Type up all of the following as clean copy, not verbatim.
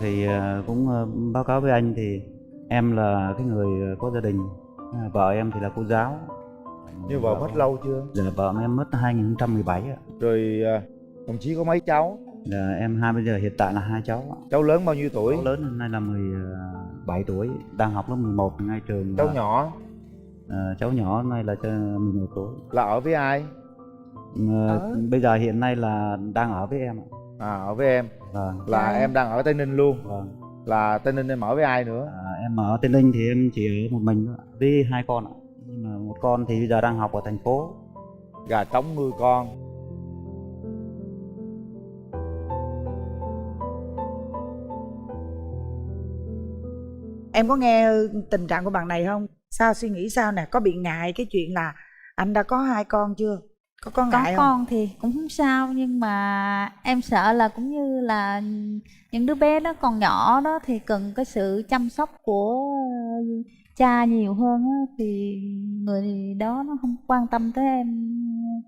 Thì cũng báo cáo với anh thì em là cái người có gia đình, vợ em thì là cô giáo. Như vợ mất lâu chưa? Dạ vợ em mất 2017 ạ. Rồi đồng chí có mấy cháu? Dạ em bây giờ hiện tại là 2 cháu ạ. Cháu lớn bao nhiêu tuổi? Cháu lớn hôm nay là 17 tuổi, đang học lớp 11 ngay trường. Cháu nhỏ? Cháu nhỏ hôm nay là 11 tuổi. Là ở với ai? Bây giờ hiện nay là đang ở với em ạ. Ở với em. Vâng. Là em đang ở Tây Ninh luôn? Vâng. Là Tây Ninh em ở với ai nữa? Em ở Tây Ninh thì em chỉ ở một mình thôi, với 2 con ạ. Nhưng mà một con thì bây giờ đang học ở thành phố. Gà trống nuôi con. Em có nghe tình trạng của bạn này không? Sao, suy nghĩ sao nè? Có bị ngại cái chuyện là anh đã có 2 con chưa? Có ngại không? Có con thì cũng không sao, nhưng mà em sợ là cũng như là những đứa bé nó còn nhỏ đó thì cần cái sự chăm sóc của cha nhiều hơn á, thì người đó nó không quan tâm tới em.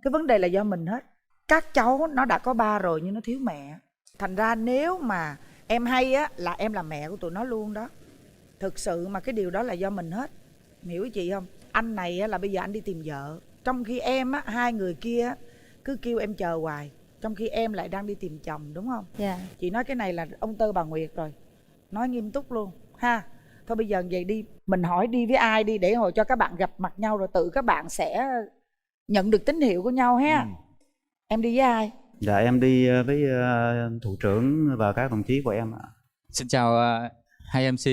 Cái vấn đề là do mình hết. Các cháu nó đã có ba rồi nhưng nó thiếu mẹ. Thành ra nếu mà em hay á là em là mẹ của tụi nó luôn đó. Thực sự mà cái điều đó là do mình hết. Hiểu với chị không? Anh này á, là bây giờ anh đi tìm vợ, trong khi em á, 2 người kia á, cứ kêu em chờ hoài, trong khi em lại đang đi tìm chồng, đúng không? Dạ. Chị nói cái này là ông Tơ bà Nguyệt rồi, nói nghiêm túc luôn ha. Thôi bây giờ vậy đi, mình hỏi đi với ai đi, để hồi cho các bạn gặp mặt nhau rồi tự các bạn sẽ nhận được tín hiệu của nhau ha. Em đi với ai? Dạ em đi với thủ trưởng và các đồng chí của em ạ. Xin chào hai MC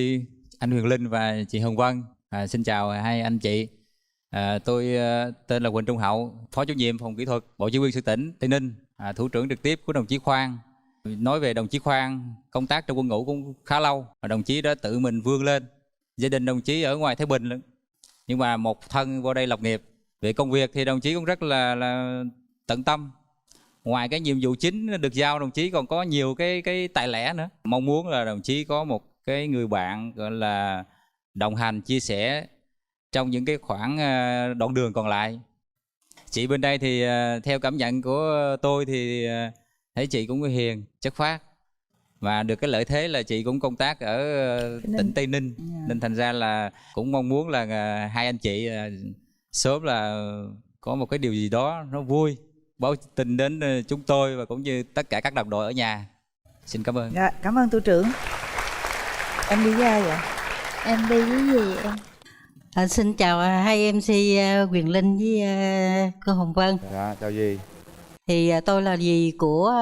anh Huyền Linh và chị Hồng Vân. Xin chào hai anh chị. Tôi tên là Quỳnh Trung Hậu, Phó Chủ nhiệm Phòng Kỹ thuật Bộ Chỉ huy Sự tỉnh Tây Ninh, thủ trưởng trực tiếp của đồng chí Khoan. Nói về đồng chí Khoan, công tác trong quân ngũ cũng khá lâu, đồng chí đã tự mình vươn lên. Gia đình đồng chí ở ngoài Thái Bình luôn, nhưng mà một thân vô đây lập nghiệp. Về công việc thì đồng chí cũng rất là tận tâm. Ngoài cái nhiệm vụ chính được giao, đồng chí còn có nhiều cái tài lẻ nữa. Mong muốn là đồng chí có một cái người bạn gọi là đồng hành, chia sẻ trong những cái khoảng đoạn đường còn lại. Chị bên đây thì theo cảm nhận của tôi thì thấy chị cũng hiền, chất phác, và được cái lợi thế là chị cũng công tác ở tỉnh Tây Ninh, nên thành ra là cũng mong muốn là hai anh chị sớm là có một cái điều gì đó nó vui báo tin đến chúng tôi và cũng như tất cả các đồng đội ở nhà. Xin cảm ơn. Dạ, cảm ơn thủ trưởng. Em đi với ai vậy? Em đi với gì em? Xin chào hai MC Quyền Linh với cô Hồng Vân. Dạ, chào dì. Thì tôi là dì của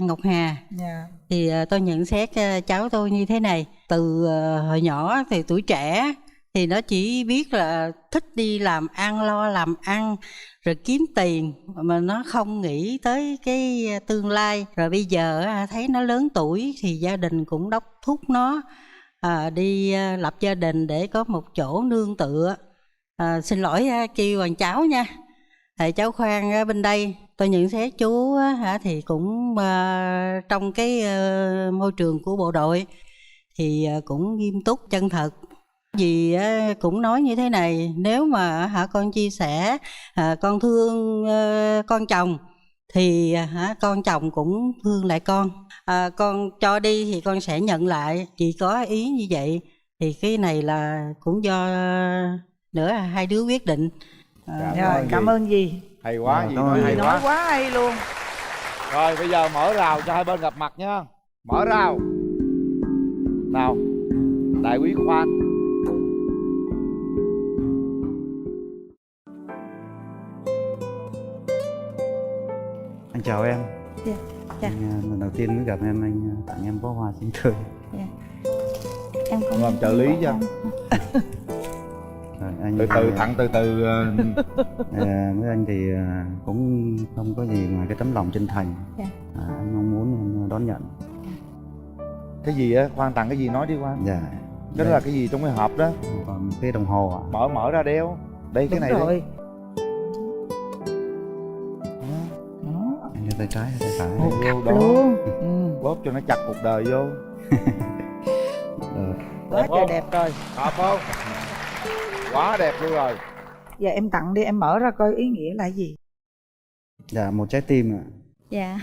Ngọc Hà. Dạ. Thì tôi nhận xét cháu tôi như thế này. Từ hồi nhỏ thì tuổi trẻ thì nó chỉ biết là thích đi làm ăn, lo làm ăn rồi kiếm tiền, mà nó không nghĩ tới cái tương lai. Rồi bây giờ thấy nó lớn tuổi thì gia đình cũng đốc thúc nó đi lập gia đình để có một chỗ nương tựa. Xin lỗi kêu bằng cháu nha. Cháu Khoan bên đây tôi nhận xét chú thì cũng trong cái môi trường của bộ đội thì cũng nghiêm túc, chân thật. Dì cũng nói như thế này, nếu mà con chia sẻ con thương con chồng thì con chồng cũng thương lại con. Con cho đi thì con sẽ nhận lại. Chị có ý như vậy thì cái này là cũng do nữa hai đứa quyết định. Cảm ơn dì. Hay quá, dì nói hay Nói quá hay luôn. Rồi bây giờ mở rào cho hai bên gặp mặt nha. Mở rào. Nào, đại úy Khoan. Anh chào em. Dạ. Dạ. Lần đầu tiên mới gặp em, anh tặng em bó hoa sinh tươi. Dạ. Em cũng Làm trợ lý cho. Rồi, anh Từ từ, tặng từ từ. với anh thì cũng không có gì ngoài cái tấm lòng chân thành. Dạ. Anh mong muốn em đón nhận. Cái gì á, Khoan tặng cái gì nói đi Khoan. Dạ. Cái đó là cái gì trong cái hộp đó? Còn cái đồng hồ ạ. Mở ra đeo. Đây cái Đúng này rồi. đi. Anh tay trái hay tay phải? Vô đó. Luôn. Bóp cho nó chặt cuộc đời vô. Quá trời đẹp rồi. Hợp không? Quá đẹp luôn rồi. Giờ em tặng đi, em mở ra coi ý nghĩa là gì. Dạ, một trái tim ạ. Dạ.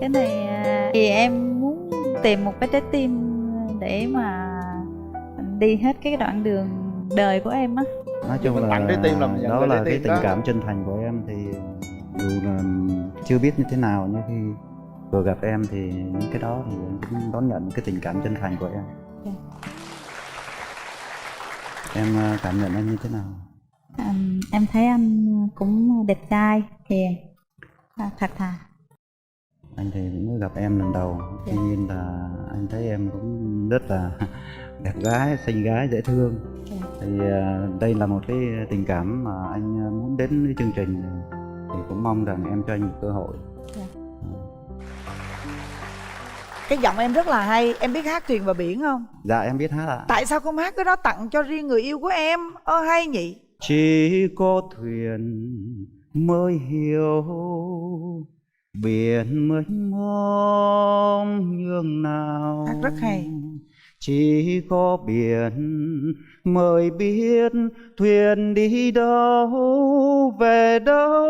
Cái này thì em muốn tìm một cái trái tim để mà đi hết cái đoạn đường đời của em á. Nói chung Mình là tặng trái tim là mình nhận đó về là trái cái tim tình đó. cảm chân thành của em, thì dù là chưa biết như thế nào, nhưng khi vừa gặp em thì những cái đó thì em cũng đón nhận cái tình cảm chân thành của em. Dạ. Em cảm nhận anh như thế nào? Em thấy anh cũng đẹp trai, hiền, thật thà. Anh thì cũng mới gặp em lần đầu, tuy nhiên là anh thấy em cũng rất là đẹp gái, xinh gái, dễ thương. Thì đây là một cái tình cảm mà anh muốn đến với chương trình, thì cũng mong rằng em cho anh một cơ hội. Cái giọng em rất là hay. Em biết hát Thuyền Và Biển không? Dạ em biết hát ạ. Tại sao không hát cái đó tặng cho riêng người yêu của em? Hay nhỉ. Chỉ có thuyền mới hiểu biển mênh mông nhường nào. Hát rất hay. Chỉ có biển mới biết thuyền đi đâu về đâu.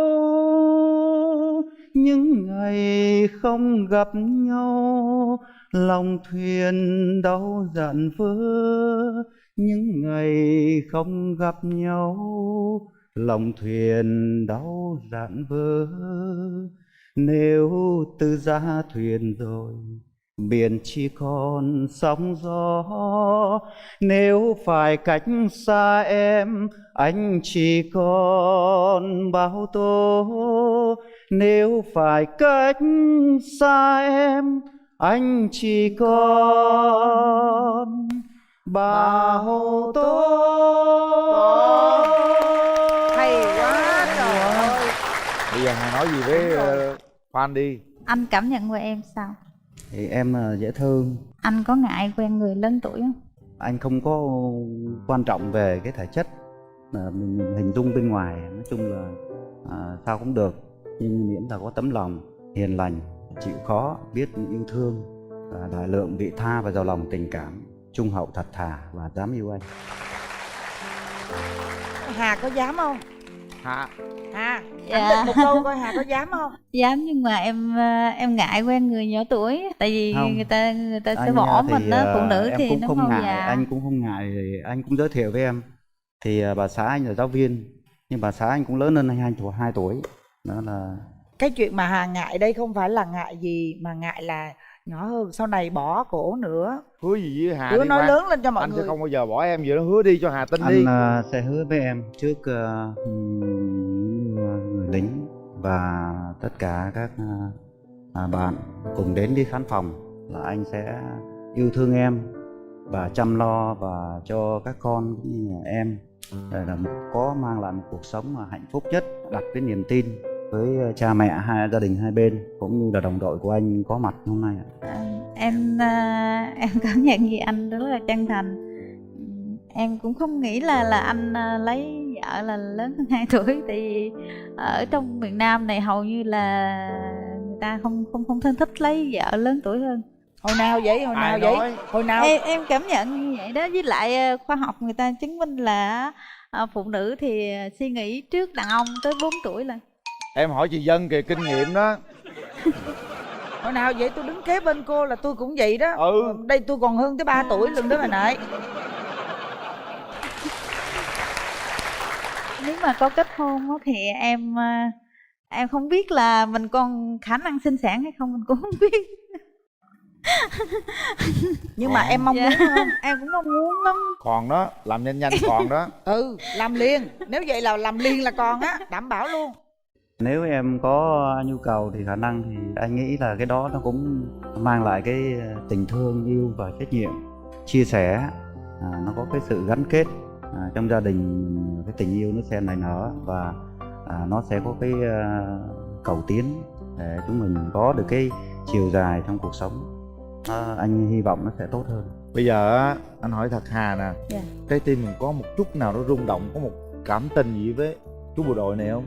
Những ngày không gặp nhau lòng thuyền đau dặn vỡ. Những ngày không gặp nhau lòng thuyền đau dặn vỡ. Nếu từ ra thuyền rồi biển chỉ còn sóng gió. Nếu phải cách xa em anh chỉ còn bao tố. Nếu phải cách xa em anh chỉ còn bao tố. Hay quá trời ơi. Bây giờ Hà nói gì với fan đi. Anh cảm nhận của em sao? Thì em dễ thương. Anh có ngại quen người lớn tuổi không? Anh không có quan trọng về cái thể chất, mình hình dung bên ngoài nói chung là sao cũng được, nhưng miễn là có tấm lòng hiền lành, chịu khó, biết yêu thương, đại lượng vị tha và giàu lòng tình cảm, trung hậu thật thà và dám yêu anh. Hà có dám không? Hà Hà, Dạ. khẳng định một câu coi Hà có dám không? Dám, nhưng mà em ngại quen người nhỏ tuổi, tại vì Không. người ta sẽ Anh, bỏ thì, mình đó, phụ nữ em thì cũng nó không mau ngại, già. anh cũng không ngại, anh cũng giới thiệu với em. Thì bà xã anh là giáo viên, nhưng bà xã anh cũng lớn hơn anh 2 tuổi. Đó là Cái chuyện mà Hà ngại đây không phải là ngại gì, mà ngại là nhỏ hơn, sau này bỏ cổ nữa. hứa gì với Hà Hứa đi nói Quang. lớn lên cho mọi Anh người. sẽ không bao giờ bỏ em vậy đó, hứa đi cho Hà tin anh đi. sẽ hứa với em trước người lính và tất cả các bạn cùng đến đi khán phòng là anh sẽ yêu thương em và chăm lo và cho các con cũng như là em để là có mang lại một cuộc sống mà hạnh phúc nhất, đặt cái niềm tin với cha mẹ gia đình hai bên cũng như là đồng đội của anh có mặt hôm nay ạ. Em cảm nhận gì anh rất là chân thành. Em cũng không nghĩ là anh lấy vợ là lớn hơn 2 tuổi, tại vì ở trong miền Nam này hầu như là người ta không thân thích lấy vợ lớn tuổi hơn. Hồi nào vậy? Hồi nào Ai vậy? nói? Hồi nào? Em cảm nhận như vậy đó, với lại khoa học người ta chứng minh là phụ nữ thì suy nghĩ trước đàn ông tới 4 tuổi là. Em hỏi chị Dân kìa, kinh nghiệm đó. Hồi nào vậy? Tôi đứng kế bên cô là tôi cũng vậy đó. Ừ. Đây tôi còn hơn tới 3 tuổi lần đó bà nội. Nếu mà có kết hôn á thì em không biết là mình còn khả năng sinh sản hay không, mình cũng không biết. Nhưng mà em mong Dạ, muốn không? em cũng mong muốn lắm. Còn đó, làm nhanh nhanh còn đó. Ừ, làm liền. Nếu vậy là làm liền là còn á, đảm bảo luôn. Nếu em có nhu cầu thì khả năng thì anh nghĩ là cái đó nó cũng mang lại cái tình thương, yêu và trách nhiệm, chia sẻ, nó có cái sự gắn kết trong gia đình, cái tình yêu nó sẽ nảy nở và nó sẽ có cái cầu tiến để chúng mình có được cái chiều dài trong cuộc sống. Anh hy vọng nó sẽ tốt hơn. Bây giờ á, anh hỏi thật Hà nè. Dạ. Trái tim mình có một chút nào đó rung động, có một cảm tình gì với chú bộ đội này không?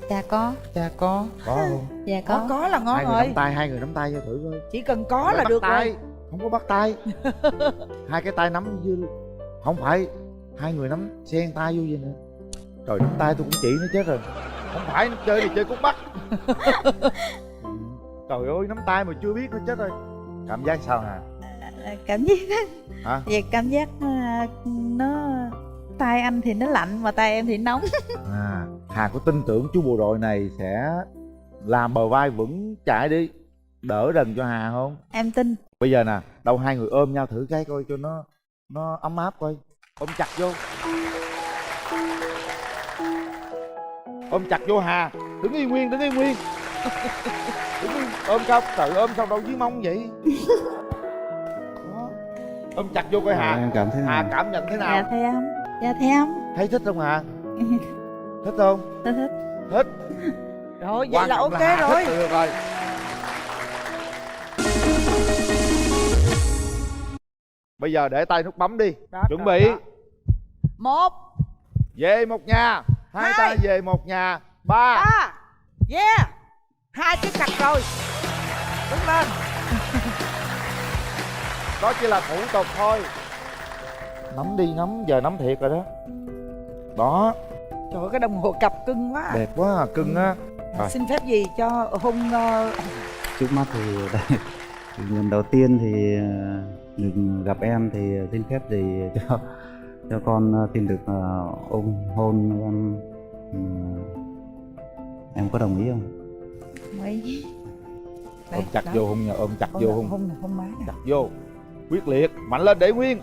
Dạ có. Dạ có. Có không? Dạ Có là ngon Hai người rồi. nắm tay, hai người nắm tay cho thử coi. Chỉ cần có Không là phải được bắt tay, rồi. không có bắt tay. Hai cái tay nắm như không phải, hai người nắm xen tay vô vậy nè. Trời, nắm tay tôi cũng chỉ nó chết rồi. Không phải chơi thì chơi cút bắt. Trời ơi, nắm tay mà chưa biết nó chết rồi. Cảm giác sao Hà? Cảm giác Hả? về cảm giác nó tay anh thì nó lạnh mà tay em thì nóng. Hà có tin tưởng chú bộ đội này sẽ làm bờ vai vững chãi đi đỡ đần cho Hà không? Em tin. Bây giờ nè, đâu hai người ôm nhau thử cái coi cho nó ấm áp coi. Ôm chặt vô. Ôm chặt vô Hà. Đứng yên nguyên, đứng yên nguyên. Đứng yên. Ôm không? Tự ôm sao đâu dưới mông vậy? Đó. Ôm chặt vô coi Hà. Em cảm thấy Hà cảm nhận thế nào? Dạ thấy không? Dạ thấy không? Thấy thích không Hà? Thích không? Tôi thích. Thích. Rồi vậy Quan là trọng ok Hà rồi. thích là được rồi. Bây giờ để tay nút bấm đi. Đó, Chuẩn đó, bị. đó. 1 Về một nhà. Hai tay về một nhà. 3 3 yeah, 2 cái cạch rồi, đứng lên. Đó chỉ là thủ tục thôi. Nắm đi, nắm. Giờ nắm thiệt rồi đó. Đó. Trời ơi, cái đồng hồ cặp cưng quá. Đẹp quá à, cưng á. Rồi. Xin phép gì cho hôn trước mắt thì lần đầu tiên thì được gặp em thì xin phép gì cho con xin được ôm hôn em có đồng ý không? Mấy Ôm chặt vô hôn nha, ôm chặt vô hôn. hôn má nè. Chặt vô. Quyết liệt, mạnh lên để nguyên.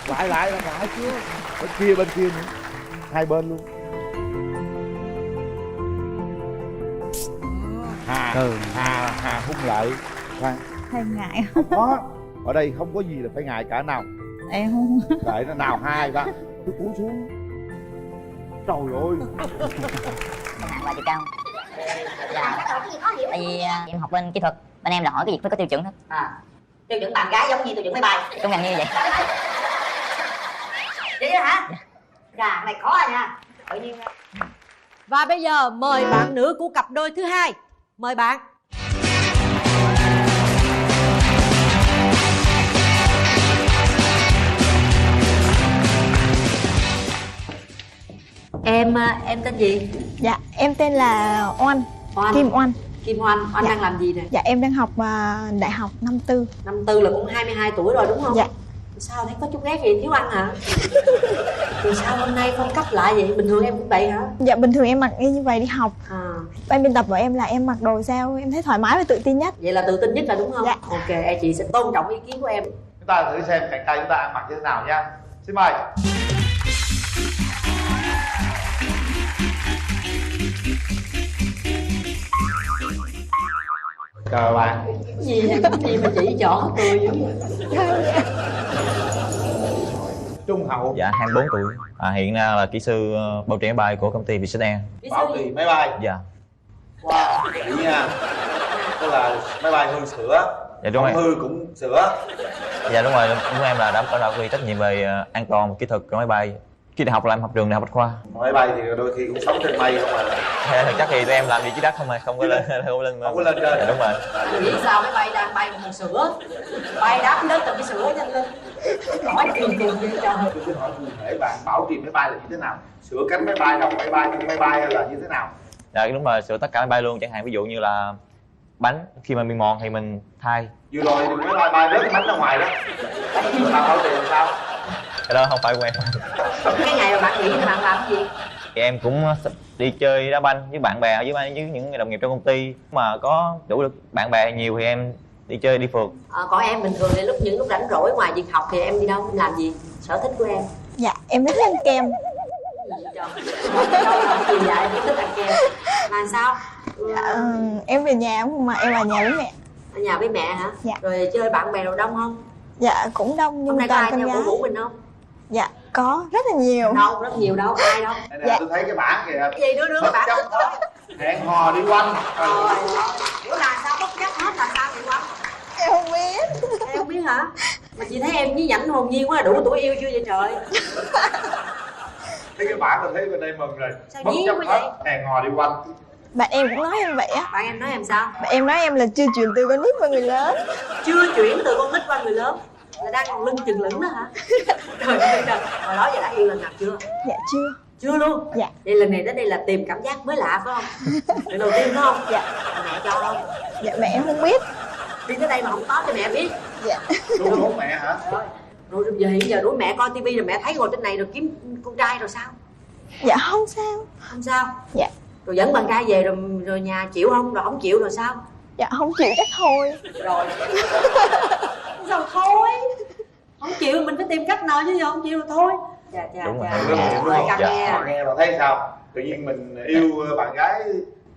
Lại chưa. Bên kia nữa. Hai bên luôn. Hà hôn lại. Khoan. hay ngại Không có. Ở đây không có gì là phải ngại cả nào. em không. Đợi nó nào 2 3. Cứ cúi xuống. Trời ơi. Và chiều cao. Tại vì em học bên kỹ thuật, bên em là hỏi cái việc phải có tiêu chuẩn hết. Tiêu chuẩn bạn gái giống như tiêu chuẩn máy bay. Công nhận như vậy. Vậy đó hả? Dạ, này khó rồi nha. Tự nhiên. Và bây giờ mời bạn nữ của cặp đôi thứ hai. Mời bạn. Em tên gì? Dạ, em tên là Oanh, Oanh. Kim Oanh. Kim Oanh. Oanh Dạ. đang làm gì nè? Dạ, em đang học đại học năm tư. Năm tư là cũng 22 tuổi rồi đúng không? Dạ. Sao thấy có chút ghét gì thiếu ăn hả? Thì sao hôm nay phong cách lại vậy? Bình thường em cũng vậy hả? Dạ, bình thường em mặc y như vậy đi học. À, Ban biên tập của em là em mặc đồ sao em thấy thoải mái và tự tin nhất. vậy là tự tin nhất là đúng không? Dạ. Ok, chị sẽ tôn trọng ý kiến của em. Chúng ta thử xem cạnh tay chúng ta ăn mặc như thế nào nha. Xin mời. Chào bạn. Gì mà chỉ chọn tôi dữ vậy? Trung hậu. Dạ 24 tuổi. Hiện nay là kỹ sư bảo trì máy bay của công ty Vietjet Air. Bảo trì máy bay. Dạ. Wow, kỹ nha. Tức là máy bay hư sửa. Dạ đúng Không rồi. hư cũng sửa. Dạ đúng rồi, đúng em là đã quy trách nhiệm về an toàn kỹ thuật của máy bay. Khi đại học là em học trường đại học Bách Khoa. Máy bay thì đôi khi cũng sống trên mây không à. Thực chất thì tụi em làm vị trí đất không mà không có lên Không có lên trên. Dạ đúng rồi. Nghĩ sao máy bay đang bay một sữa, bay đáp lên từ cái sữa nhanh lên. Hỏi thường vậy trời. Tôi xin hỏi cụ thể bạn bảo trì máy bay là như thế nào? Sửa cánh máy bay, đầu máy bay, thân máy bay hay là như thế nào? Dạ đúng rồi, sửa tất cả máy bay luôn, chẳng hạn ví dụ như là bánh khi mà bị mòn thì mình thay. Vừa rồi thì máy bay bay rớt cái bánh ra ngoài đó. Rồi bạn bảo trì làm sao? Cái đó không phải của em. Cái ngày mà bạn nghỉ thì bạn làm cái gì? Thì em cũng đi chơi đá banh với bạn bè với những đồng nghiệp trong công ty, mà có đủ được bạn bè nhiều thì em đi chơi đi phượt. Còn em bình thường thì những lúc rảnh rỗi ngoài việc học thì em đi đâu, em làm gì? Sở thích của em? Dạ, em rất ăn kem. Đâu làm gì vậy? Em thích ăn kem. Mà sao? Dạ, em về nhà không mà em ở nhà với mẹ. Ở nhà với mẹ hả? Dạ. Rồi chơi bạn bè đồ đông không? Dạ, cũng đông Hôm nhưng nay có toàn ai con theo gái. cổ vũ mình không? Dạ, có rất là nhiều. Đâu, rất nhiều đâu, ai đâu? Đây nè, Dạ. tôi thấy cái bảng kìa. Cái gì đứa bạn thích đó. Hẹn hò đi quanh. Rồi, bữa là sao bất chấp hết là sao vậy Quang? Em không biết. Em không biết hả? Mà chị thấy em với rảnh hồn nhiên quá, đủ tuổi yêu chưa vậy trời? Thấy cái bảng tôi thấy bên đây mừng rồi. Sao Bất dí chấp quá hết, vậy? hẹn hò đi quanh. Bạn em cũng nói em vậy á. Bạn em nói em sao? Bạn em nói em là chưa chuyển từ con nít qua người lớn. Chưa chuyển từ con nít qua người lớn là đang còn lưng chừng lửng đó hả? Trời ơi trời, hồi đó giờ đã yêu lần nào chưa? Dạ chưa. Chưa luôn? Dạ. Vậy lần này đến đây là tìm cảm giác mới lạ phải không? Lần đầu tiên phải không? Dạ. Mẹ cho không? Dạ, mẹ em không biết. đi tới đây mà không báo cho mẹ biết. Dạ. Đúng đúng mẹ hả? Rồi giờ hiện giờ đuổi mẹ coi tivi rồi mẹ thấy ngồi trên này rồi kiếm con trai rồi sao? Dạ không sao. Không sao? Dạ. Rồi dẫn bạn trai về rồi nhà chịu không? Rồi không chịu rồi sao? Dạ không chịu chắc thôi. Rồi sao thôi? Không chịu mình phải tìm cách nào chứ, giờ không chịu rồi thôi. Chà chà Đúng rồi. chà. Đúng rồi, đúng rồi. Căng nghe. Nghe mà thấy sao? Tự nhiên mình yêu bạn gái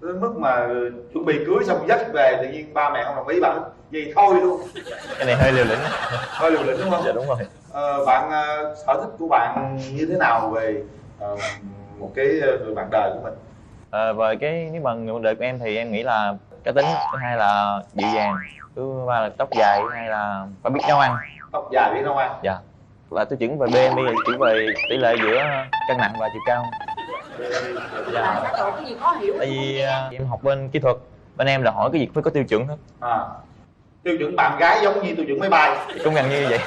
đến mức mà chuẩn bị cưới xong dắt về, tự nhiên ba mẹ không đồng ý, bạn gì thôi luôn. Cái này hơi liều lĩnh. Hơi liều lĩnh đúng không? Dạ đúng rồi. Bạn sở thích của bạn như thế nào về một cái người bạn đời của mình? Về cái nếu mà người đời của em thì em nghĩ là cá tính, thứ hai là dịu dàng, thứ ba là tóc dài, thứ hai là phải biết nấu ăn. Tóc dài biết nấu ăn. Dạ. Và tiêu chuẩn về BMI là chỉ về tỷ lệ giữa cân nặng và chiều cao. Là cái chỗ cái gì khó hiểu. Tại vì em học bên kỹ thuật, bên em là hỏi cái gì phải có tiêu chuẩn hết. Tiêu chuẩn bạn gái giống như tiêu chuẩn máy bay. Cũng gần như vậy.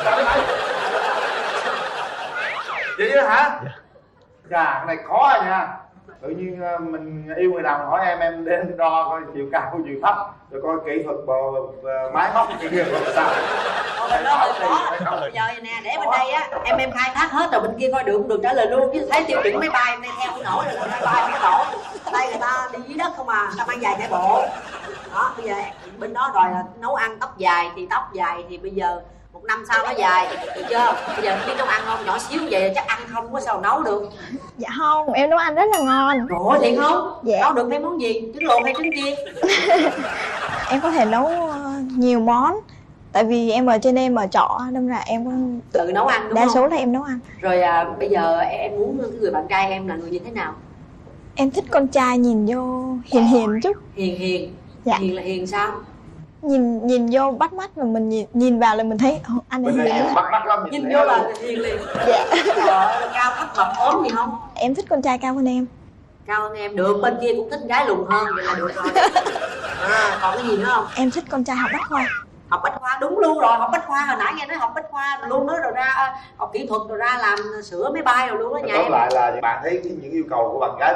Vậy đó hả? Dạ. Chà, cái này khó rồi nha. Tự nhiên mình yêu người nào hỏi em đến đo coi chiều cao chiều thấp rồi coi kỹ thuật máy móc kia kia làm sao. Bên đó hơi khó. Bây giờ nè, để bên đây á em khai thác hết rồi bên kia coi được không được trả lời luôn, chứ thấy tiêu chuẩn máy bay em đây theo không nổi rồi, máy bay không có nổi. Đây người ta đi dưới đất không à, người ta mang giày chạy bộ. Đó, bây giờ bên đó đòi là nấu ăn tóc dài thì bây giờ 1 năm sau nó dài, được chưa? Bây giờ biết nấu ăn không? Nhỏ xíu vậy chắc ăn không có sao nấu được. Dạ không, em nấu ăn rất là ngon. Ủa thiệt không? Dạ. Nấu được mấy món gì? Trứng luộc hay trứng chiên? Em có thể nấu nhiều món. Tại vì em ở trên đây mở trọ nên là em có tự nấu ăn đúng đa không? số là em nấu ăn. Rồi bây giờ em muốn cái người bạn trai em là người như thế nào? Em thích con trai nhìn vô hiền hiền chút. Hiền. Dạ. Hiền là hiền sao? Nhìn vô bắt mắt mà mình nhìn vào là mình thấy anh này Bên đây hiền em lắm. bắt mắt lắm. Nhìn vô là hiền liền. Dạ. Rồi, cao thấp mập ốm gì không? Em thích con trai cao hơn em. Cao hơn em được, bên kia cũng thích gái lùn hơn, vậy là được rồi. Còn cái gì nữa không? Em thích con trai học bách khoa. Học bách khoa đúng luôn rồi, học bách khoa hồi nãy nghe nói học bách khoa luôn đó, rồi ra học kỹ thuật rồi ra làm sửa máy bay rồi luôn đó nhà Tóm em. lại là bạn thấy những yêu cầu của bạn gái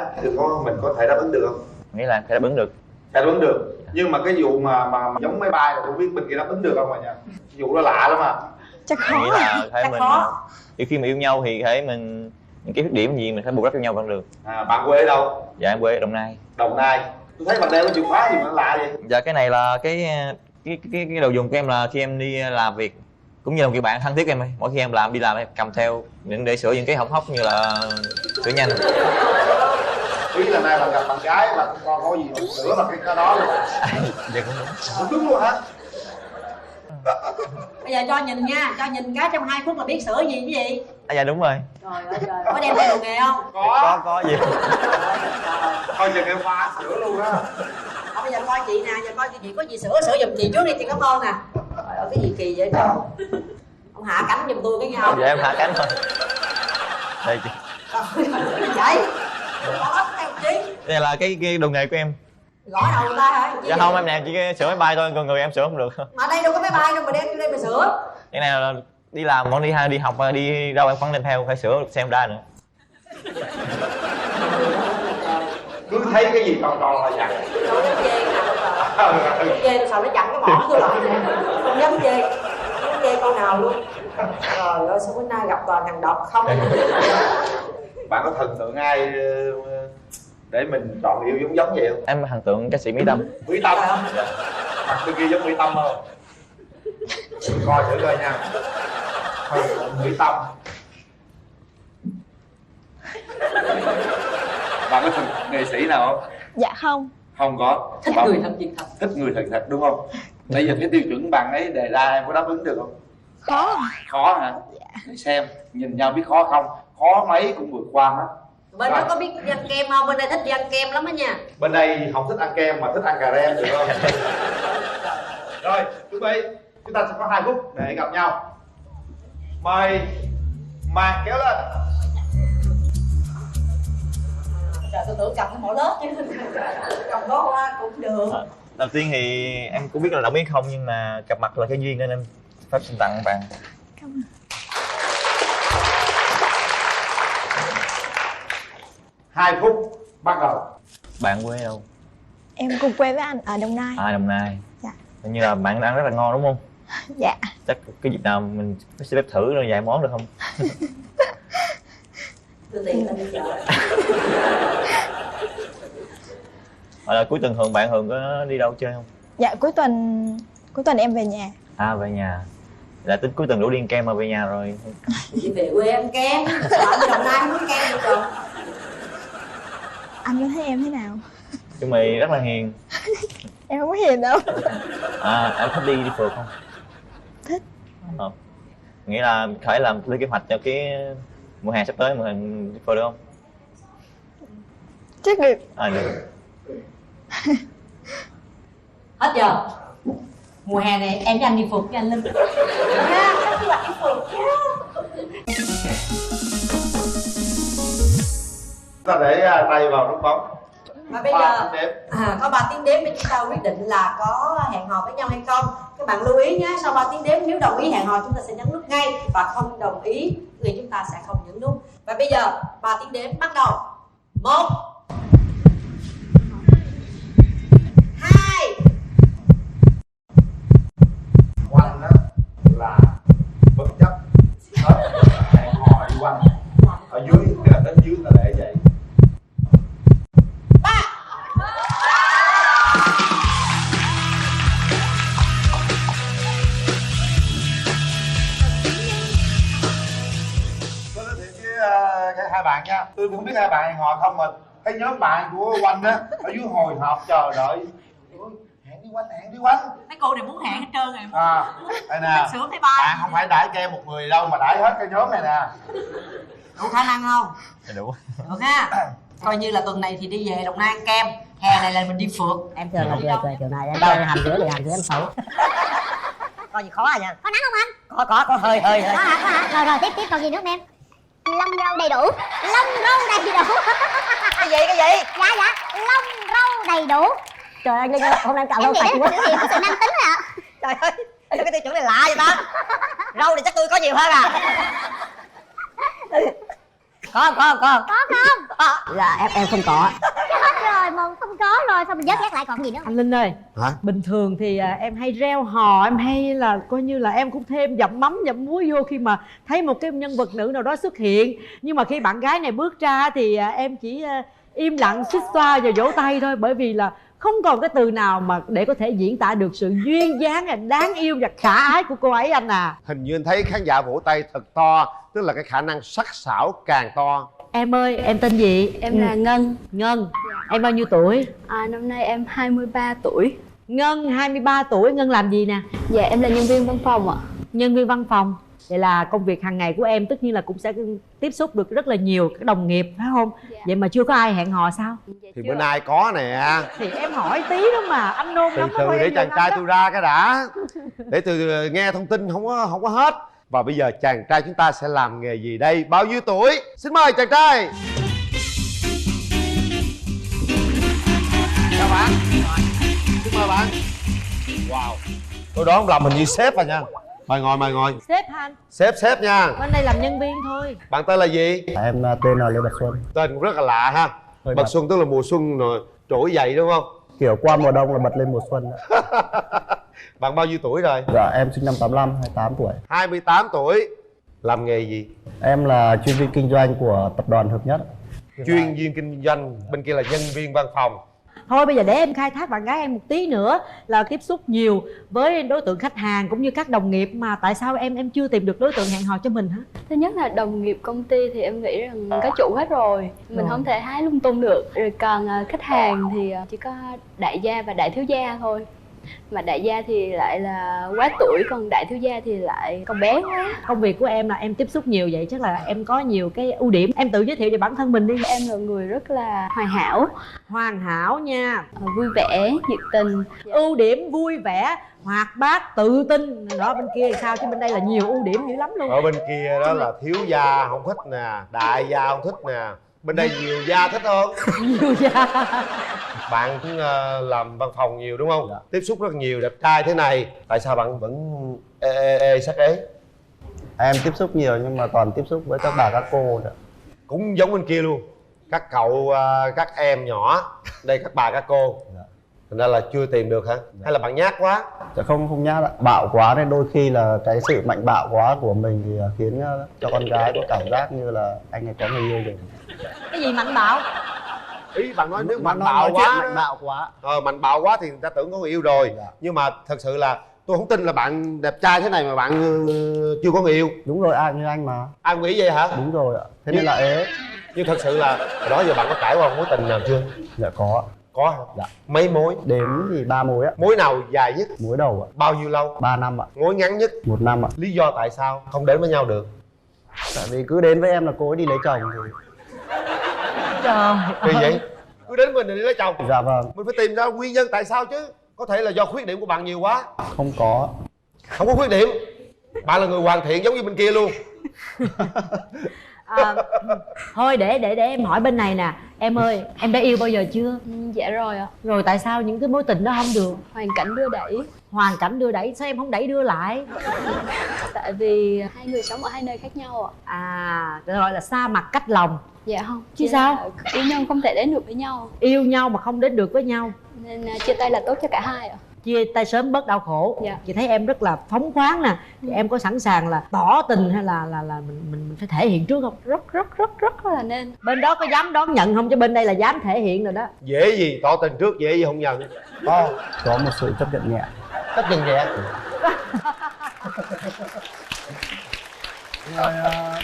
mình có thể đáp ứng được không? Nghĩ là phải đáp ứng được. Đáp ứng được. Nhưng mà cái vụ mà giống máy bay là không biết bên kia đáp ứng được không mà nha. Vụ đó lạ lắm à. Chắc khó. Nghĩ là phải Chắc mình khó. khi mà yêu nhau thì thấy mình những cái khuyết điểm gì mình phải bù đắp cho nhau vẫn được. Bạn quê ở đâu? Dạ em quê ở Đồng Nai. Đồng Nai. Tôi thấy bạn đeo cái chìa khóa gì mà nó lạ vậy? Dạ cái này là cái đồ dùng của em là khi em đi làm việc, cũng như là một người bạn thân thiết em ấy. Mỗi khi em đi làm em cầm theo những để sửa những cái hỏng hóc như là sửa nhanh. Ý là nay bạn gặp bạn gái là con có gì mà sửa mà cái đó luôn. Dạ cũng đúng. Cũng đúng luôn hả? Bây giờ cho nhìn nha, cho nhìn cái trong 2 phút là biết sửa gì cái gì. Dạ đúng rồi. Trời ơi trời, có đem theo đồ nghề không? Có gì. Coi chừng em pha sửa luôn á. Bây giờ coi chị nè, giờ coi chị có gì sửa giùm chị trước đi, chị cảm ơn nè. Trời ơi cái gì kỳ vậy trời. Ông hạ cánh giùm tôi cái nhau. Dạ em hạ cánh thôi. Đây chị. Vậy. Có theo chi? Đây là cái đồ nghề của em. Gõ đầu người ta hả? Dạ không, em nè chỉ sửa máy bay thôi, còn người em sửa không được. Mà đây đâu có máy bay đâu mà đem vô đây mà sửa. Cái này là đi làm, món đi học, đi đâu em vẫn đem theo, phải sửa xem ra nữa. Cứ thấy cái gì tròn tròn là dặn. Không dám chê cái nào đâu trời. Chê sao nó chặn cái mỏ tôi lại nè. Không dám chê. Không dám chê con nào luôn. Trời ơi sao bữa nay gặp toàn thằng độc không. Bạn có thần tượng ai để mình chọn yêu giống vậy không? Em thần tượng ca sĩ Mỹ Tâm. Mỹ Tâm hả? Dạ. Mặt bên kia giống Mỹ Tâm không? Coi thử coi nha. Thần tượng Mỹ Tâm. Bạn có thần nghệ sĩ nào không? Dạ không. Không có. Thích Bạn người thật việc thật. thích người thật thật đúng không? Bây giờ cái tiêu chuẩn bạn ấy đề ra em có đáp ứng được không? Khó. Khó hả? Dạ. Để xem, nhìn nhau biết khó không? Khó mấy cũng vượt qua hết. Bên đó có biết đi ăn kem không? Bên đây thích đi ăn kem lắm á nha. Bên đây không thích ăn kem mà thích ăn cà rem được không? Rồi, chuẩn bị. Chúng ta sẽ có 2 phút để gặp nhau. Mời màn kéo lên. Trời tôi tưởng cầm cái mỏ lớp chứ. Cầm đó qua cũng được. Đầu tiên thì em cũng biết là đồng ý không, nhưng mà gặp mặt là cái duyên nên em phải xin tặng bạn. Cảm ơn. 2 phút bắt đầu. Bạn quê đâu? Em cùng quê với anh ở Đồng Nai. Đồng Nai. Dạ. Hình như là bạn ăn rất là ngon đúng không? Dạ. Chắc cái dịp nào mình sẽ bếp thử rồi vài món được không? Đưa tiền lên đi chợ. Hoặc là cuối tuần bạn Hường có đi đâu chơi không? Dạ cuối tuần em về nhà. À về nhà. Là tính cuối tuần rủ đi ăn kem mà về nhà rồi. Đi về quê ăn kem. Sợ đi Đồng Nai không có kem được rồi. Anh có thấy em thế nào? Chứ mày rất là hiền. Em không có hiền đâu. À em thích đi phượt không? Thích. Nghĩa là phải làm lên kế hoạch cho cái mùa hè sắp tới, mùa hè đi phượt được không? Chắc được. À được. Hết giờ. Mùa hè này em với anh đi phượt với anh Linh. Nha, các bạn đi phượt nha. Ta để tay vào nút bấm. Và bây giờ có 3 tiếng đếm để chúng ta quyết định là có hẹn hò với nhau hay không. Các bạn lưu ý nhé, sau 3 tiếng đếm nếu đồng ý hẹn hò chúng ta sẽ nhấn nút ngay, và không đồng ý thì chúng ta sẽ không nhấn nút. Và bây giờ 3 tiếng đếm bắt đầu. 1 2. Quanh đó là bất chấp hết hẹn hò đi quanh. Ở dưới đến dưới là để vậy. Tôi nói thiệt với hai bạn nha, tôi cũng không biết hai bạn hẹn hò không, mà cái nhóm bạn của Quanh á ở dưới hồi hộp chờ đợi. Ôi, hẹn đi quanh. Mấy cô này muốn hẹn hết trơn rồi. Đây nè, Sướng thấy ba. bạn không phải đãi kem một người đâu mà đãi hết cái nhóm này nè. Đủ khả năng không? Đủ. Được ha. Coi như là tuần này thì đi về Đồng Nai ăn kem, hè này là mình đi phượt. Em thường là cười kiểu này, em đâu hàm dưới thì hàm dưới em xấu. Coi gì khó à nha. Có nắng không anh? Có hơi. Có hả? Rồi tiếp còn gì nữa không em? Lông râu đầy đủ. Lông râu đầy đủ. Cái gì? Dạ, lông râu đầy đủ. Trời ơi, Linh hôm nay cạo Em râu nghĩ sạch đến quá. biểu hiện của sự nam tính rồi ạ. Trời ơi, cái tiêu chuẩn này lạ vậy ta. Râu thì chắc tôi có nhiều hơn à. Có không? Có không? Dạ em không có. Chết rồi, mà không có rồi, sao mình vớt lại còn gì nữa? Anh Linh ơi, Hả? bình thường thì em hay reo hò, em hay là coi như là em cũng thêm dặm mắm dặm muối vô khi mà thấy một cái nhân vật nữ nào đó xuất hiện. Nhưng mà khi bạn gái này bước ra thì em chỉ im lặng xích xoa và vỗ tay thôi, bởi vì là không còn cái từ nào mà để có thể diễn tả được sự duyên dáng, đáng yêu và khả ái của cô ấy anh à. Hình như anh thấy khán giả vỗ tay thật to, tức là cái khả năng sắc sảo càng to. Em ơi, em tên gì? Em là Ngân. Ngân. Em bao nhiêu tuổi? Năm nay em 23 tuổi. Ngân 23 tuổi, Ngân làm gì nè? Dạ em là nhân viên văn phòng ạ. Nhân viên văn phòng. Vậy là công việc hàng ngày của em tất nhiên là cũng sẽ tiếp xúc được rất là nhiều các đồng nghiệp, phải không? Dạ. Vậy mà chưa có ai hẹn hò sao? Thì bữa nay có nè. Thì em hỏi tí đó mà, anh nôn Từ lắm. từ để chàng trai tôi ra cái đã. Để từ nghe thông tin không có hết. Và bây giờ chàng trai chúng ta sẽ làm nghề gì đây? Bao nhiêu tuổi? Xin mời chàng trai. Chào bạn. Xin mời bạn. Wow. Tôi đoán không lầm, hình như sếp rồi nha. Mời ngồi. Sếp anh. Sếp nha. Bên đây làm nhân viên thôi. Bạn tên là gì? Em tên là Lê Bạch Xuân. Tên cũng rất là lạ ha. Bạch Xuân tức là mùa xuân rồi trỗi dậy đúng không? Kiểu qua mùa đông là bật lên mùa xuân. Bạn bao nhiêu tuổi rồi? Dạ em sinh năm 85, 28 tuổi. 28 tuổi. Làm nghề gì? Em là chuyên viên kinh doanh của tập đoàn Hợp Nhất. Chuyên viên kinh doanh, bên kia là nhân viên văn phòng. Thôi bây giờ để em khai thác bạn gái em một tí nữa, là tiếp xúc nhiều với đối tượng khách hàng cũng như các đồng nghiệp, mà tại sao em chưa tìm được đối tượng hẹn hò cho mình hả? Thứ nhất là đồng nghiệp công ty thì em nghĩ rằng có chủ hết rồi, mình không thể hái lung tung được. Rồi còn khách hàng thì chỉ có đại gia và đại thiếu gia thôi. Mà đại gia thì lại là quá tuổi, còn đại thiếu gia thì lại còn bé quá. Công việc của em là em tiếp xúc nhiều, vậy chắc là em có nhiều cái ưu điểm. Em tự giới thiệu về bản thân mình đi. Em là người rất là hoàn hảo. Hoàn hảo nha. Vui vẻ, nhiệt tình. Ưu điểm vui vẻ, hoạt bát, tự tin. Đó bên kia thì sao, chứ bên đây là nhiều ưu điểm dữ lắm luôn. Ở bên kia đó là thiếu gia không thích nè, đại gia không thích nè. Bên đây nhiều gia thích hơn. Nhiều gia. Bạn cũng làm văn phòng nhiều đúng không? Dạ. Tiếp xúc rất nhiều đẹp trai thế này. Tại sao bạn vẫn sắc ế? Em tiếp xúc nhiều nhưng mà toàn tiếp xúc với các bà các cô nữa. Cũng giống bên kia luôn. Các cậu, các em nhỏ. Đây các bà các cô. Dạ. Thành ra là chưa tìm được hả? Hay là bạn nhát quá? Dạ không nhát ạ. Bạo quá nên đôi khi là cái sự mạnh bạo quá của mình thì khiến cho con gái có cảm giác như là anh ấy có người yêu rồi. Cái gì mạnh bạo? Ý bạn nói nếu Nó mạnh nói bạo chuyện quá mạnh bạo quá. mạnh bạo quá thì người ta tưởng có người yêu rồi. Nhưng mà thật sự là tôi không tin là bạn đẹp trai thế này mà bạn chưa có người yêu. Đúng rồi, ai như anh mà. Ai nghĩ vậy hả? Đúng rồi ạ. Thế nên là ế. Nhưng thật sự là hồi đó giờ bạn có trải qua một mối tình nào chưa? Dạ có. Có hả? Dạ. Mấy mối? Đếm thì 3 mối ạ. Mối nào dài nhất? Mối đầu ạ. Bao nhiêu lâu? 3 năm ạ. Mối ngắn nhất? 1 năm ạ. Lý do tại sao không đến với nhau được? Tại vì cứ đến với em là cô ấy đi lấy chồng thì. Trời Vì vậy cứ đến mình thì đi lấy chồng. Dạ vâng. Mình phải tìm ra nguyên nhân tại sao chứ. Có thể là do khuyết điểm của bạn nhiều quá. Không có. Không có khuyết điểm. Bạn là người hoàn thiện giống như bên kia luôn. Thôi để em hỏi bên này nè. Em ơi, em đã yêu bao giờ chưa? Dạ rồi ạ. Rồi tại sao những cái mối tình đó không được? Hoàn cảnh đưa đẩy. Hoàn cảnh đưa đẩy, sao em không đẩy đưa lại? Tại vì hai người sống ở hai nơi khác nhau ạ. À, gọi là xa mặt cách lòng. Dạ không. Chứ Chỉ sao? là yêu nhau không thể đến được với nhau. Yêu nhau mà không đến được với nhau Nên chia tay là tốt cho cả hai ạ. chia tay sớm bớt đau khổ. Dạ. Chị thấy em rất là phóng khoáng nè. Thì em có sẵn sàng là tỏ tình hay là mình phải thể hiện trước không? Rất là nên. Bên đó có dám đón nhận không, chứ bên đây là dám thể hiện rồi đó. Dễ gì tỏ tình trước, dễ gì không nhận. Có một sự chấp nhận nhẹ. Chấp nhận nhẹ. Rồi,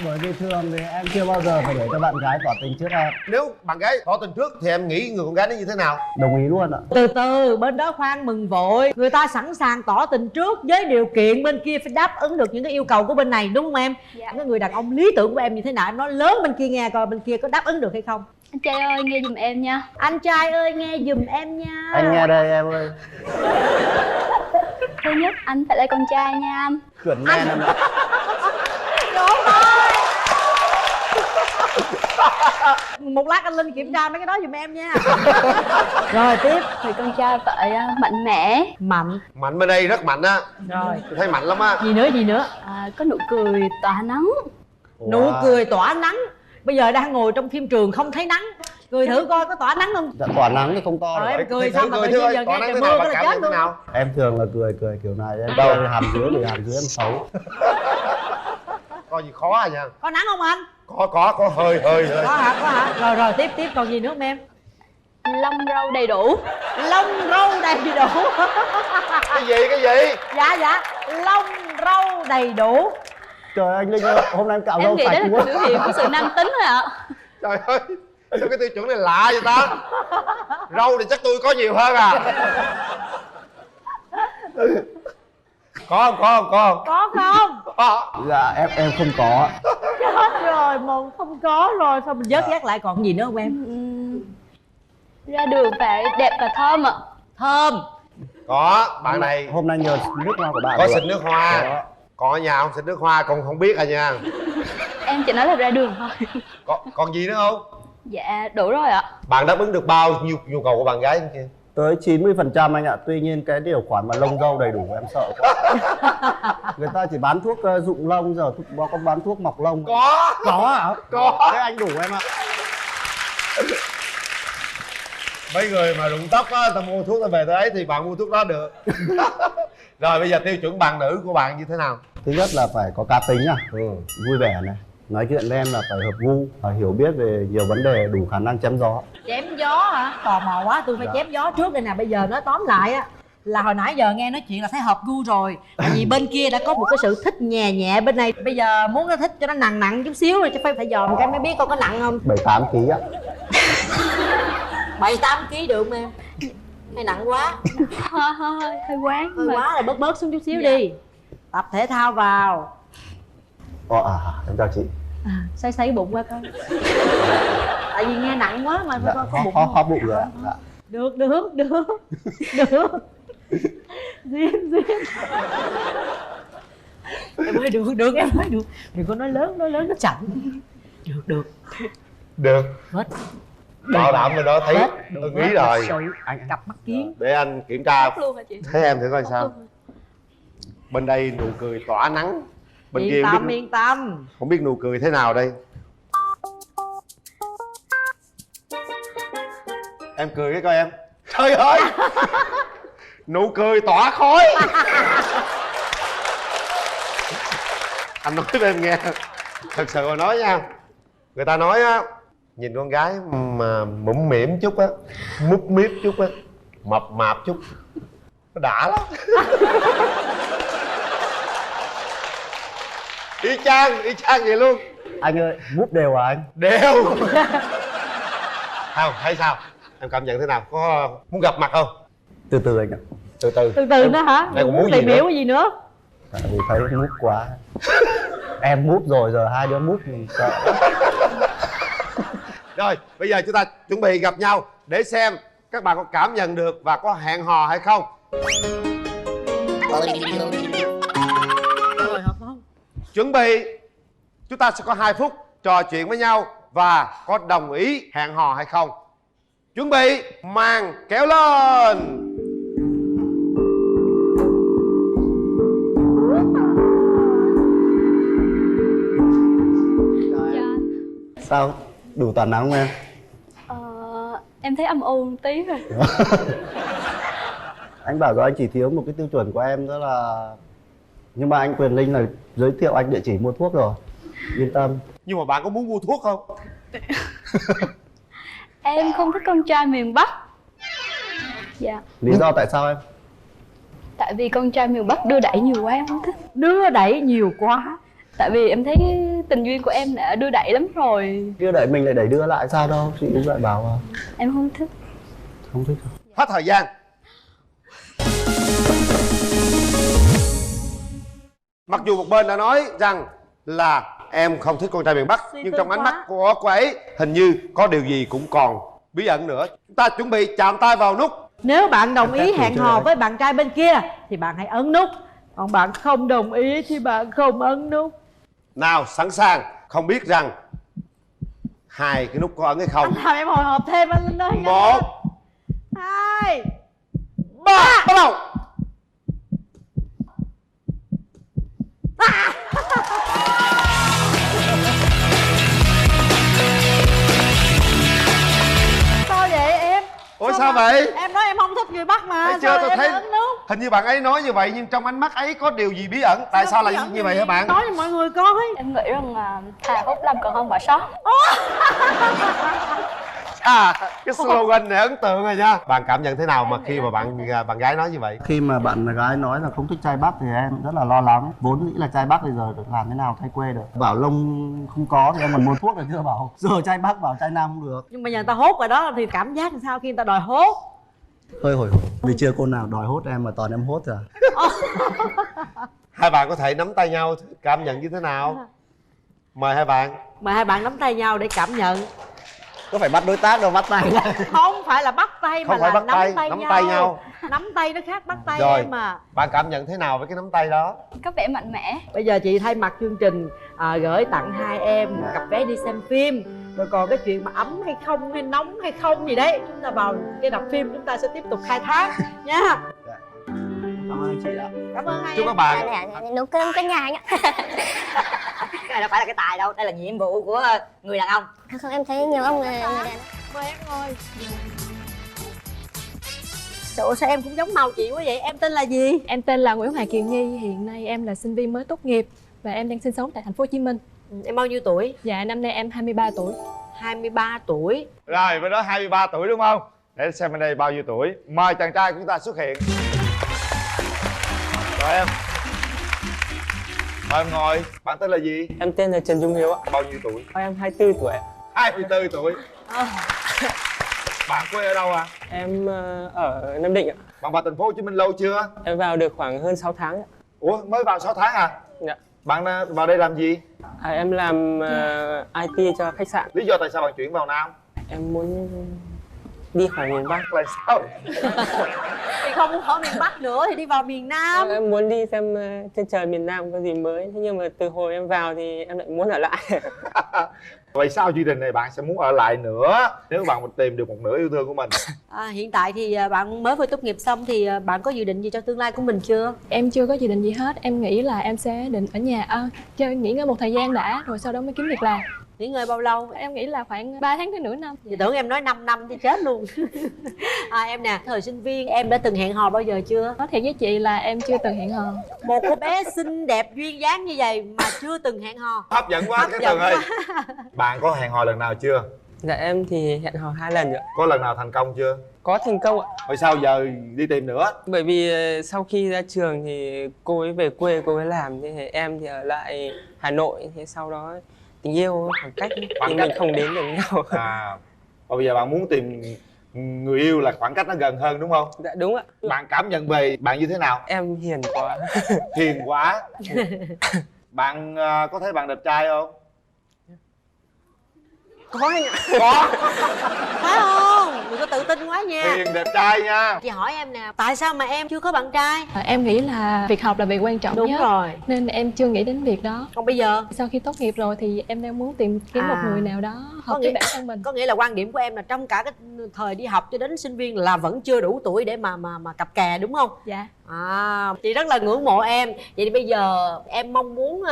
bởi vì thường thì em chưa bao giờ phải để cho bạn gái tỏ tình trước em. Nếu bạn gái tỏ tình trước thì em nghĩ người con gái nó như thế nào? Đồng ý luôn ạ. Từ từ, bên đó khoan mừng vội. Người ta sẵn sàng tỏ tình trước với điều kiện bên kia phải đáp ứng được những cái yêu cầu của bên này, đúng không em? Dạ. Cái người đàn ông lý tưởng của em như thế nào, em nói lớn bên kia nghe coi bên kia có đáp ứng được hay không. Anh trai ơi nghe giùm em nha. Anh trai ơi nghe giùm em nha. Anh nghe đây em ơi. Thứ nhất anh phải là con trai nha anh. Chuẩn nghe em ạ. Đúng rồi. Một lát anh Linh kiểm tra mấy cái đó giùm em nha. Rồi tiếp. Thì con trai phải mạnh mẽ. Mạnh bên đây rất mạnh á. Rồi. Tôi thấy mạnh lắm á. Gì nữa? Có nụ cười tỏa nắng. Nụ cười tỏa nắng. Bây giờ đang ngồi trong phim trường không thấy nắng. Cười thử coi có tỏa nắng không? Dạ, tỏa nắng thì không to. Rồi em cười xong mà tự nhiên giờ nghe trời mưa cái là chết luôn. Em thường là cười kiểu này. Em đâu hàm dưới thì hàm dưới em xấu. Coi gì khó à nha. Có nắng không anh? Có hơi. Có hả? Rồi tiếp còn gì nữa không em? Lông râu đầy đủ. Lông râu đầy đủ. Cái gì? Dạ lông râu đầy đủ. Trời anh Linh ơi, hôm nay em cạo râu Em nghĩ đó sạch là quá. biểu hiện của sự nam tính thôi ạ. Trời ơi, sao cái tiêu chuẩn này lạ vậy ta? Râu thì chắc tôi có nhiều hơn à. Có không? Có không? Dạ em không có. Chết rồi, một không có rồi. Sao mình vớt lại còn gì nữa không em? Ra đường phải đẹp và thơm ạ. Thơm. Có, bạn này Hôm nay nhờ nước hoa của bạn. có xịt nước hoa. Còn ở nhà không xịt nước hoa, còn không biết à nha. Em chỉ nói là ra đường thôi. Còn gì nữa không? Dạ đủ rồi ạ. Bạn đáp ứng được bao nhiêu nhu cầu của bạn gái không kia? Tới 90% anh ạ. Tuy nhiên cái điều khoản mà lông râu đầy đủ em sợ quá. Người ta chỉ bán thuốc rụng lông, giờ có bán thuốc mọc lông. Có hả? Có. Thế anh đủ em ạ. Mấy người mà rụng tóc á, ta mua thuốc ta về ta ấy thì bạn mua thuốc đó được. Rồi bây giờ tiêu chuẩn bạn nữ của bạn như thế nào? Thứ nhất là phải có cá tính vui vẻ này, nói chuyện với em là phải hợp gu, phải hiểu biết về nhiều vấn đề, đủ khả năng chém gió. Chém gió hả? Tò mò quá, tôi phải chém gió trước đây nè. Bây giờ nói tóm lại á là hồi nãy giờ nghe nói chuyện là thấy hợp gu rồi. Tại vì bên kia đã có một cái sự thích nhẹ bên này. Bây giờ muốn nó thích cho nó nặng chút xíu rồi, chứ phải dòm cái mới biết coi có nặng không. 7-8 kg á. 7-8 kg được không em? Hay nặng quá? Hơi quá. Hơi quá là bớt xuống chút xíu đi. Tập thể thao vào. Em chào chị. Xoay cái bụng qua coi. Tại vì nghe nặng quá mà phải có bụng. Khó bụng rồi ạ. Được. Duyên. Em ơi được em ơi được. Đừng có nói lớn nó chậm. Được. Hết. Bảo đảm rồi đó, thấy tôi nghĩ rồi. Anh cặp mắt kiến. Để anh kiểm tra luôn hả chị? thấy em thử coi sao. Bên đây nụ cười tỏa nắng. Bên kia Yên tâm. Không biết nụ cười thế nào đây. Em cười cái coi em. Trời ơi, nụ cười tỏa khói. Anh nói cho em nghe, thật sự mà nói nha, người ta nói á, nhìn con gái mà mũm mĩm chút á, múp míp chút á, mập mạp chút, nó đã lắm. Y chang vậy luôn. Anh ơi, múp đều à anh? Đều. Không, thấy sao? Em cảm nhận thế nào? Có muốn gặp mặt không? Từ từ anh ạ. Từ từ. Từ từ nữa hả? Đây còn muốn tìm gì hiểu nữa? cái gì nữa? Tại vì thấy múp quá. Em múp rồi, giờ hai đứa múp thì sợ. Rồi, bây giờ chúng ta chuẩn bị gặp nhau để xem các bạn có cảm nhận được và có hẹn hò hay không. Rồi hợp không? Chuẩn bị. Chúng ta sẽ có 2 phút trò chuyện với nhau và có đồng ý hẹn hò hay không. Chuẩn bị, màn kéo lên. Sao? Đủ toàn nắng không em? Em thấy âm u một tí rồi. Anh bảo rồi, anh chỉ thiếu một cái tiêu chuẩn của em đó là... Nhưng mà anh Quyền Linh là giới thiệu anh địa chỉ mua thuốc rồi. Yên tâm. Nhưng mà bạn có muốn mua thuốc không? Em không thích con trai miền Bắc. Dạ. Lý do tại sao em? Tại vì con trai miền Bắc đưa đẩy nhiều quá em không thích. Đưa đẩy nhiều quá. Tại vì em thấy tình duyên của em đã đưa đẩy lắm rồi. Đưa đẩy mình lại đẩy đưa lại sao đâu. Chị cũng lại bảo mà. Em không thích. Không thích đâu. Hết thời gian. Mặc dù một bên đã nói rằng là em không thích con trai miền Bắc, nhưng trong ánh mắt của cô ấy hình như có điều gì cũng còn bí ẩn nữa. Chúng ta chuẩn bị chạm tay vào nút. Nếu bạn đồng ý hẹn hò với bạn trai bên kia thì bạn hãy ấn nút. Còn bạn không đồng ý thì bạn không ấn nút. Nào, sẵn sàng. Không biết rằng 2 cái nút có ấn hay không. Anh làm em hồi hộp thêm anh Linh ơi. 1 2 3 bắt đầu. Sao vậy em? Ủa sao vậy? Em nói em không thích người Bắc mà. Thấy chưa, Sao tôi em thấy ấn nút? hình như bạn ấy nói như vậy, nhưng trong ánh mắt ấy có điều gì bí ẩn. Tại sao lại như vậy hả bạn? Nói cho mọi người coi. Em nghĩ rằng là thà hút lâm còn không bỏ sót. Cái slogan này ấn tượng rồi nha. Bạn cảm nhận thế nào mà khi mà bạn gái nói như vậy? Khi mà bạn gái nói là không thích trai Bắc thì em rất là lo lắng. Vốn nghĩ là trai Bắc thì giờ làm thế nào thay quê được. Bảo lông không có thì em còn mua thuốc là chưa bảo. Giờ trai Bắc bảo trai Nam không được. Nhưng mà giờ người ta hốt rồi đó thì cảm giác làm sao khi người ta đòi hốt? Hơi hồi hộp. Vì chưa cô nào đòi hốt em mà toàn em hốt rồi. Hai bạn có thể nắm tay nhau cảm nhận như thế nào? Mời hai bạn. Mời hai bạn nắm tay nhau để cảm nhận. Có phải bắt đối tác đâu, bắt tay. Không phải là bắt tay mà Không phải là bắt tay, nắm nắm tay nhau. Nắm tay nó khác bắt tay Rồi, em mà. bạn cảm nhận thế nào với cái nắm tay đó? Có vẻ mạnh mẽ. Bây giờ chị thay mặt chương trình gửi tặng hai em cặp vé đi xem phim. Rồi còn cái chuyện mà ấm hay không, hay nóng hay không gì đấy, chúng ta vào cái đọc phim chúng ta sẽ tiếp tục khai thác nha. Cảm ơn chị ạ. Cảm ơn hai Chúc em. các bạn. Nụ cơm cả nhà nhá. Cái này đâu phải là cái tài đâu, đây là nhiệm vụ của người đàn ông. Không, em thấy nhiều ông người đàn ông. Mời em ngồi. Trời ơi, sao em cũng giống màu chị quá vậy? Em tên là gì? Em tên là Nguyễn Hoàng Kiều Nhi, hiện nay em là sinh viên mới tốt nghiệp và em đang sinh sống tại thành phố Hồ Chí Minh. Em bao nhiêu tuổi? Dạ, năm nay em 23 tuổi. 23 tuổi. Rồi, bên đó 23 tuổi đúng không? Để xem bên đây bao nhiêu tuổi. Mời chàng trai của chúng ta xuất hiện. Rồi em. Mời em ngồi. Bạn tên là gì? Em tên là Trần Dung Hiếu ạ. Bao nhiêu tuổi? Em 24 tuổi ạ. 24 tuổi. Bạn quê ở đâu à? Em ở Nam Định ạ. Bạn vào thành phố Hồ Chí Minh lâu chưa? Em vào được khoảng hơn 6 tháng ạ. Ủa, mới vào 6 tháng à? Dạ. Bạn vào đây làm gì? Em làm IT cho khách sạn. Lý do tại sao bạn chuyển vào Nam? Em muốn đi khỏi miền Bắc. Là sao? Thì không muốn ở miền Bắc nữa thì đi vào miền Nam. Em muốn đi xem trên trời miền Nam có gì mới. Thế nhưng mà từ hồi em vào thì em lại muốn ở lại. Vậy sau chương trình này bạn sẽ muốn ở lại nữa nếu bạn tìm được một nửa yêu thương của mình? Hiện tại thì bạn mới vừa tốt nghiệp xong thì bạn có dự định gì cho tương lai của mình chưa? Em chưa có dự định gì hết. Em nghĩ là em sẽ định ở nhà chơi nghỉ ngơi một thời gian đã, rồi sau đó mới kiếm việc làm. Nghỉ ngơi bao lâu? Em nghĩ là khoảng 3 tháng tới nửa năm. Chị tưởng em nói 5 năm thì chết luôn. Em nè, thời sinh viên em đã từng hẹn hò bao giờ chưa? Nói thiệt với chị là em chưa từng hẹn hò. Một cô bé xinh đẹp duyên dáng như vậy mà chưa từng hẹn hò. Hấp dẫn quá Hấp cái dẫn Tường ơi. quá. Bạn có hẹn hò lần nào chưa? Dạ em thì hẹn hò 2 lần rồi. Có lần nào thành công chưa? Có thành công ạ. Rồi sao giờ đi tìm nữa? Bởi vì sau khi ra trường thì cô ấy về quê cô ấy làm, thì em thì ở lại Hà Nội, thì sau đó tình yêu khoảng cách thì mình không đến được nhau. Và bây giờ bạn muốn tìm người yêu là khoảng cách nó gần hơn đúng không? Dạ đúng ạ. Bạn cảm nhận về bạn như thế nào? Em hiền quá. Hiền quá. Bạn có thấy bạn đẹp trai không? Có anh ạ. Có. Phải không? Đừng có tự tin quá nha. Hiền đẹp trai nha. Chị hỏi em nè, tại sao mà em chưa có bạn trai? Em nghĩ là việc học là việc quan trọng Đúng nhất. rồi. Nên em chưa nghĩ đến việc đó. Còn bây giờ? Sau khi tốt nghiệp rồi thì em đang muốn tìm kiếm một người nào đó hợp với bản thân mình. Có nghĩa là quan điểm của em là trong cả cái thời đi học cho đến sinh viên là vẫn chưa đủ tuổi để mà cặp kè đúng không? Dạ. Chị rất là ngưỡng mộ em. Vậy thì bây giờ em mong muốn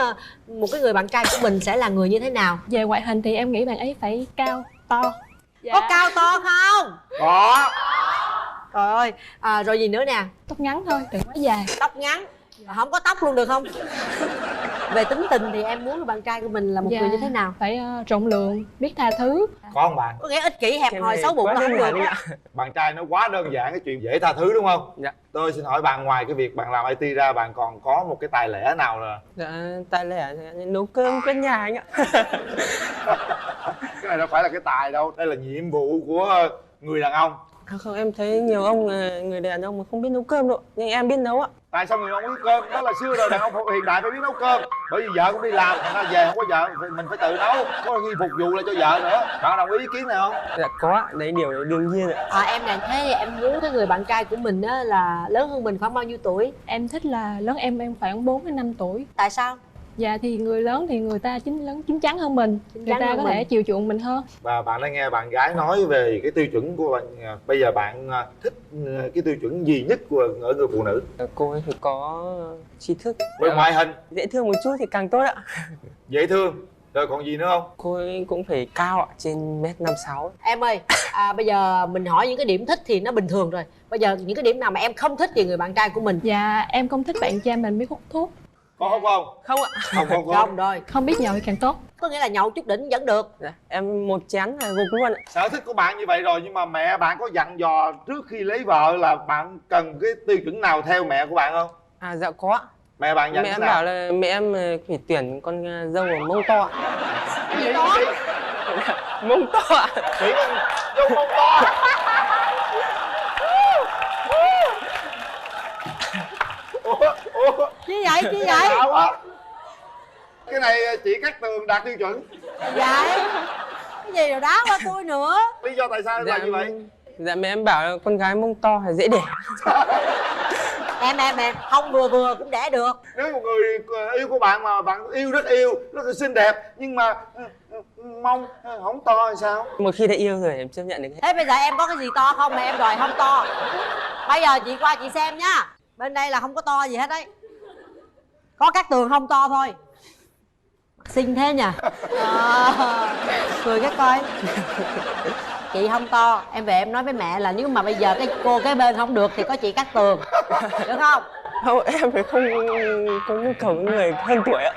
một cái người bạn trai của mình sẽ là người như thế nào? Về ngoại hình thì em nghĩ bạn ấy phải cao, to. Dạ. Có cao to không? Có. Trời ơi, rồi gì nữa nè? Tóc ngắn thôi, đừng quá dài. Tóc ngắn, không có tóc luôn được không? Về tính tình thì em muốn bạn trai của mình là một người như thế nào? Phải rộng lượng, biết tha thứ. Có không bạn? Có nghĩa ích kỷ, hẹp hòi, xấu bụng là không được á. Bạn trai nó quá đơn giản, cái chuyện dễ tha thứ đúng không? Dạ. Tôi xin hỏi bạn, ngoài cái việc bạn làm IT ra, bạn còn có một cái tài lẻ nào là? Dạ tài lẻ thì nấu cơm quét nhà anh ạ. Cái này đâu phải là cái tài đâu, đây là nhiệm vụ của người đàn ông. Không, em thấy nhiều ông người đàn ông mà không biết nấu cơm đâu, nhưng em biết nấu ạ. Tại sao người đàn ông biết cơm? Đó là xưa rồi, đàn ông hiện đại phải biết nấu cơm. Bởi vì vợ cũng đi làm, thành ra về không có vợ, mình phải tự nấu. Có khi phục vụ lại cho vợ nữa. Bạn đồng ý kiến này không? Dạ có, đấy điều đấy đương nhiên ạ. Em này thế em muốn cái người bạn trai của mình á là lớn hơn mình khoảng bao nhiêu tuổi? Em thích là lớn em khoảng 4 đến 5 tuổi. Tại sao? Dạ thì người lớn thì người ta chín chắn hơn mình, người ta có thể chiều chuộng mình hơn. Và bạn đã nghe bạn gái nói về cái tiêu chuẩn của bạn. Bây giờ bạn thích cái tiêu chuẩn gì nhất của ở người phụ nữ? Cô ấy phải có tri thức. Về ngoại hình dễ thương một chút thì càng tốt ạ. Dễ thương. Rồi còn gì nữa không? Cô ấy cũng phải cao ạ, trên 1m56. Em ơi, bây giờ mình hỏi những cái điểm thích thì nó bình thường rồi. Bây giờ những cái điểm nào mà em không thích về người bạn trai của mình? Dạ em không thích bạn trai mình biết hút thuốc. Có hút không? Không ạ. Không rồi. Không biết nhậu thì càng tốt. Có nghĩa là nhậu chút đỉnh vẫn được. Dạ, em một chén là gục luôn ạ. Sở thích của bạn như vậy rồi, nhưng mà mẹ bạn có dặn dò trước khi lấy vợ là bạn cần cái tiêu chuẩn nào theo mẹ của bạn không? Dạ có. Mẹ bạn dặn mẹ em nào? bảo là mẹ em phải tuyển con dâu ở mông to ạ. Cái gì đó? Mông to ạ. Tuyển dâu mông to. Ủa? Chi vậy? Chi vậy? Lạ quá. Cái này chỉ Cát Tường đạt tiêu chuẩn. Vậy? Cái gì rồi đá qua tôi nữa? Lý do tại sao lại như vậy? Dạ mẹ em bảo là con gái mông to là dễ đẻ. Em không vừa cũng đẻ được. Nếu một người yêu của bạn mà bạn yêu rất là xinh đẹp, nhưng mà mông không to thì sao? Một khi đã yêu rồi em chấp nhận được. Thế bây giờ em có cái gì to không mà em đòi không to? Bây giờ chị qua chị xem nhá. Bên đây là không có to gì hết đấy. Có Cát Tường không to thôi. Xinh thế nhỉ? Cười cái coi. Chị không to, em về em nói với mẹ là nếu mà bây giờ cái cô kế bên không được thì có chị Cát Tường. Được không? Không, em phải không có nhu cầu người hơn tuổi ạ.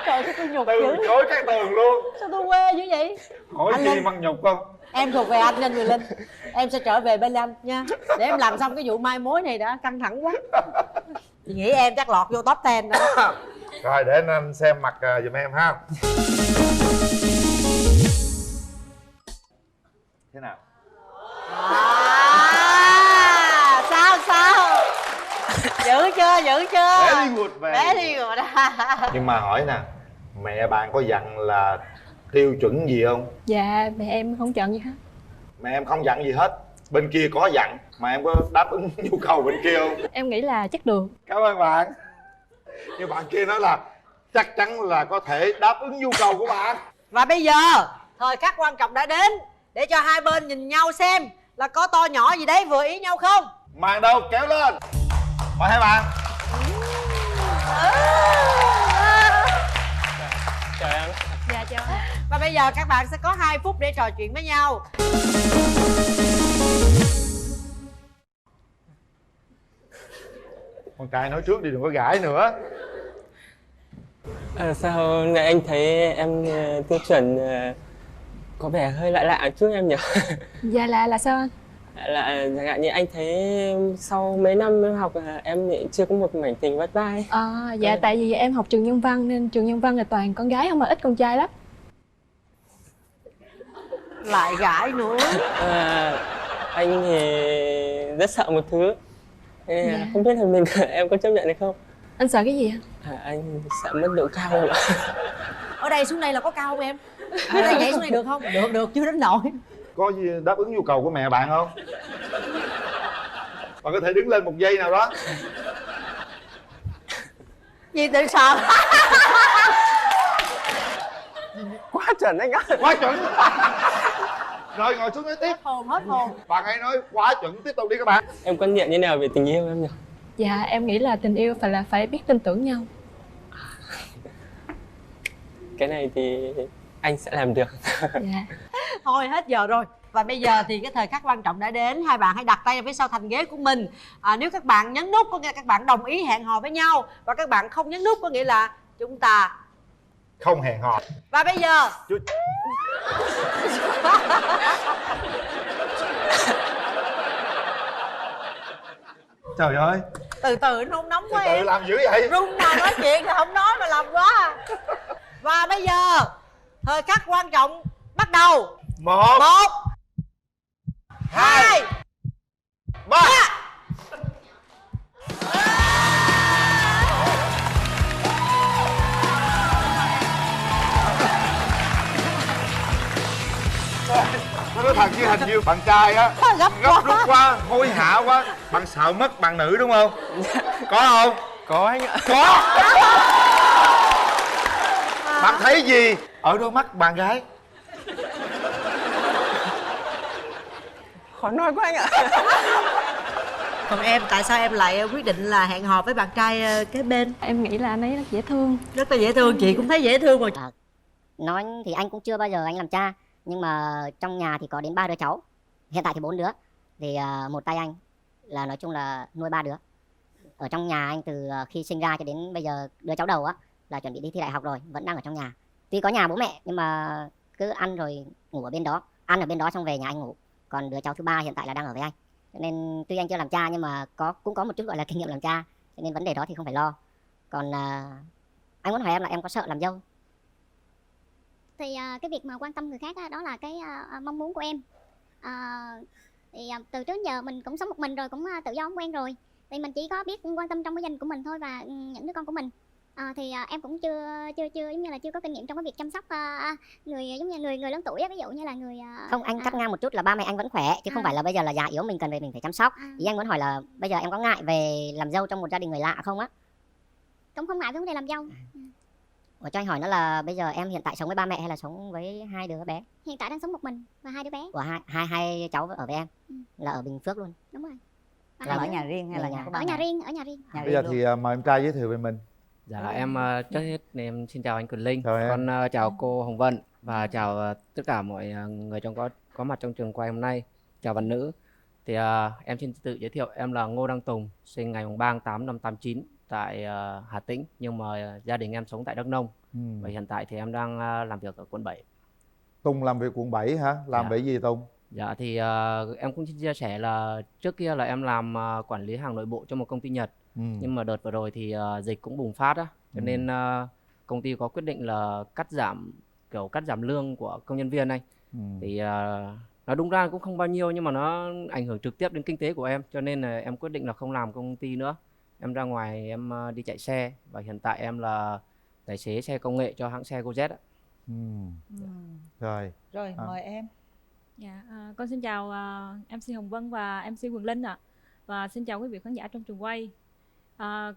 Trời ơi, tôi nhục Từ dữ. chối Cát Tường luôn. Sao tôi quê dữ vậy? Hỏi Anh gì Linh. mà nhục không? Em thuộc về anh nên người Linh. Em sẽ trở về bên anh nha. Để em làm xong cái vụ mai mối này đã căng thẳng quá. Chị nghĩ em chắc lọt vô top 10 đó. Rồi để anh xem mặt giùm em ha. Thế nào? Sao? Giữ chưa? Very good, Very good. Nhưng mà hỏi nè, mẹ bạn có dặn là tiêu chuẩn gì không? Dạ mẹ em không chọn gì hết. Mẹ em không dặn gì hết. Bên kia có dặn, mà em có đáp ứng nhu cầu bên kia không? Em nghĩ là chắc được. Cảm ơn bạn. Nhưng bạn kia nói là chắc chắn là có thể đáp ứng nhu cầu của bạn. Và bây giờ thời khắc quan trọng đã đến, để cho hai bên nhìn nhau xem là có to nhỏ gì đấy vừa ý nhau không. Màn đầu kéo lên. Mời hai bạn. Chào em. bây giờ các bạn sẽ có 2 phút để trò chuyện với nhau. Con trai nói trước đi, đừng có gãi nữa. Sao ngày anh thấy em tiêu chuẩn có vẻ hơi lạ lạ chút em nhỉ? Dạ là sao anh? Là chẳng hạn như anh thấy sau mấy năm em học em chưa có một mảnh tình vắt vai. Dạ tại vì em học trường nhân văn nên trường nhân văn là toàn con gái không mà ít con trai lắm. Lại gãi nữa. Anh thì rất sợ một thứ. Dạ. Không biết là em có chấp nhận hay không? Anh sợ cái gì ạ? Anh sợ mất độ cao không ạ? Ở đây xuống đây là có cao không em? Ở đây nhảy xuống đây được không? Được, chưa đến nổi. Có gì đáp ứng nhu cầu của mẹ bạn không? Bạn có thể đứng lên một giây nào đó. Gì tự sợ? Quá chuẩn anh ạ. Quá chuẩn. Rồi ngồi xuống nói tiếp. Hết hồn. Bạn hãy nói quá chuẩn, tiếp tục đi các bạn. Em quan niệm như nào về tình yêu em nhỉ? Dạ em nghĩ là tình yêu phải biết tin tưởng nhau. Cái này thì anh sẽ làm được. Dạ. Thôi hết giờ rồi. Và bây giờ thì cái thời khắc quan trọng đã đến. Hai bạn hãy đặt tay vào phía sau thành ghế của mình. Nếu các bạn nhấn nút có nghĩa là các bạn đồng ý hẹn hò với nhau. Và các bạn không nhấn nút có nghĩa là chúng ta không hẹn hò. Và bây giờ Trời ơi, từ từ nôn nóng quá từ em. làm dữ vậy? Run nào nói chuyện thì không nói mà làm quá. Và bây giờ thời khắc quan trọng bắt đầu. 1 2 3. Nó nói thật chứ hình như bạn trai á gấp rút quá, hối hả quá. Bạn sợ mất bạn nữ đúng không? Có không? Có anh ạ. Có. Bạn thấy gì ở đôi mắt bạn gái? Khó nói quá anh ạ. Còn em, tại sao em lại quyết định là hẹn hò với bạn trai kế bên? Em nghĩ là anh ấy rất dễ thương. Rất là dễ thương, chị cũng thấy dễ thương rồi. Nói thì anh cũng chưa bao giờ anh làm cha, nhưng mà trong nhà thì có đến 3 đứa cháu. Hiện tại thì 4 đứa. Thì một tay anh là nói chung là nuôi 3 đứa. Ở trong nhà anh từ khi sinh ra cho đến bây giờ đứa cháu đầu á là chuẩn bị đi thi đại học rồi, vẫn đang ở trong nhà. Tuy có nhà bố mẹ nhưng mà cứ ăn rồi ngủ ở bên đó, ăn ở bên đó xong về nhà anh ngủ. Còn đứa cháu thứ 3 hiện tại là đang ở với anh. Cho nên tuy anh chưa làm cha nhưng mà cũng có một chút gọi là kinh nghiệm làm cha, cho nên vấn đề đó thì không phải lo. Còn anh muốn hỏi em là em có sợ làm dâu? Thì cái việc mà quan tâm người khác đó là cái mong muốn của em. Thì từ trước giờ mình cũng sống một mình rồi, cũng tự do cũng quen rồi, thì mình chỉ có biết quan tâm trong cái gia đình của mình thôi và những đứa con của mình. Thì em cũng chưa giống như là chưa có kinh nghiệm trong cái việc chăm sóc người giống như người lớn tuổi á, ví dụ như là người Không, anh cắt ngang một chút là ba mẹ anh vẫn khỏe chứ không phải là bây giờ là già yếu mình cần về mình phải chăm sóc. Ý anh muốn hỏi là bây giờ em có ngại về làm dâu trong một gia đình người lạ không á? cũng không ngại với vấn đề làm dâu. Cho anh hỏi nó là bây giờ em hiện tại sống với ba mẹ hay là sống với 2 đứa bé? Hiện tại đang sống một mình và 2 đứa bé. Của hai cháu ở với em là ở Bình Phước luôn. Đúng rồi. Là ở nhà riêng hay là nhà của ba Ở mẹ? nhà riêng, ở nhà riêng. Bây giờ thì mời em trai giới thiệu về mình. Dạ em trước hết thì em xin chào anh Quyền Linh, con chào cô Hồng Vân và chào tất cả mọi người có mặt trong trường quay hôm nay. Chào bạn nữ. Thì em xin tự giới thiệu, em là Ngô Đăng Tùng, sinh ngày 3 tháng 8 năm 89 tại Hà Tĩnh, nhưng mà gia đình em sống tại Đắk Nông. Và hiện tại thì em đang làm việc ở quận 7. Tùng làm việc quận 7 hả? Làm về gì Tùng? Dạ thì em cũng xin chia sẻ là trước kia là em làm quản lý hàng nội bộ cho một công ty Nhật. Nhưng mà đợt vừa rồi thì dịch cũng bùng phát á, cho nên công ty có quyết định là cắt giảm lương của công nhân viên anh. Thì nó đúng ra cũng không bao nhiêu nhưng mà nó ảnh hưởng trực tiếp đến kinh tế của em, cho nên là em quyết định là không làm công ty nữa. Em ra ngoài em đi chạy xe và hiện tại em là tài xế xe công nghệ cho hãng xe GoJet ạ. Rồi. Rồi mời em. Dạ, con xin chào MC Hồng Vân và MC Quyền Linh ạ. Và xin chào quý vị khán giả trong trường quay.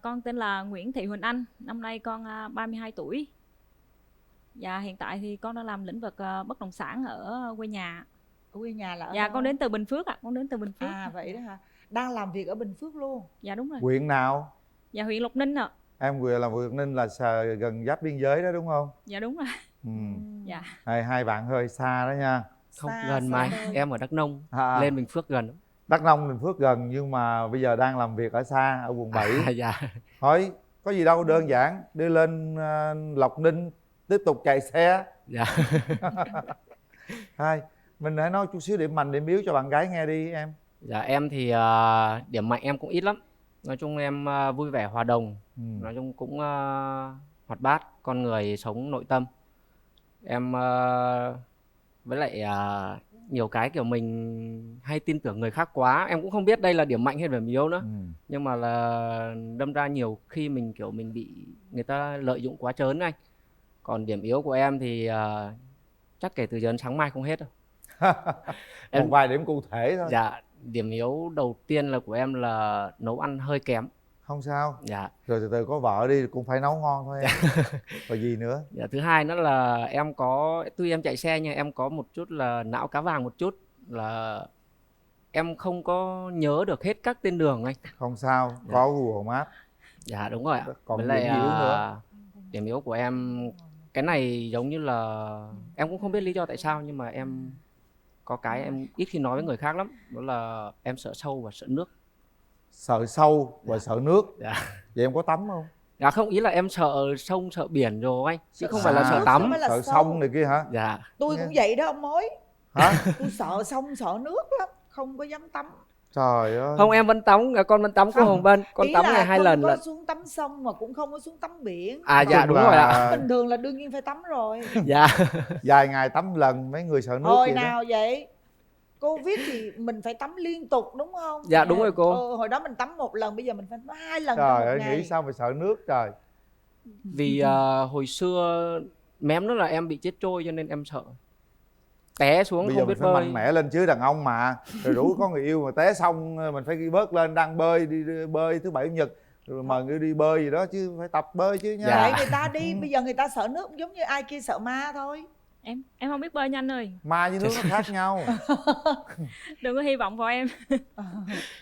Con tên là Nguyễn Thị Huỳnh Anh, năm nay con 32 tuổi. Dạ, hiện tại thì con đang làm lĩnh vực bất động sản ở quê nhà. Ở quê nhà là ở Dạ, đâu? con đến từ Bình Phước ạ, con đến từ Bình Phước. Vậy đó hả? Đang làm việc ở Bình Phước luôn? Dạ đúng rồi. Huyện nào? Dạ huyện Lộc Ninh ạ. Em vừa làm Lộc Ninh là gần giáp biên giới đó đúng không? Dạ đúng rồi. Dạ. Hai bạn hơi xa đó nha. Không, gần mà anh. Em ở Đắk Nông, lên Bình Phước gần. Đắk Nông, Bình Phước gần nhưng mà bây giờ đang làm việc ở xa, ở quận 7. Dạ. Thôi, có gì đâu, đơn giản, đi lên Lộc Ninh tiếp tục chạy xe. Dạ. Hai, mình hãy nói chút xíu điểm mạnh, điểm yếu cho bạn gái nghe đi em. Dạ em thì điểm mạnh em cũng ít lắm. Nói chung em vui vẻ hòa đồng, nói chung cũng hoạt bát, con người sống nội tâm. Em với lại nhiều cái kiểu mình hay tin tưởng người khác quá. Em cũng không biết đây là điểm mạnh hay điểm yếu nữa. Nhưng mà là đâm ra nhiều khi mình kiểu mình bị người ta lợi dụng quá trớn anh. Còn điểm yếu của em thì chắc kể từ giờ đến sáng mai không hết đâu. Một vài điểm cụ thể thôi. Dạ, điểm yếu đầu tiên là của em là nấu ăn hơi kém. Không sao. Dạ. Rồi từ từ có vợ đi cũng phải nấu ngon thôi em. Rồi gì nữa? Dạ, thứ hai nữa là em có, tuy em chạy xe nhưng em có một chút là não cá vàng một chút, là em không có nhớ được hết các tên đường anh. Không sao, có Google Maps. Dạ đúng rồi ạ. Còn với điểm lại yếu nữa? Điểm yếu của em, cái này giống như là em cũng không biết lý do tại sao, nhưng mà em có cái em ít khi nói với người khác lắm, đó là em sợ sâu và sợ nước. Sợ sâu và sợ nước. Dạ. Vậy em có tắm không? Dạ không, ý là em sợ sông sợ biển rồi anh, chứ không phải là sợ tắm. Sợ sông này kia hả? Dạ. Tôi cũng vậy đó ông mối. Hả? Tôi sợ sông sợ nước lắm, không có dám tắm. Trời ơi. Không, em vẫn tắm, con vẫn tắm của Hồng Vân, con tắm ngày 2 lần không lận. có xuống tắm sông mà cũng không có xuống tắm biển. Dạ đúng rồi ạ. Bình thường là đương nhiên phải tắm rồi. Dạ. Vài ngày tắm lần, mấy người sợ nước. Hồi vậy nào đó. vậy? Covid thì mình phải tắm liên tục đúng không? Dạ đúng rồi cô. Hồi đó mình tắm 1 lần, bây giờ mình phải tắm 2 lần trong Trời một ơi, ngày. nghĩ sao mà sợ nước trời. Vì hồi xưa mém nữa là em bị chết trôi cho nên em sợ. Té xuống Bây không giờ biết mình phải bơi. mạnh mẽ lên chứ, đàn ông mà. Rồi rủ có người yêu mà té xong mình phải ghi bớt lên, đang bơi, đi bơi thứ bảy chủ nhật. Rồi mời người đi bơi gì đó chứ, phải tập bơi chứ nha. Vậy người ta đi, bây giờ người ta sợ nước giống như ai kia sợ ma thôi. Em không biết bơi nha anh ơi. Ma với nước nó khác nhau. Đừng có hy vọng vào em.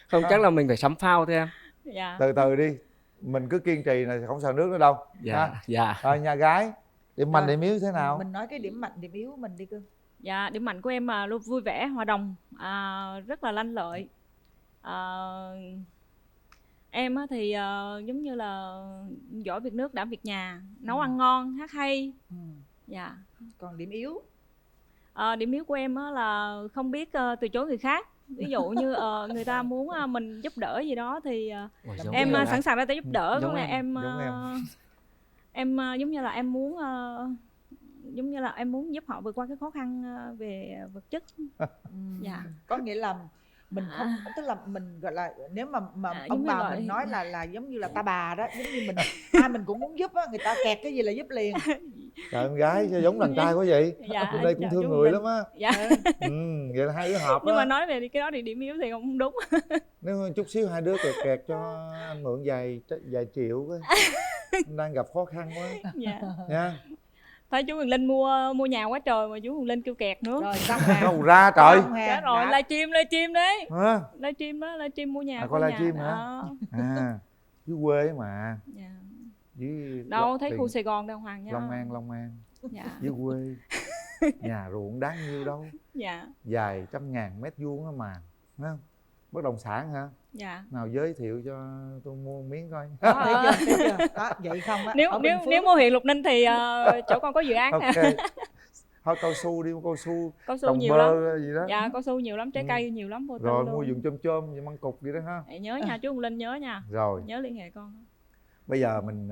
Không, chắc là mình phải sắm phao thôi em. Dạ. Từ từ đi, mình cứ kiên trì này, không sợ nước nữa đâu. Dạ, ha? dạ. Rồi nhà gái, điểm mạnh điểm yếu thế nào? Mình nói cái điểm mạnh điểm yếu của mình đi cưng. Dạ, điểm mạnh của em là luôn vui vẻ, hòa đồng, rất là lanh lợi. Em thì giống như là giỏi việc nước, đảm việc nhà, nấu ăn ngon, hát hay. Dạ. Còn điểm yếu? Điểm yếu của em là không biết từ chối người khác. Ví dụ như người ta muốn mình giúp đỡ gì đó thì em sẵn sàng ra tay giúp đỡ. Có nghĩa em giống như là em muốn giống như là em muốn giúp họ vượt qua cái khó khăn về vật chất. Dạ. Có nghĩa là mình không, tức là mình gọi là nếu mà ông bà mình nói là giống như là ta bà đó, giống như mình ai mình cũng muốn giúp á, người ta kẹt cái gì là giúp liền. Trời, em gái sao giống đàn trai quá vậy? Dạ, Bên đây cũng thương người lắm á. Dạ. Vậy là hai đứa hợp. Nhưng mà nói về cái đó thì điểm yếu thì không đúng. Nếu chút xíu hai đứa kẹt cho anh mượn vài triệu coi. Anh đang gặp khó khăn quá. Dạ. Nha. Thấy chú Huyền Linh mua nhà quá trời mà chú Huyền Linh kêu kẹt nữa. Rồi xong đâu ra trời. Chết rồi, livestream đấy. Hả? Livestream mua nhà. Có livestream hả? Dưới quê mà. Dạ. Dưới đâu thấy khu Sài Gòn đàng hoàng nha. Long An. Dạ. Dưới quê. Nhà ruộng đáng nhiêu đâu. Dạ. Vài trăm ngàn mét vuông đó mà. Thấy không? Bất động sản hả? Dạ. Nào giới thiệu cho tôi mua miếng coi. Thấy chưa? Đó, vậy không á. Nếu mua huyện Lục Ninh thì chỗ con có dự án nè. Okay. Thôi cao su đi, cao su nhiều lắm gì đó. Dạ, cao su nhiều lắm, trái cây nhiều lắm. Rồi mua vườn chôm vậy, măng cục vậy đó ha. Nhớ nha, chú Hồng Linh nhớ nha. Rồi. Nhớ liên hệ con. Bây giờ mình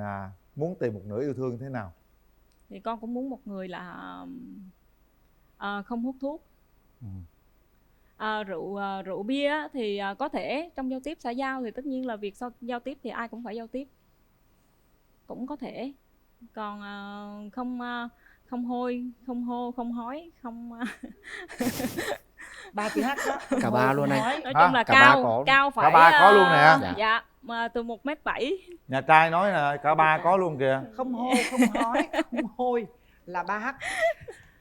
muốn tìm một nửa yêu thương thế nào? Thì con cũng muốn một người là không hút thuốc. Rượu bia thì có thể trong giao tiếp xã giao thì tất nhiên là việc giao tiếp thì ai cũng phải giao tiếp, cũng có thể. Còn không hôi, không hô, không hói, không ba chữ H đó. Cả ba luôn anh. Nói chung là cao phải. Cả ba có luôn nè. Dạ, mà từ 1m7. Nhà trai nói là cả ba có luôn kìa. Không hô, không hói, không hôi là 3H.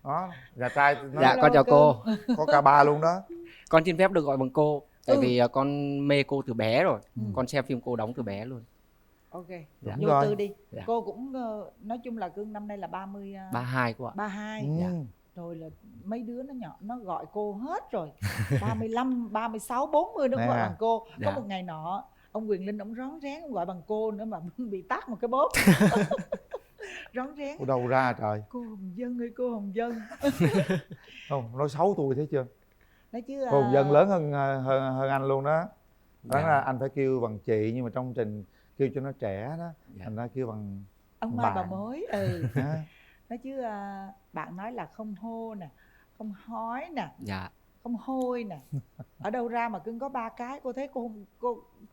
Đó, nhà trai nói dạ con chào cô. Có cả ba luôn đó. Con xin phép được gọi bằng cô. Tại vì con mê cô từ bé rồi. Con xem phim cô đóng từ bé luôn. Ok, Đúng vô rồi. tư đi. Dạ. Cô cũng nói chung là cưng năm nay là 30 32 cô ạ. 32. Ừ. Dạ. Rồi là mấy đứa nó nhỏ nó gọi cô hết rồi. 35, 36, 40 nó cũng Nè. gọi bằng cô. Có Dạ. một ngày nọ ông Quyền Linh ông rón rén ông gọi bằng cô nữa mà bị tát một cái bóp. Rón rén. Ở đâu ra trời. Cô Hồng Vân ơi, cô Hồng Vân. Không, nói xấu tôi thấy chưa. Nói chứ Cô Hồng Vân lớn hơn anh luôn đó. Đó Dạ. là anh phải kêu bằng chị, nhưng mà trong trình kêu cho nó trẻ đó, thành ra kêu bằng ông Mai bà mối. Ha. Nói chứ bạn nói là không hô nè, không hói nè, Dạ. không hôi nè. Ở đâu ra mà cưng có 3 cái? Cô thấy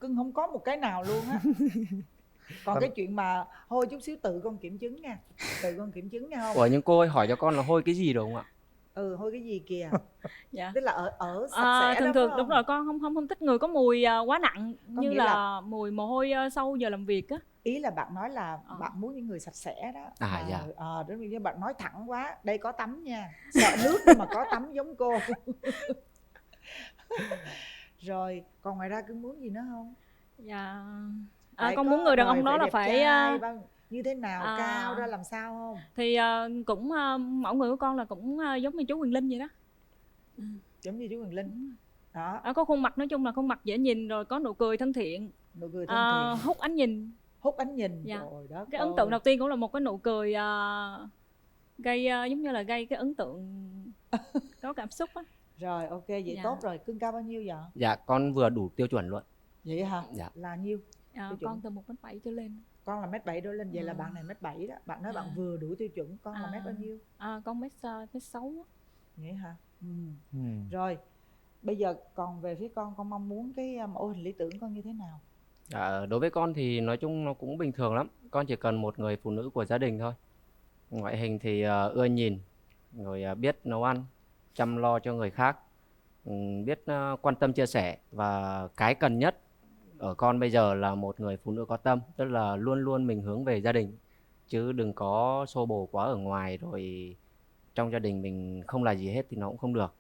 cưng không có một cái nào luôn á. Còn cái chuyện mà hôi chút xíu tự con kiểm chứng nha. Tự con kiểm chứng nha không? Ủa nhưng cô ơi hỏi cho con là hôi cái gì rồi không ạ? Hôi cái gì kìa? Dạ. Tức là ở sạch sẽ thường đó, thường phải đúng không? rồi, con không thích người có mùi quá nặng, Có như nghĩa là, là- mùi mồ hôi sau giờ làm việc á. Ý là bạn nói là bạn muốn những người sạch sẽ đó. À, dạ. Đúng như bạn nói thẳng quá. Đây có tắm nha. Sợ nước nhưng mà có tắm giống cô. Rồi còn ngoài ra cưng muốn gì nữa không? Dạ. Phải Con có muốn người đàn đòi ông đó là đẹp phải trai, như thế nào, cao ra làm sao không? thì cũng mẫu người của con là cũng giống như chú Quyền Linh vậy đó. Giống như chú Quyền Linh đó. Có khuôn mặt, nói chung là khuôn mặt dễ nhìn, rồi có nụ cười thân thiện, Nụ cười thân thiện, hút ánh nhìn. hút ánh nhìn. Dạ. Trời đất Cái ơi. ấn tượng đầu tiên cũng là một cái nụ cười gây giống như là gây cái ấn tượng có cảm xúc á. Rồi ok, vậy Dạ. tốt rồi. Cưng cao bao nhiêu vậy? Dạ con vừa đủ tiêu chuẩn luôn. Vậy hả? Dạ. Là nhiêu? Con từ 1m7 trở lên. Con là 1m7 đổ lên. Vậy là bạn này 1m7 đó. Bạn nói bạn vừa đủ tiêu chuẩn. Con là mét bao nhiêu? Con mét 6 á. Vậy hả? Rồi bây giờ còn về phía con mong muốn cái mẫu hình lý tưởng con như thế nào? Đối với con thì nói chung nó cũng bình thường lắm. Con chỉ cần một người phụ nữ của gia đình thôi. Ngoại hình thì ưa nhìn, rồi biết nấu ăn, chăm lo cho người khác, biết quan tâm chia sẻ. Và cái cần nhất ở con bây giờ là một người phụ nữ có tâm. Tức là luôn luôn mình hướng về gia đình, chứ đừng có xô bồ quá ở ngoài, rồi trong gia đình mình không là gì hết thì nó cũng không được.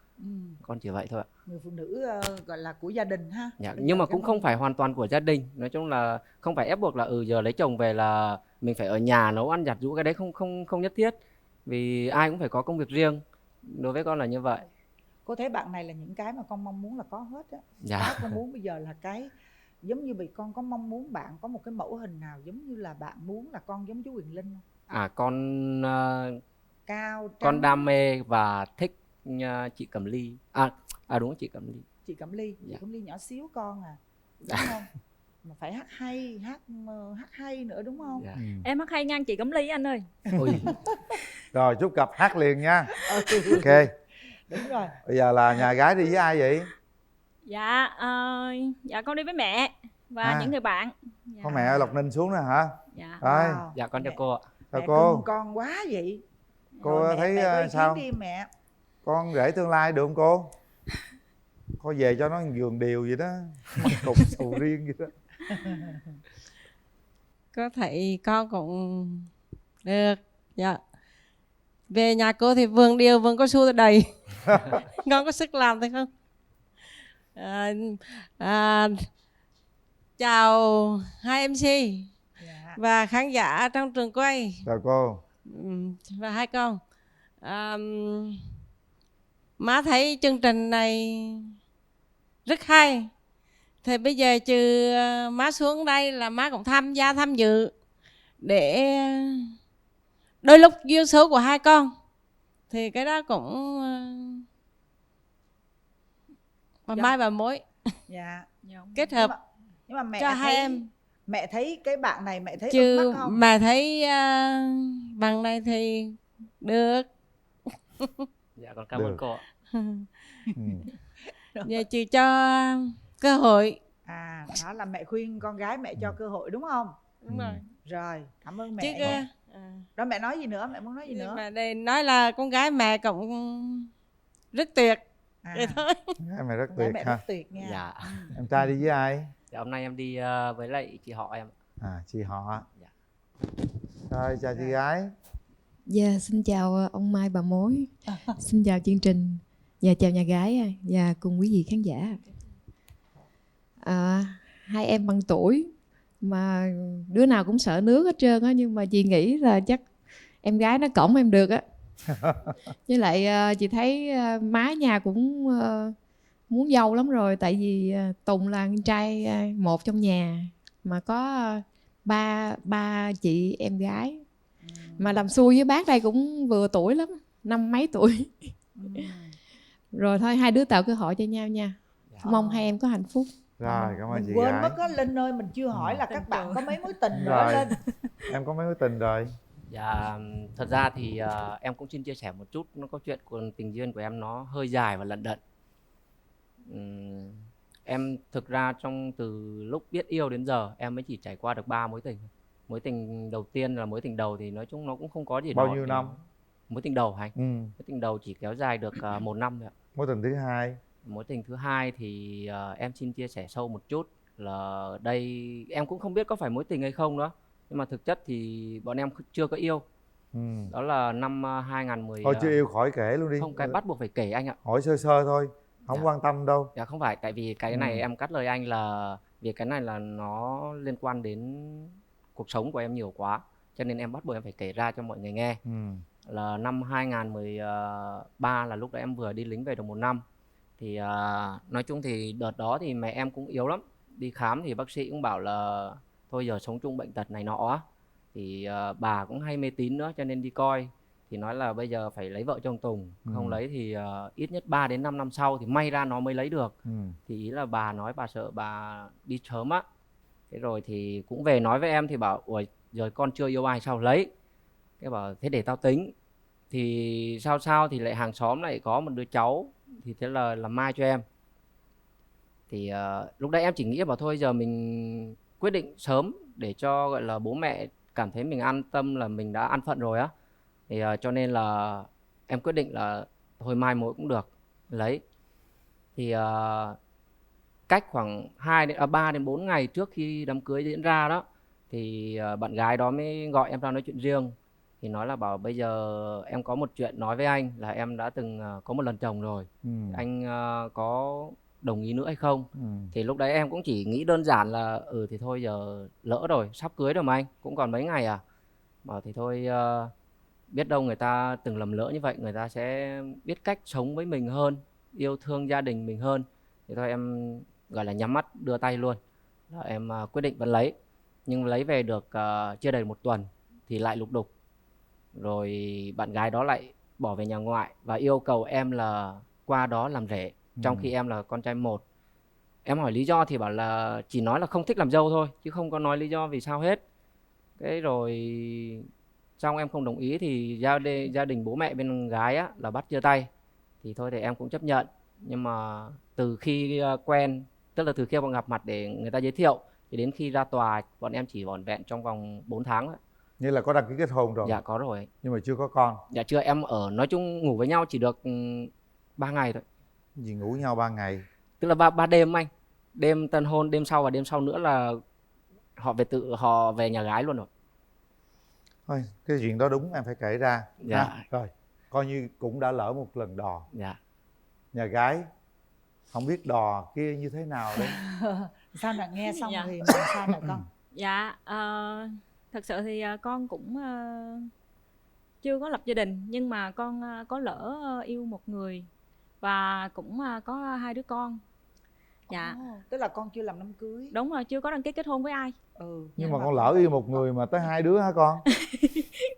Con chỉ vậy thôi ạ. Người phụ nữ gọi là của gia đình ha. Dạ, Bây nhưng giờ mà cái cũng không phải hoàn toàn của gia đình. Nói chung là không phải ép buộc là giờ lấy chồng về là mình phải ở nhà nấu ăn giặt giũ, cái đấy không nhất thiết. Vì ai cũng phải có công việc riêng. Đối với con là như vậy. Cô thấy bạn này là những cái mà con mong muốn là có hết á. Dạ. Cái con muốn bây giờ là cái giống như vì con có mong muốn bạn có một cái mẫu hình nào giống như là bạn muốn là con giống chú Quyền Linh không? Con Cao, con trắng. đam mê và thích chị Cẩm Ly. Đúng, chị Cẩm Ly. Chị Cẩm Ly, chị Dạ. Cẩm Ly nhỏ xíu con à, đúng không? Mà phải hát hay, hát hay nữa đúng không? Dạ. Em hát hay ngang chị Cẩm Ly anh ơi. Rồi chúc cặp hát liền nha. Ừ. Ok. Đúng rồi. Bây giờ là nhà gái đi với ai vậy? Dạ, dạ con đi với mẹ và những người bạn. Dạ. Có mẹ ở Lộc Ninh xuống nè hả? Dạ. Rồi. Dạ con chào cô ạ. Chào Mẹ cô. cưng con quá vậy. Cô Rồi, thấy mẹ có ý kiến sao? đi mẹ. Con rể tương lai được không cô? Cô về cho nó giường điều vậy đó, mặt cục sầu riêng vậy đó. Có thể con cũng được. Dạ. Về nhà cô thì vườn điều vườn cao su đầy. Con có sức làm thôi không? Chào hai MC và khán giả trong trường quay. Chào cô. Và hai con. Má thấy chương trình này rất hay. Thì bây giờ trừ má xuống đây là má cũng tham dự để đôi lúc duyên số của hai con thì cái đó cũng bà Dạ. mai bà mối Dạ. kết hợp Nhưng mà mẹ cho hai thấy, em. mẹ thấy cái bạn này mẹ thấy Chứ ưng mắt không? mà thấy bằng này thì được. Dạ con cảm ơn cô ạ. Giờ chị cho cơ hội. Đó là mẹ khuyên con gái mẹ cho cơ hội đúng không? Đúng rồi. Rồi, cảm ơn mẹ. Chứ Rồi mẹ nói gì nữa? Mẹ muốn nói gì nữa? mà đây nói là con gái mẹ cũng rất tuyệt. Vậy thôi. Gái mẹ rất Gái tuyệt mẹ ha. rất tuyệt nha. Dạ. Em trai đi với ai? Dạ, hôm nay em đi với lại chị họ em. Chị họ. Dạ. Rồi chào chị gái. Dạ, xin chào ông Mai bà mối. Xin chào chương trình. Và chào nhà gái và cùng quý vị khán giả. Hai em bằng tuổi mà đứa nào cũng sợ nước hết trơn á, nhưng mà chị nghĩ là chắc em gái nó cõng em được á. Với lại chị thấy má nhà cũng muốn dâu lắm rồi, tại vì Tùng là con trai một trong nhà mà có ba chị em gái, mà làm xui với bác đây cũng vừa tuổi lắm, 50 mấy tuổi. Rồi thôi hai đứa tạo cơ hội cho nhau nha. Mong hai em có hạnh phúc. Rồi, cảm ơn chị Quên gái. mất á Linh ơi, mình chưa hỏi là các bạn có mấy mối tình nữa Rồi. Linh. Em có mấy mối tình rồi? Dạ, thật ra thì em cũng xin chia sẻ một chút. Nó có chuyện của tình duyên của em nó hơi dài và lận đận. Em thực ra từ lúc biết yêu đến giờ em mới chỉ trải qua được 3 mối tình. Mối tình đầu tiên là mối tình đầu thì nói chung nó cũng không có gì Bao nổi. nhiêu năm? Mối tình đầu hả? Ừ. Mối tình đầu chỉ kéo dài được 1 năm thôi ạ. Mối tình thứ hai? Mối tình thứ hai thì em xin chia sẻ sâu một chút là đây em cũng không biết có phải mối tình hay không nữa, nhưng mà thực chất thì bọn em chưa có yêu. Đó là năm 2010. Thôi chưa yêu khỏi kể luôn đi. Không, cái bắt buộc phải kể anh ạ. Hỏi sơ sơ thôi, không quan tâm đâu. Dạ không phải, tại vì cái này em cắt lời anh là vì cái này là nó liên quan đến cuộc sống của em nhiều quá, cho nên em bắt buộc em phải kể ra cho mọi người nghe. Là năm 2013 là lúc đó em vừa đi lính về được 1 năm. Thì nói chung thì đợt đó thì mẹ em cũng yếu lắm. Đi khám thì bác sĩ cũng bảo là thôi giờ sống chung bệnh tật này nọ á. Thì bà cũng hay mê tín nữa cho nên đi coi. Thì nói là bây giờ phải lấy vợ chồng Tùng. Không lấy thì ít nhất 3 đến 5 năm sau thì may ra nó mới lấy được. Thì ý là bà nói bà sợ bà đi sớm á. Thế rồi thì cũng về nói với em thì bảo ủa giờ con chưa yêu ai sao lấy. Cái bảo thế để tao tính. Thì sao thì lại hàng xóm lại có một đứa cháu. Thì thế là làm mai cho em. Thì lúc đấy em chỉ nghĩ bảo thôi giờ mình quyết định sớm để cho gọi là bố mẹ cảm thấy mình an tâm là mình đã an phận rồi á. Thì cho nên là em quyết định là thôi mai mối cũng được lấy. Thì cách khoảng 3 đến 4 ngày trước khi đám cưới diễn ra đó thì bạn gái đó mới gọi em ra nói chuyện riêng. Thì nói là bảo bây giờ em có một chuyện nói với anh là em đã từng có một lần chồng rồi. Anh có đồng ý nữa hay không? Thì lúc đấy em cũng chỉ nghĩ đơn giản là thì thôi giờ lỡ rồi, sắp cưới rồi mà anh, cũng còn mấy ngày à. Bảo thì thôi biết đâu người ta từng lầm lỡ như vậy, người ta sẽ biết cách sống với mình hơn, yêu thương gia đình mình hơn. Thì thôi em gọi là nhắm mắt đưa tay luôn. Là em quyết định vẫn lấy. Nhưng lấy về được chưa đầy 1 tuần thì lại lục đục. Rồi bạn gái đó lại bỏ về nhà ngoại và yêu cầu em là qua đó làm rể. Trong khi em là con trai một. Em hỏi lý do thì bảo là chỉ nói là không thích làm dâu thôi, chứ không có nói lý do vì sao hết. Thế rồi xong em không đồng ý thì gia đình bố mẹ bên gái á, là bắt chia tay. Thì thôi thì em cũng chấp nhận. Nhưng mà từ khi quen, tức là từ khi bọn gặp mặt để người ta giới thiệu, thì đến khi ra tòa bọn em chỉ vỏn vẹn trong vòng 4 tháng thôi. Như là có đăng ký kết hôn rồi? Dạ có rồi. Nhưng mà chưa có con? Dạ chưa, em nói chung ngủ với nhau chỉ được 3 ngày thôi. Gì ngủ với nhau 3 ngày? Tức là 3 đêm anh. Đêm tân hôn, đêm sau và đêm sau nữa là họ về nhà gái luôn rồi. Thôi cái chuyện đó đúng em phải kể ra. Dạ. Rồi coi như cũng đã lỡ một lần đò. Dạ. Nhà gái không biết đò kia như thế nào đấy. Sao là nghe xong Dạ. thì làm sao nè con? Dạ, thật sự thì con cũng chưa có lập gia đình, nhưng mà con có lỡ yêu một người và cũng có 2 đứa con. Dạ. Tức là con chưa làm đám cưới. Đúng rồi, chưa có đăng ký kết hôn với ai. Nhưng mà con lỡ yêu một người mà tới 2 đứa hả con?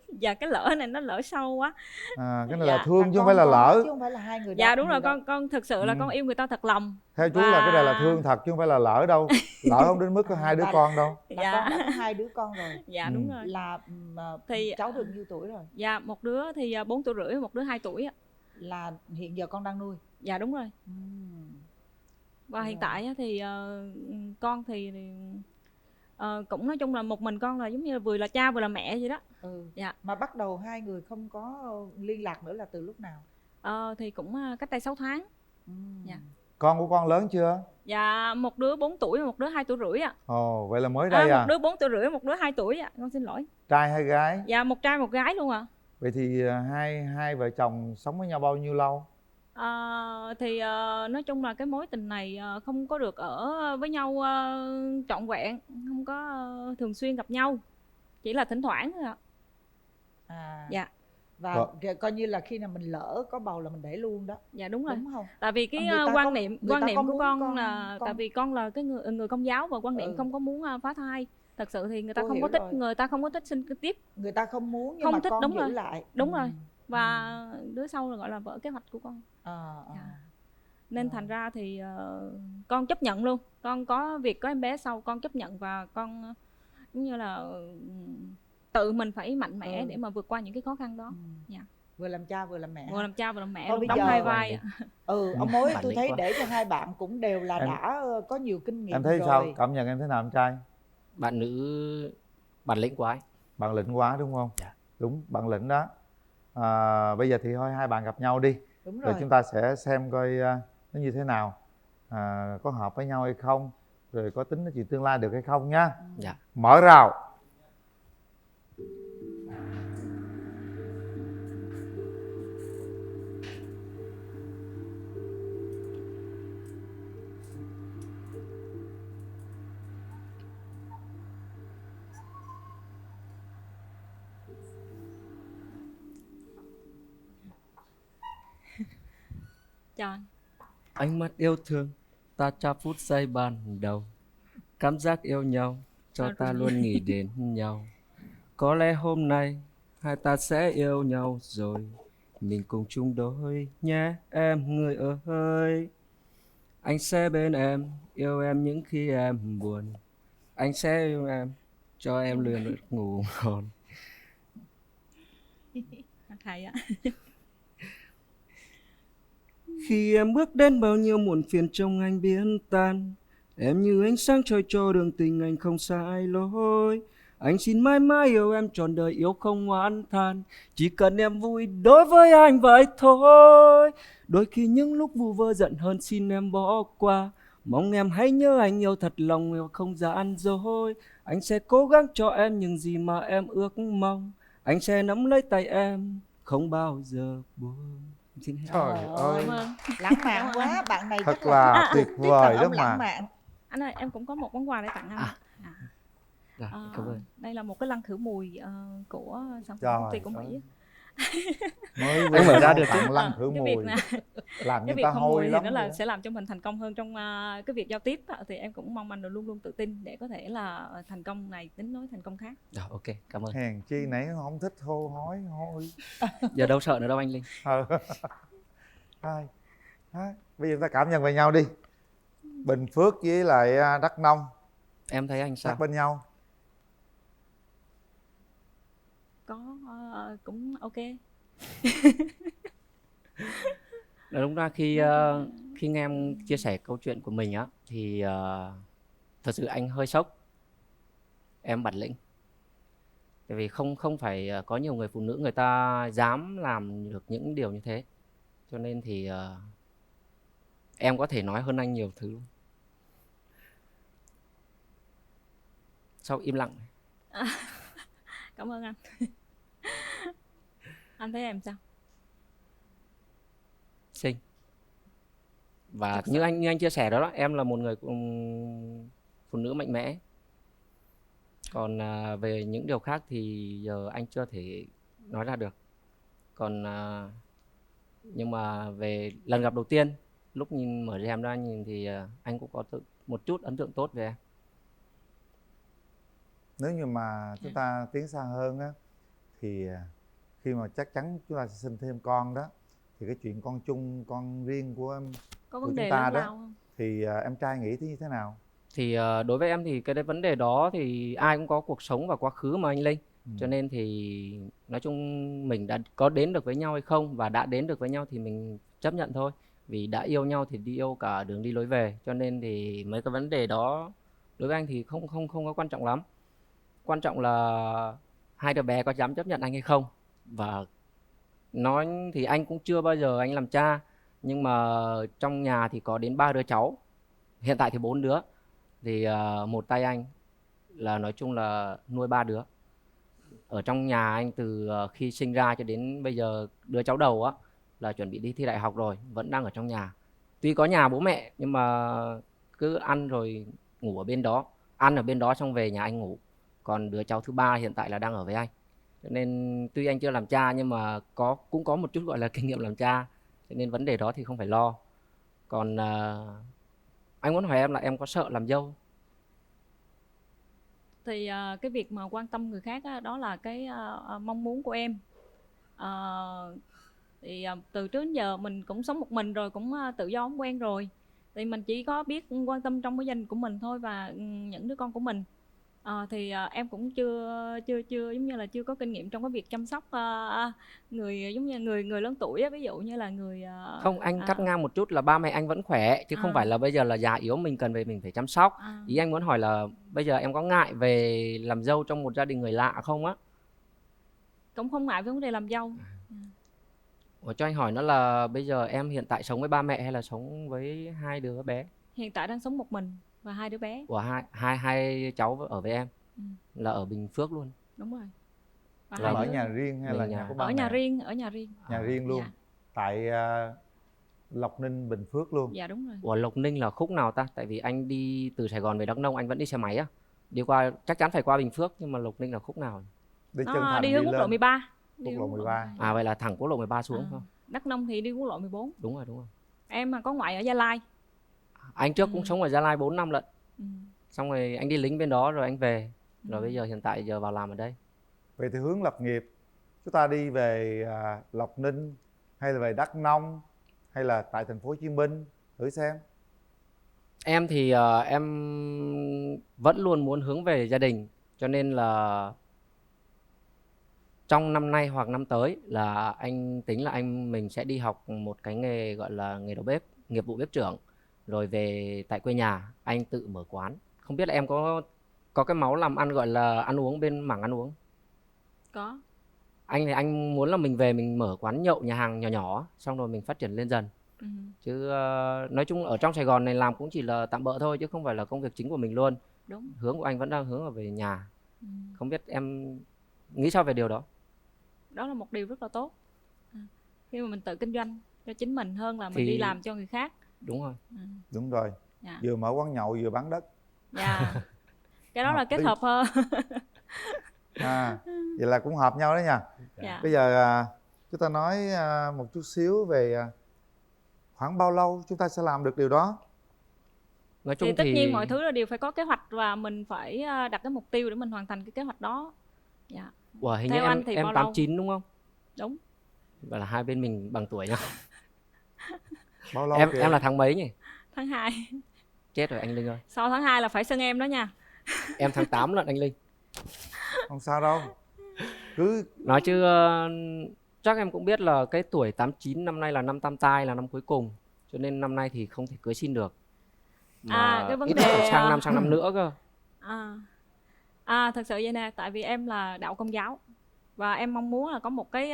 Dạ cái lỡ này nó lỡ sâu quá. Cái này là thương chứ không phải là lỡ. Chứ không phải là 2 người đó. Dạ đúng rồi, con thực sự là con yêu người ta thật lòng. Theo chú là cái này là thương thật chứ không phải là lỡ đâu. Lỡ không đến mức có 2 đứa con đâu. Dạ. Con đã có 2 đứa con rồi. Dạ đúng rồi. Là thì cháu được nhiêu tuổi rồi? Dạ một đứa thì 4 tuổi rưỡi, một đứa 2 tuổi ạ. Là hiện giờ con đang nuôi? Dạ đúng rồi. Và hiện tại á thì con thì cũng nói chung là một mình con là giống như là vừa là cha vừa là mẹ vậy đó. Dạ. Mà bắt đầu 2 người không có liên lạc nữa là từ lúc nào? Thì cũng cách đây 6 tháng. Dạ. Con của con lớn chưa? Dạ một đứa 4 tuổi và một đứa 2 tuổi rưỡi ạ. Ồ vậy là mới đây à? Một đứa 4 tuổi rưỡi, một đứa 2 tuổi ạ. Con xin lỗi. Trai hay gái? Dạ một trai một gái luôn ạ. Vậy thì hai vợ chồng sống với nhau bao nhiêu lâu? Nói chung là cái mối tình này không có được ở với nhau trọn vẹn, không có thường xuyên gặp nhau, chỉ là thỉnh thoảng thôi ạ. Dạ. Và coi như là khi nào mình lỡ có bầu là mình để luôn đó. Dạ đúng rồi. Đúng không? Tại vì cái quan niệm của con là tại vì con là cái người Công giáo và quan niệm không có muốn phá thai. Thật sự thì người ta không có thích, người ta không có thích sinh tiếp. Người ta không muốn nhưng không mà thích, con đúng giữ rồi. lại. Đúng rồi. Và đứa sau là gọi là vỡ kế hoạch của con. Nên thành ra thì con chấp nhận luôn. Con có việc có em bé sau con chấp nhận, và con giống như là tự mình phải mạnh mẽ để mà vượt qua những cái khó khăn đó. Dạ. Vừa làm cha vừa làm mẹ. Vừa làm cha vừa làm mẹ Thôi luôn, đóng hai vai ạ. Ông Mối tôi thấy để cho hai bạn cũng đều là đã có nhiều kinh nghiệm. Em thấy rồi. sao? Cảm nhận em thế nào em trai? Bạn nữ bản lĩnh quá ấy. Bản lĩnh quá đúng không? Dạ. Đúng, bản lĩnh đó. Bây giờ thì thôi hai bạn gặp nhau đi. Đúng rồi rồi. chúng ta sẽ xem coi nó như thế nào, có hợp với nhau hay không, rồi có tính nói chuyện tương lai được hay không nhá. Dạ. Mở rào. Chào anh. Ánh mắt yêu thương ta cho phút giây ban đầu, cảm giác yêu nhau cho ta luôn nghĩ đến nhau. Có lẽ hôm nay hai ta sẽ yêu nhau rồi, mình cùng chung đôi nhé em người ơi. Anh sẽ bên em, yêu em những khi em buồn, anh sẽ yêu em, cho em luôn được ngủ ngon. Thầy ạ. Khi em bước đến bao nhiêu muộn phiền trong anh biến tan, em như ánh sáng trôi cho đường tình anh không sai lối. Anh xin mãi mãi yêu em trọn đời, yêu không oán than, chỉ cần em vui đối với anh vậy thôi. Đôi khi những lúc vu vơ giận hơn xin em bỏ qua, mong em hãy nhớ anh yêu thật lòng, yêu không gian dối. Anh sẽ cố gắng cho em những gì mà em ước mong, anh sẽ nắm lấy tay em không bao giờ buông. Xin hết. Trời ơi, lãng mạn quá, bạn này thật chắc là tuyệt vời đó lãng mà. mạn. Anh ơi, em cũng có một món quà để tặng anh. Rồi, cảm ơn. Đây là một cái lăng khử mùi của sản phẩm Trời công ty của Mỹ. Mới Anh mở ra được tặng lăng khử cái mùi, việc làm cái người việc ta không hôi mùi thì lắm nó là vậy đó. sẽ làm cho mình thành công hơn trong cái việc giao tiếp. Thì em cũng mong anh luôn luôn tự tin để có thể là thành công này tính nối thành công khác. Rồi, ok, cảm ơn. Hèn chi nãy nó không thích hô hối hôi. Giờ đâu sợ nữa đâu anh Linh. Thôi, bây giờ chúng ta cảm nhận về nhau đi. Bình Phước với lại Đắk Nông, em thấy anh sao? sát bên nhau. Có cũng ok. Đúng ra khi nghe em chia sẻ câu chuyện của mình á thì thật sự anh hơi sốc. Em bản lĩnh. Tại vì không phải có nhiều người phụ nữ người ta dám làm được những điều như thế. Cho nên thì em có thể nói hơn anh nhiều thứ luôn. Sao im lặng? Cảm ơn anh. Anh thấy em sao? Xinh. Và như anh chia sẻ đó, em là một người phụ nữ mạnh mẽ. Còn về những điều khác thì giờ anh chưa thể nói ra được. Còn nhưng mà về lần gặp đầu tiên, lúc nhìn mở rèm ra nhìn thì anh cũng có một chút ấn tượng tốt về em. Nếu như mà chúng ta tiến xa hơn á, thì khi mà chắc chắn chúng ta sẽ sinh thêm con đó, thì cái chuyện con chung, con riêng của vấn đề chúng ta lớn đó lao không? thì em trai nghĩ như thế nào? Thì đối với em thì cái vấn đề đó thì ai cũng có cuộc sống và quá khứ mà anh Linh. Cho nên thì nói chung mình đã có đến được với nhau hay không, và đã đến được với nhau thì mình chấp nhận thôi. Vì đã yêu nhau thì đi yêu cả đường đi lối về. Cho nên thì mấy cái vấn đề đó đối với anh thì không có quan trọng lắm. Quan trọng là hai đứa bé có dám chấp nhận anh hay không. Và nói thì anh cũng chưa bao giờ anh làm cha, nhưng mà trong nhà thì có đến 3 đứa cháu. Hiện tại thì 4 đứa. Thì một tay anh là nói chung là nuôi 3 đứa. Ở trong nhà anh từ khi sinh ra cho đến bây giờ đứa cháu đầu á là chuẩn bị đi thi đại học rồi, vẫn đang ở trong nhà. Tuy có nhà bố mẹ nhưng mà cứ ăn rồi ngủ ở bên đó, ăn ở bên đó xong về nhà anh ngủ. Còn đứa cháu thứ ba hiện tại là đang ở với anh. Cho nên tuy anh chưa làm cha nhưng mà cũng có một chút gọi là kinh nghiệm làm cha, cho nên vấn đề đó thì không phải lo. Còn anh muốn hỏi em là em có sợ làm dâu? Thì cái việc mà quan tâm người khác á, đó là cái mong muốn của em. Thì từ trước đến giờ mình cũng sống một mình rồi, cũng tự do không quen rồi, thì mình chỉ có biết quan tâm trong cái gia đình của mình thôi và những đứa con của mình. Thì em cũng chưa giống như là chưa có kinh nghiệm trong cái việc chăm sóc người giống như người lớn tuổi á, ví dụ như là người Không, anh cắt ngang một chút là ba mẹ anh vẫn khỏe chứ không phải là bây giờ là già yếu mình cần về mình phải chăm sóc. Ý anh muốn hỏi là bây giờ em có ngại về làm dâu trong một gia đình người lạ không á? Cũng không ngại với vấn đề làm dâu. Ủa, cho anh hỏi nó là bây giờ em hiện tại sống với ba mẹ hay là sống với hai đứa bé? Hiện tại đang sống một mình và hai đứa bé. Ủa, hai cháu ở với em là ở Bình Phước luôn? Đúng rồi. Và là ở nhà riêng hay là nhà của ba mẹ? Ở nhà riêng, ở nhà riêng. Nhà riêng luôn. Dạ. Tại Lộc Ninh, Bình Phước luôn. Dạ đúng rồi. Ủa, Lộc Ninh là khúc nào ta? Tại vì anh đi từ Sài Gòn về Đắk Nông anh vẫn đi xe máy á. Đi qua chắc chắn phải qua Bình Phước, nhưng mà Lộc Ninh là khúc nào? Đi chân thành đi hướng quốc lộ 13. Quốc lộ 13. À vậy là thẳng quốc lộ 13 xuống không? Đắk Nông thì đi quốc lộ 14. Đúng rồi, đúng rồi. Em mà có ngoại ở Gia Lai. Anh trước cũng sống ở Gia Lai 4 năm lận. Xong rồi anh đi lính bên đó rồi anh về. Rồi bây giờ hiện tại giờ vào làm ở đây. Vậy thì hướng lập nghiệp, chúng ta đi về Lộc Ninh hay là về Đắk Nông hay là tại thành phố Hồ Chí Minh, thử xem. Em thì em vẫn luôn muốn hướng về gia đình, cho nên là trong năm nay hoặc năm tới là anh tính là mình sẽ đi học một cái nghề gọi là nghề đầu bếp, nghiệp vụ bếp trưởng, rồi về tại quê nhà anh tự mở quán. Không biết là em có cái máu làm ăn gọi là ăn uống bên mảng ăn uống? Có. Anh thì anh muốn là mình về mình mở quán nhậu, nhà hàng nhỏ nhỏ, xong rồi mình phát triển lên dần. Chứ nói chung ở trong Sài Gòn này làm cũng chỉ là tạm bợ thôi chứ không phải là công việc chính của mình luôn. Đúng. Hướng của anh vẫn đang hướng ở về nhà. Không biết em nghĩ sao về điều đó? Đó là một điều rất là tốt. Khi mà mình tự kinh doanh cho chính mình hơn là mình đi làm cho người khác. Đúng rồi. Đúng rồi. Vừa mở quán nhậu vừa bán đất. Dạ. Cái đó là kết hợp hơn. Vậy là cũng hợp nhau đó nha. Dạ. Bây giờ chúng ta nói một chút xíu về khoảng bao lâu chúng ta sẽ làm được điều đó? Nói chung thì tất nhiên mọi thứ là đều phải có kế hoạch và mình phải đặt cái mục tiêu để mình hoàn thành cái kế hoạch đó. Dạ. Wow, hình Theo như anh thì em bao 89 đúng không? Đúng. Vậy là hai bên mình bằng tuổi nhau. Bao lâu em là tháng mấy nhỉ? Tháng 2. Chết rồi anh Linh ơi. Sau tháng 2 là phải xưng em đó nha. Em tháng 8 lận anh Linh. Không sao đâu. Cứ nói chứ chắc em cũng biết là cái tuổi 89 năm nay là năm tam tai, là năm cuối cùng, cho nên năm nay thì không thể cưới xin được. Mà cái vấn ít đề sang năm nữa cơ. Thật sự vậy nè, tại vì em là đạo Công giáo và em mong muốn là có một cái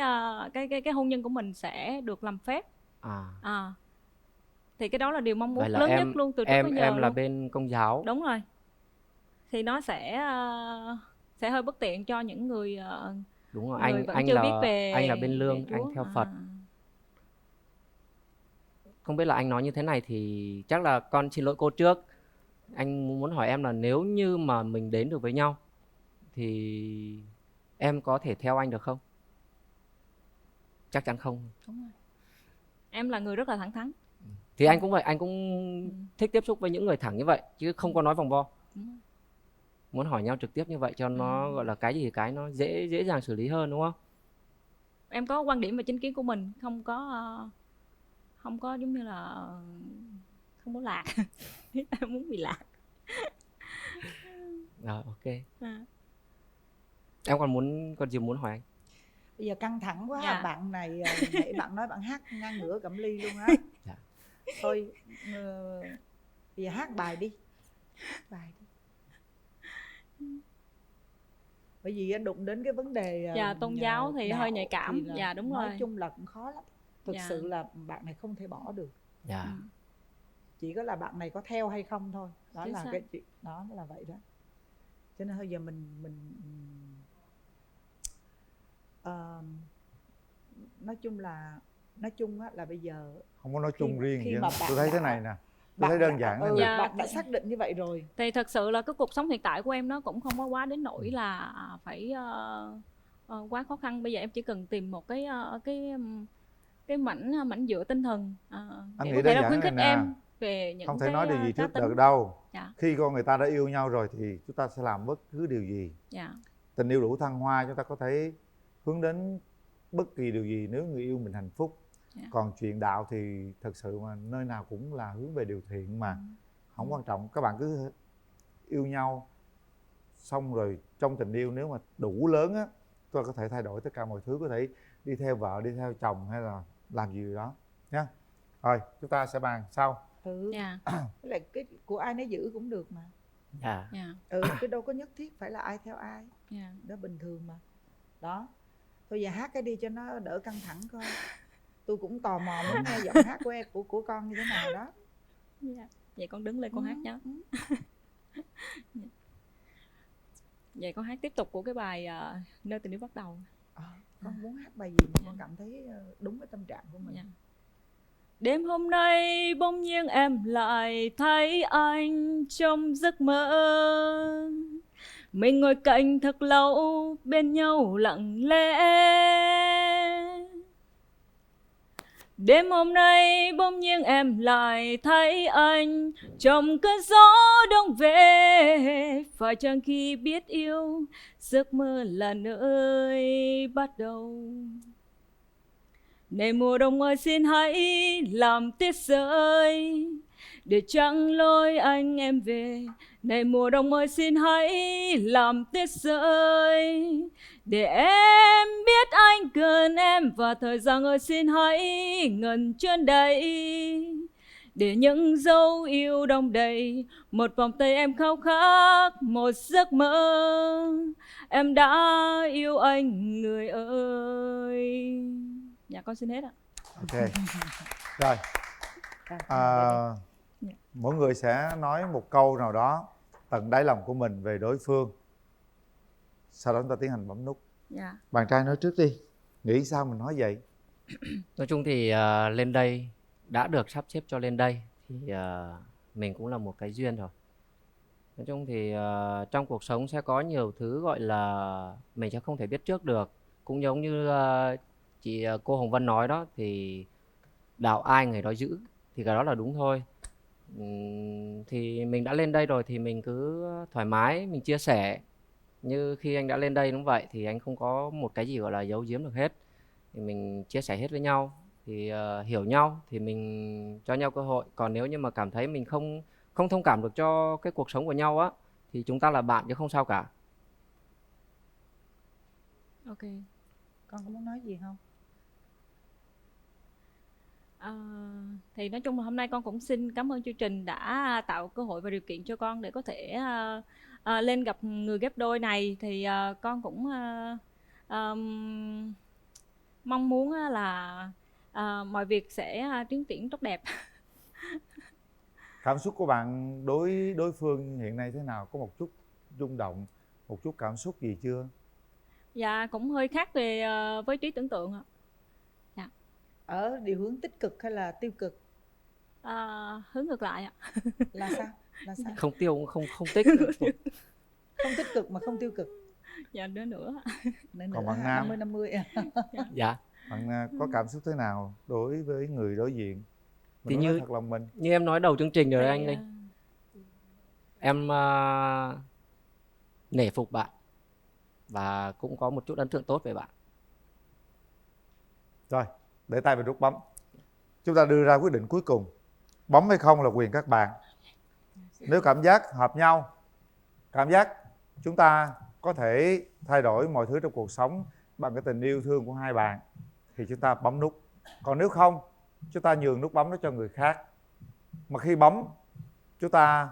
hôn nhân của mình sẽ được làm phép. Thì cái đó là điều mong muốn lớn nhất luôn từ trước tới giờ em là luôn. bên Công giáo. Đúng rồi. Thì nó sẽ hơi bất tiện cho những người đúng rồi, người vẫn chưa biết về anh là bên Lương, Chúa. anh theo Phật. Không biết là anh nói như thế này thì chắc là con xin lỗi cô trước. Anh muốn hỏi em là nếu như mà mình đến được với nhau thì em có thể theo anh được không? Chắc chắn không. Đúng rồi. Em là người rất là thẳng thắn. Thì anh cũng vậy, anh cũng thích tiếp xúc với những người thẳng như vậy chứ không có nói vòng vo. Muốn hỏi nhau trực tiếp như vậy cho nó gọi là cái gì cái nó dễ dàng xử lý hơn, đúng không? Em có quan điểm và chính kiến của mình, không có giống như là không có lạc. Em muốn bị lạc. Rồi, ok. Em còn gì muốn hỏi anh? Bây giờ căng thẳng quá. Bạn này nãy bạn nói bạn hát ngang ngửa Cẩm Ly luôn á. Thôi bây giờ hát bài đi. Bài đi. Bởi vì anh đụng đến cái vấn đề tôn giáo thì hơi nhạy cảm. Thì đúng nói rồi. chung là cũng khó lắm. Thực sự là bạn này không thể bỏ được. Chỉ có là bạn này có theo hay không thôi. Đó là cái chuyện đó là vậy đó. Cho nên bây giờ mình nói chung là nói chung á là bây giờ Không có nói chung riêng khi vậy. mà bạn Tôi thấy thế đã- này nè, tôi thấy đơn giản thế này. bạn đã xác định như vậy rồi. Thì thật sự là cái cuộc sống hiện tại của em nó cũng không có quá đến nỗi là phải quá khó khăn. Bây giờ em chỉ cần tìm một cái mảnh dựa tinh thần Anh để nghĩ có thể đơn là giản khuyến này khích nè, em về những không thể cái nói điều gì cá trước tính. được đâu. Dạ. Khi con người ta đã yêu nhau rồi thì chúng ta sẽ làm bất cứ điều gì. Dạ. Tình yêu đủ thăng hoa, chúng ta có thể hướng đến bất kỳ điều gì nếu người yêu mình hạnh phúc. Còn chuyện đạo thì thật sự mà nơi nào cũng là hướng về điều thiện mà. Không quan trọng, các bạn cứ yêu nhau xong rồi trong tình yêu nếu mà đủ lớn á, tôi có thể thay đổi tất cả mọi thứ, có thể đi theo vợ, đi theo chồng hay là làm gì đó nhá. Rồi chúng ta sẽ bàn sau. Với lại cái của ai nấy giữ cũng được mà. Dạ. Cái đâu có nhất thiết phải là ai theo ai. Đó bình thường mà. Đó. Thôi giờ hát cái đi cho nó đỡ căng thẳng coi. Tôi cũng tò mò muốn nghe giọng hát của em, của con như thế nào đó. Dạ. Vậy con đứng lên con hát nhé. Vậy con hát tiếp tục của cái bài Nơi tình yêu bắt đầu. Con muốn hát bài gì mà con cảm thấy đúng với tâm trạng của mình. Đêm hôm nay bỗng nhiên em lại thấy anh trong giấc mơ. Mình ngồi cạnh thật lâu bên nhau lặng lẽ. Đêm hôm nay bỗng nhiên em lại thấy anh trong cơn gió đông về. Phải chăng khi biết yêu giấc mơ là nơi bắt đầu. Này mùa đông ơi xin hãy làm tuyết rơi để trăng lối anh em về. Này mùa đông ơi xin hãy làm tuyết rơi để em biết anh cần em. Và thời gian ơi xin hãy ngần chân đây để những dấu yêu đong đầy. Một vòng tay em khao khát một giấc mơ. Em đã yêu anh người ơi. Dạ con xin hết ạ. Ok. Rồi. Mỗi người sẽ nói một câu nào đó tận đáy lòng của mình về đối phương. Sau đó chúng ta tiến hành bấm nút. Dạ. Bạn trai nói trước đi. Nghĩ sao mình nói vậy? Nói chung thì lên đây đã được sắp xếp cho lên đây thì mình cũng là một cái duyên rồi. Nói chung thì trong cuộc sống sẽ có nhiều thứ gọi là mình sẽ không thể biết trước được. Cũng giống như cô Hồng Vân nói đó, thì đạo ai người đó giữ, thì cái đó là đúng thôi. Thì mình đã lên đây rồi thì mình cứ thoải mái, mình chia sẻ. Như khi anh đã lên đây đúng vậy, thì anh không có một cái gì gọi là giấu giếm được hết. Thì mình chia sẻ hết với nhau, thì hiểu nhau thì mình cho nhau cơ hội. Còn nếu như mà cảm thấy mình không thông cảm được cho cái cuộc sống của nhau á, thì chúng ta là bạn chứ không sao cả. Ok. Con có muốn nói gì không? Thì nói chung là hôm nay con cũng xin cảm ơn chương trình đã tạo cơ hội và điều kiện cho con để có thể lên gặp người ghép đôi này. Thì con cũng mong muốn là mọi việc sẽ tiến triển tốt đẹp. Cảm xúc của bạn đối phương hiện nay thế nào? Có một chút rung động, một chút cảm xúc gì chưa? Dạ cũng hơi khác về với trí tưởng tượng ạ. Dạ. Ở điều hướng tích cực hay là tiêu cực? Hướng ngược lại ạ. Là sao? Là sao? Không tiêu không tích. Không tích cực mà không tiêu cực. Dạ nữa. Còn bạn nam? 50-50. Dạ. Bạn có cảm xúc thế nào đối với người đối diện? Thì Mình nói như thật lòng mình. Như em nói đầu chương trình rồi đấy anh Linh. Em nể phục bạn và cũng có một chút ấn tượng tốt về bạn. Rồi, để tay vào nút bấm. Chúng ta đưa ra quyết định cuối cùng. Bấm hay không là quyền các bạn. Nếu cảm giác hợp nhau, cảm giác chúng ta có thể thay đổi mọi thứ trong cuộc sống bằng cái tình yêu thương của hai bạn, thì chúng ta bấm nút. Còn nếu không, chúng ta nhường nút bấm đó cho người khác. Mà khi bấm, chúng ta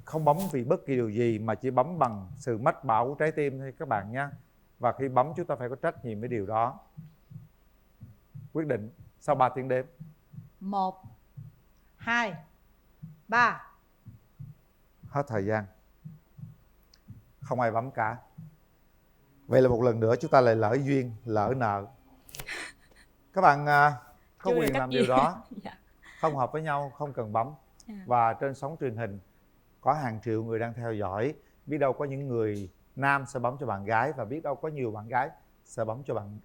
không bấm vì bất kỳ điều gì, mà chỉ bấm bằng sự mách bảo của trái tim thôi các bạn nhé. Và khi bấm chúng ta phải có trách nhiệm với điều đó. Quyết định sau 3 tiếng đếm. 1, 2, 3. Hết thời gian. Không ai bấm cả. Vậy là một lần nữa chúng ta lại lỡ duyên, lỡ nợ. Các bạn có Chưa quyền cách làm gì. điều đó. Dạ. Không hợp với nhau không cần bấm. Dạ. Và trên sóng truyền hình có hàng triệu người đang theo dõi, biết đâu có những người nam sẽ bấm cho bạn gái, và biết đâu có nhiều bạn gái sẽ bấm cho bạn,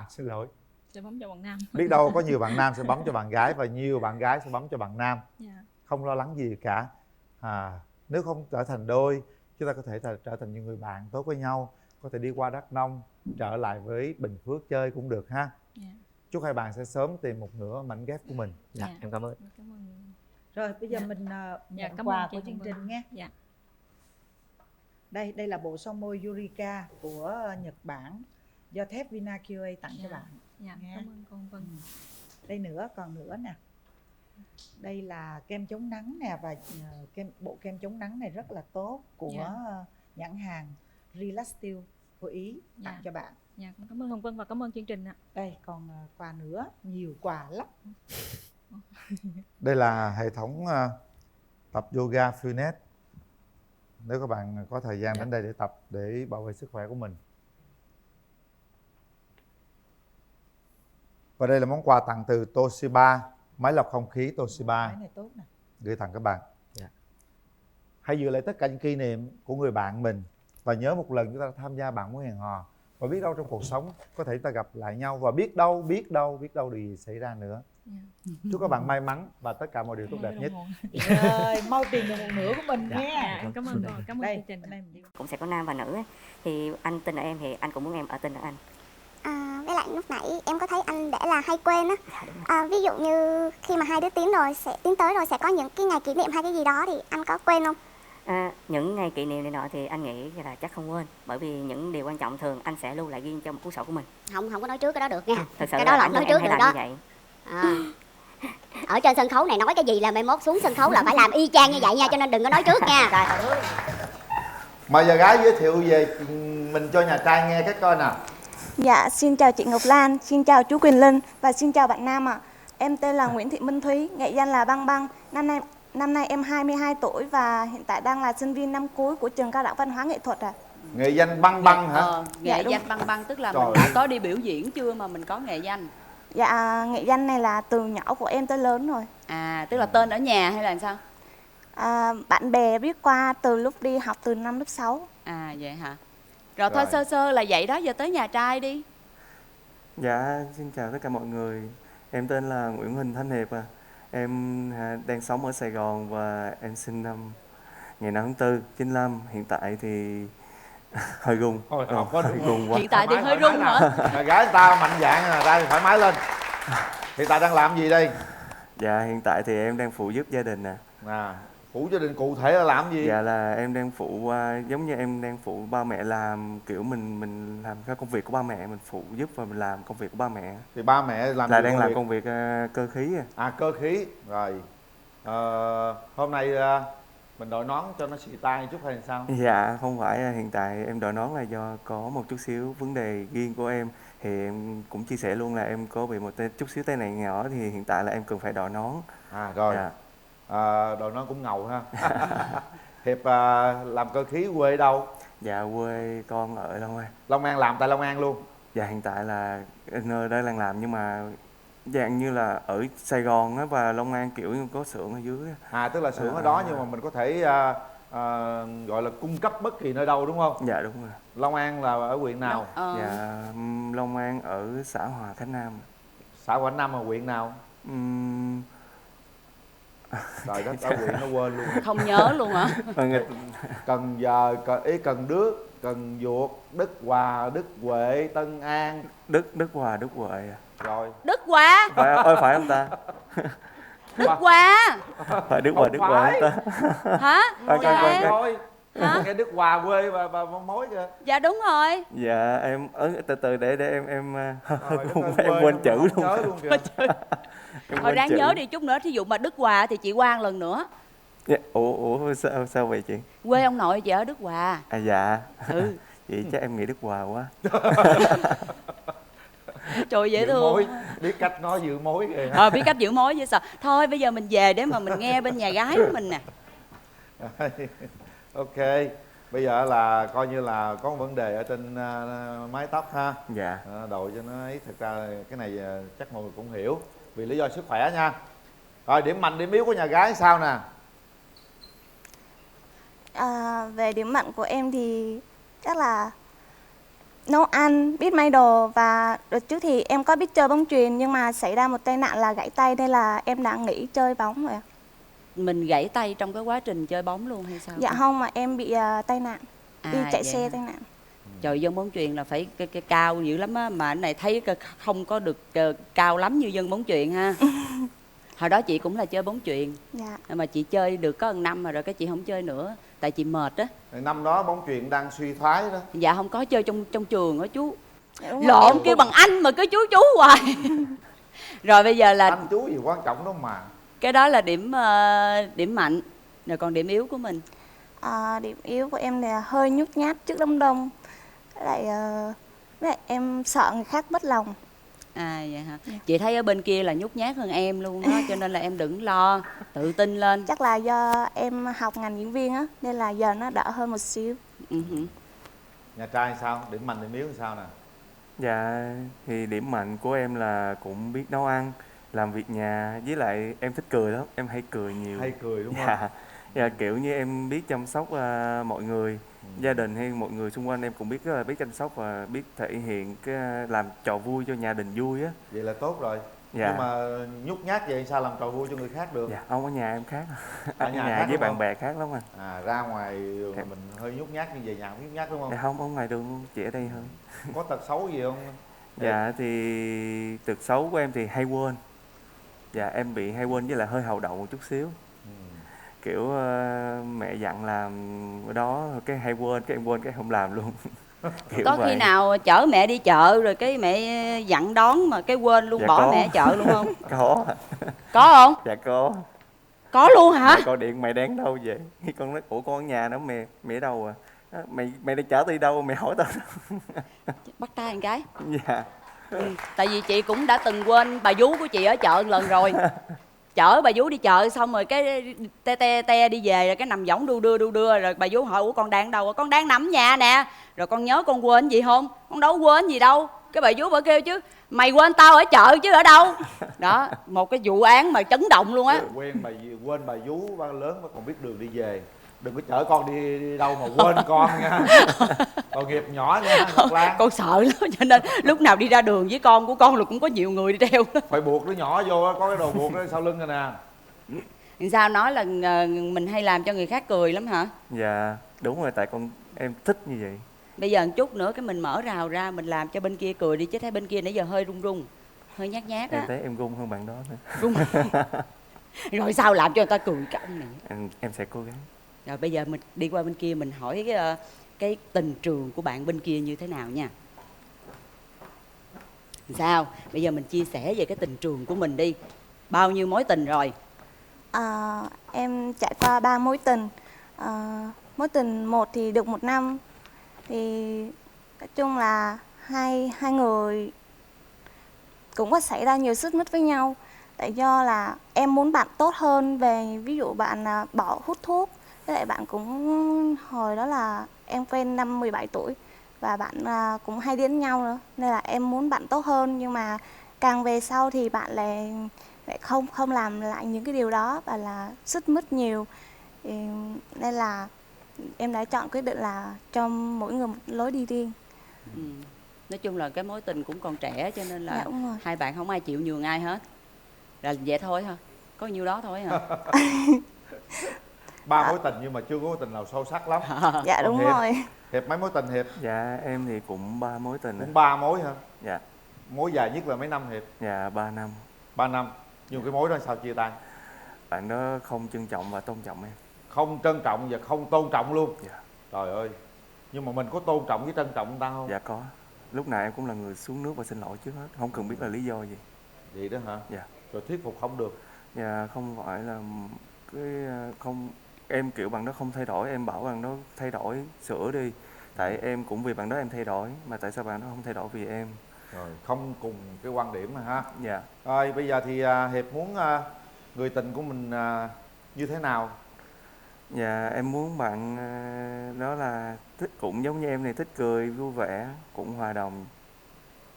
xin lỗi, Sẽ bấm cho bạn nam. biết đâu có nhiều bạn nam sẽ bấm cho bạn gái, và nhiều bạn gái sẽ bấm cho bạn nam. Dạ. Không lo lắng gì cả. Nếu không trở thành đôi, chúng ta có thể trở thành những người bạn tốt với nhau, có thể đi qua Đắk Nông trở lại với Bình Phước chơi cũng được ha. Dạ. Chúc hai bạn sẽ sớm tìm một nửa mảnh ghép của mình. Dạ, em cảm ơn. Cảm ơn. Rồi bây giờ Dạ. mình nhận cảm quà ơn chị của chương Hồng Vân. trình nha. Dạ. Đây là bộ son môi Yurika của Nhật Bản do thép Vina QA tặng cho bạn. Dạ, Nha. cảm ơn con Vân. Đây nữa, còn nữa nè. Đây là kem chống nắng nè, và bộ kem chống nắng này rất là tốt của nhãn hàng Relaxtil của Ý tặng cho bạn. Dạ, con cảm ơn Hồng Vân và cảm ơn chương trình ạ. Đây còn quà nữa, nhiều quà lắm. Đây là hệ thống tập yoga Fullnet. Nếu các bạn có thời gian đến đây để tập, để bảo vệ sức khỏe của mình. Và đây là món quà tặng từ Toshiba, máy lọc không khí Toshiba, Máy này tốt nè. gửi tặng các bạn. Hãy giữ lại tất cả những kỷ niệm của người bạn mình, và nhớ một lần chúng ta tham gia bạn muốn hẹn hò, và biết đâu trong cuộc sống có thể ta gặp lại nhau, và biết đâu điều gì xảy ra nữa. Chúc các bạn may mắn và tất cả mọi điều tốt đẹp nhất. Rồi, mau tìm được một nửa của mình Dạ. nha. Em cảm ơn rồi, cảm ơn Đây, chương trình. bên đây mình đi. Cũng sẽ có nam và nữ ấy. Thì anh tin ở em thì anh cũng muốn em ở tin ở anh. Với lại lúc nãy em có thấy anh để là hay quên á. Ví dụ như khi mà hai đứa tiến tới rồi sẽ có những cái ngày kỷ niệm hay cái gì đó thì anh có quên không? Những ngày kỷ niệm này nọ thì anh nghĩ là chắc không quên, bởi vì những điều quan trọng thường anh sẽ lưu lại riêng trong một cuốn sổ của mình. Không có nói trước cái đó được nha. Thật sự Cái đó là không nói trước hay được làm đó. như vậy. Ở trên sân khấu này nói cái gì là mai mốt xuống sân khấu là phải làm y chang như vậy nha, cho nên đừng có nói trước nha. Mời giờ gái giới thiệu về mình cho nhà trai nghe cái coi nào. Dạ, xin chào chị Ngọc Lan, xin chào chú Quyền Linh và xin chào bạn Nam ạ. Em tên là Nguyễn Thị Minh Thúy, nghệ danh là Băng Băng. Năm nay em 22 tuổi và hiện tại đang là sinh viên năm cuối của trường Cao đẳng Văn hóa Nghệ thuật ạ. Nghệ danh Băng Băng hả? Nghệ Dạ, danh Băng Băng tức là Trời mình đã có đi biểu diễn chưa mà mình có nghệ danh? Dạ, nghệ danh này là từ nhỏ của em tới lớn rồi. Tức là tên ở nhà hay là sao? Bạn bè biết qua từ lúc đi học từ năm lớp 6. Vậy hả? Rồi thôi sơ sơ là vậy đó, giờ tới nhà trai đi. Dạ, xin chào tất cả mọi người. Em tên là Nguyễn Huỳnh Thanh Hiệp à. Em đang sống ở Sài Gòn và em sinh năm ngày 5 tháng 4, 95. Hiện tại thì hơi run. Run quá. Hiện tại thì hơi run hả? Gái ta mạnh dạn ra thoải mái lên. Hiện tại đang làm gì đây? Dạ, hiện tại thì em đang phụ giúp gia đình nè. Phụ gia đình cụ thể là làm gì? Dạ là em đang phụ giống như em đang phụ ba mẹ làm, kiểu mình làm cái công việc của ba mẹ, mình phụ giúp và mình làm công việc của ba mẹ. Thì ba mẹ làm là đang làm công việc cơ khí. Cơ khí. Rồi. Hôm nay mình đội nón cho nó xì tai chút hay sao? Dạ không phải, hiện tại em đội nón là do có một chút xíu vấn đề riêng của em. Thì em cũng chia sẻ luôn là em có bị một chút xíu tai nạn nhỏ, thì hiện tại là em cần phải đội nón. Rồi. Dạ. Đội nón cũng ngầu ha. Hiệp làm cơ khí quê ở đâu? Dạ quê con ở Long An. Long An, làm tại Long An luôn? Dạ hiện tại là nơi đây đang làm, nhưng mà dạng như là ở Sài Gòn á và Long An kiểu như có xưởng ở dưới. Tức là xưởng ở đó nhưng mà mình có thể gọi là cung cấp bất kỳ nơi đâu đúng không? Dạ đúng rồi. Long An là ở huyện nào? Dạ Long An ở xã Hòa Khánh Nam. Xã Hòa Khánh Nam là huyện nào? Trời đất, ở huyện nó quên luôn. Không nhớ luôn hả? Cần Giờ, Cần Đước, Cần Duộc, Đức Hòa, Đức Huệ, Tân An. Đức Hòa, Đức Huệ. Rồi. Đức Hòa. Phải không ta? Đức Hòa. Phải Đức Hòa, Đức Huệ không ta? Hả? Thôi. Cái Đức Hòa quê và mối kìa. Dạ đúng rồi. Dạ em từ để em em quên chữ luôn. Thôi ráng nhớ đi chút nữa, thí dụ mà Đức Hòa thì chị Quang lần nữa. Dạ, ủa sao vậy chị? Quê ông nội chị ở Đức Hòa. Dạ. Vậy chắc em nghĩ Đức Hòa quá. Trời dễ thương. Mối, biết cách nói giữ mối kìa. Biết cách giữ mối chứ sao. Thôi bây giờ mình về để mà mình nghe bên nhà gái của mình nè. Ok, bây giờ là coi như là có một vấn đề ở trên mái tóc ha. Dạ. Đội cho nó ấy, thực ra cái này chắc mọi người cũng hiểu. vì lý do sức khỏe nha. Rồi điểm mạnh điểm yếu của nhà gái sao nè? Về điểm mạnh của em thì chắc là nấu ăn, biết may đồ, và đợt trước thì em có biết chơi bóng chuyền nhưng mà xảy ra một tai nạn là gãy tay nên là em đã nghỉ chơi bóng rồi ạ. Mình gãy tay trong cái quá trình chơi bóng luôn hay sao? Dạ không, mà em bị tai nạn, đi chạy xe hả? tai nạn. Trời, dân bóng chuyền là phải cái cao dữ lắm á, mà cái này thấy không có được cao lắm như dân bóng chuyền ha. Hồi đó chị cũng là chơi bóng chuyền, Dạ. mà chị chơi được có 1 năm rồi cái chị không chơi nữa tại chị mệt á. Năm đó bóng chuyền đang suy thoái đó. Dạ không có chơi trong trường á chú. Dạ, đúng rồi. Lộn kêu bằng anh mà cứ chú hoài. Rồi bây giờ là Anh chú gì quan trọng đó mà. cái đó là điểm mạnh. Rồi còn điểm yếu của mình? Điểm yếu của em là hơi nhút nhát trước đám đông. Với lại em sợ người khác mất lòng. Vậy hả? Chị thấy ở bên kia là nhút nhát hơn em luôn đó, cho nên là em đừng lo, tự tin lên. Chắc là do em học ngành diễn viên á, nên là giờ nó đỡ hơn một xíu. Nhà trai sao? Điểm mạnh điểm yếu sao nè? Dạ thì điểm mạnh của em là cũng biết nấu ăn, làm việc nhà, với lại em thích cười lắm, em hay cười nhiều. Hay cười đúng không? Dạ, kiểu như em biết chăm sóc mọi người, gia đình hay mọi người xung quanh em cũng biết rất là biết chăm sóc và biết thể hiện cái làm trò vui cho nhà đình vui á. Vậy là tốt rồi. Dạ. Nhưng mà nhút nhát vậy sao làm trò vui cho người khác được? Dạ, ông ở nhà em khác. Ở nhà khác với đúng bạn không? bè khác lắm Ra ngoài đường là mình hơi nhút nhát, nhưng về nhà không nhút nhát đúng không? Dạ không, ở ngoài đường luôn, chỉ ở đây hơn. Có tật xấu gì không? Dạ thì tật xấu của em thì hay quên. Dạ em bị hay quên với lại hơi hậu đậu một chút xíu. Kiểu mẹ dặn làm ở đó cái hay quên, cái em quên cái không làm luôn. Kiểu Có vậy. khi nào chở mẹ đi chợ rồi cái mẹ dặn đón mà cái quên luôn, Dạ bỏ có. mẹ chợ luôn không? Có. Có không? Dạ có. Có luôn hả? Mẹ gọi điện mày đang đâu vậy? Con nói ủa con ở nhà đó mẹ ở đâu à? Mày đi chở đi đâu mẹ hỏi tao. Bắt tay một cái. Dạ. Tại vì chị cũng đã từng quên bà vú của chị ở chợ một lần rồi. Chở bà vú đi chợ xong rồi cái te đi về rồi cái nằm võng đu đưa rồi bà vú hỏi ủa con đang ở đâu? Con đang nằm ở nhà nè. Rồi con nhớ con quên gì không? Con đâu quên gì đâu. Cái bà vú bà kêu chứ mày quên tao ở chợ chứ ở đâu. Đó, một cái vụ án mà chấn động luôn á. Quên bà vú ba lớn mà còn biết đường đi về. Đừng có chở con đi đâu mà quên con nha. Tội nghiệp nhỏ nha Ngọc Lan. Con sợ lắm cho nên lúc nào đi ra đường với con của con là cũng có nhiều người đi theo. Phải buộc đứa nhỏ vô, có cái đồ buộc đó sau lưng rồi nè. Sao nói là mình hay làm cho người khác cười lắm hả? Dạ đúng rồi, tại em thích như vậy. Bây giờ một chút nữa cái mình mở rào ra mình làm cho bên kia cười đi, chứ thấy bên kia nãy giờ hơi run hơi nhát á. Em thấy em run hơn bạn đó nữa. Run. Rồi sao làm cho người ta cười cái ông này? Em sẽ cố gắng. Rồi bây giờ mình đi qua bên kia mình hỏi cái tình trường của bạn bên kia như thế nào nha. Sao? Bây giờ mình chia sẻ về cái tình trường của mình đi. Bao nhiêu mối tình rồi? Em trải qua 3 mối tình. Mối tình 1 thì được 1 năm. Thì nói chung là hai người cũng có xảy ra nhiều xích mích với nhau. Tại do là em muốn bạn tốt hơn, về ví dụ bạn bỏ hút thuốc. Với lại bạn cũng hồi đó là em quen năm 17 tuổi và bạn cũng hay đi đến nhau nữa, nên là em muốn bạn tốt hơn, nhưng mà càng về sau thì bạn lại không làm lại những cái điều đó và là xích mích nhiều. Thì nên là em đã chọn quyết định là cho mỗi người một lối đi riêng. Nói chung là cái mối tình cũng còn trẻ cho nên là Dạ, đúng rồi. hai bạn không ai chịu nhường ai hết. Là vậy thôi hả? Có nhiêu đó thôi hả? 3 mối tình nhưng mà chưa có mối tình nào sâu sắc lắm. Dạ đúng rồi. Hiệp mấy mối tình Hiệp? Dạ em thì cũng 3 mối tình. Cũng 3 mối hả? Dạ. Mối dài nhất là mấy năm Hiệp? Dạ 3 năm. 3 năm. Nhưng cái mối đó sao chia tay? Bạn đó không trân trọng và tôn trọng em. Không trân trọng và không tôn trọng luôn? Dạ. Trời ơi. Nhưng mà mình có tôn trọng với trân trọng người ta không? Dạ có. Lúc nào em cũng là người xuống nước và xin lỗi trước hết, không cần biết là lý do gì. Vậy đó hả? Dạ. Rồi thuyết phục không được? Dạ không phải là cái không, em kiểu bạn đó không thay đổi, em bảo bạn đó thay đổi, sửa đi. Tại em cũng vì bạn đó em thay đổi, mà tại sao bạn đó không thay đổi vì em? Rồi không cùng cái quan điểm mà ha. Dạ. Rồi bây giờ thì Hiệp muốn người tình của mình như thế nào? Dạ em muốn bạn đó là thích cũng giống như em này, thích cười vui vẻ, cũng hòa đồng.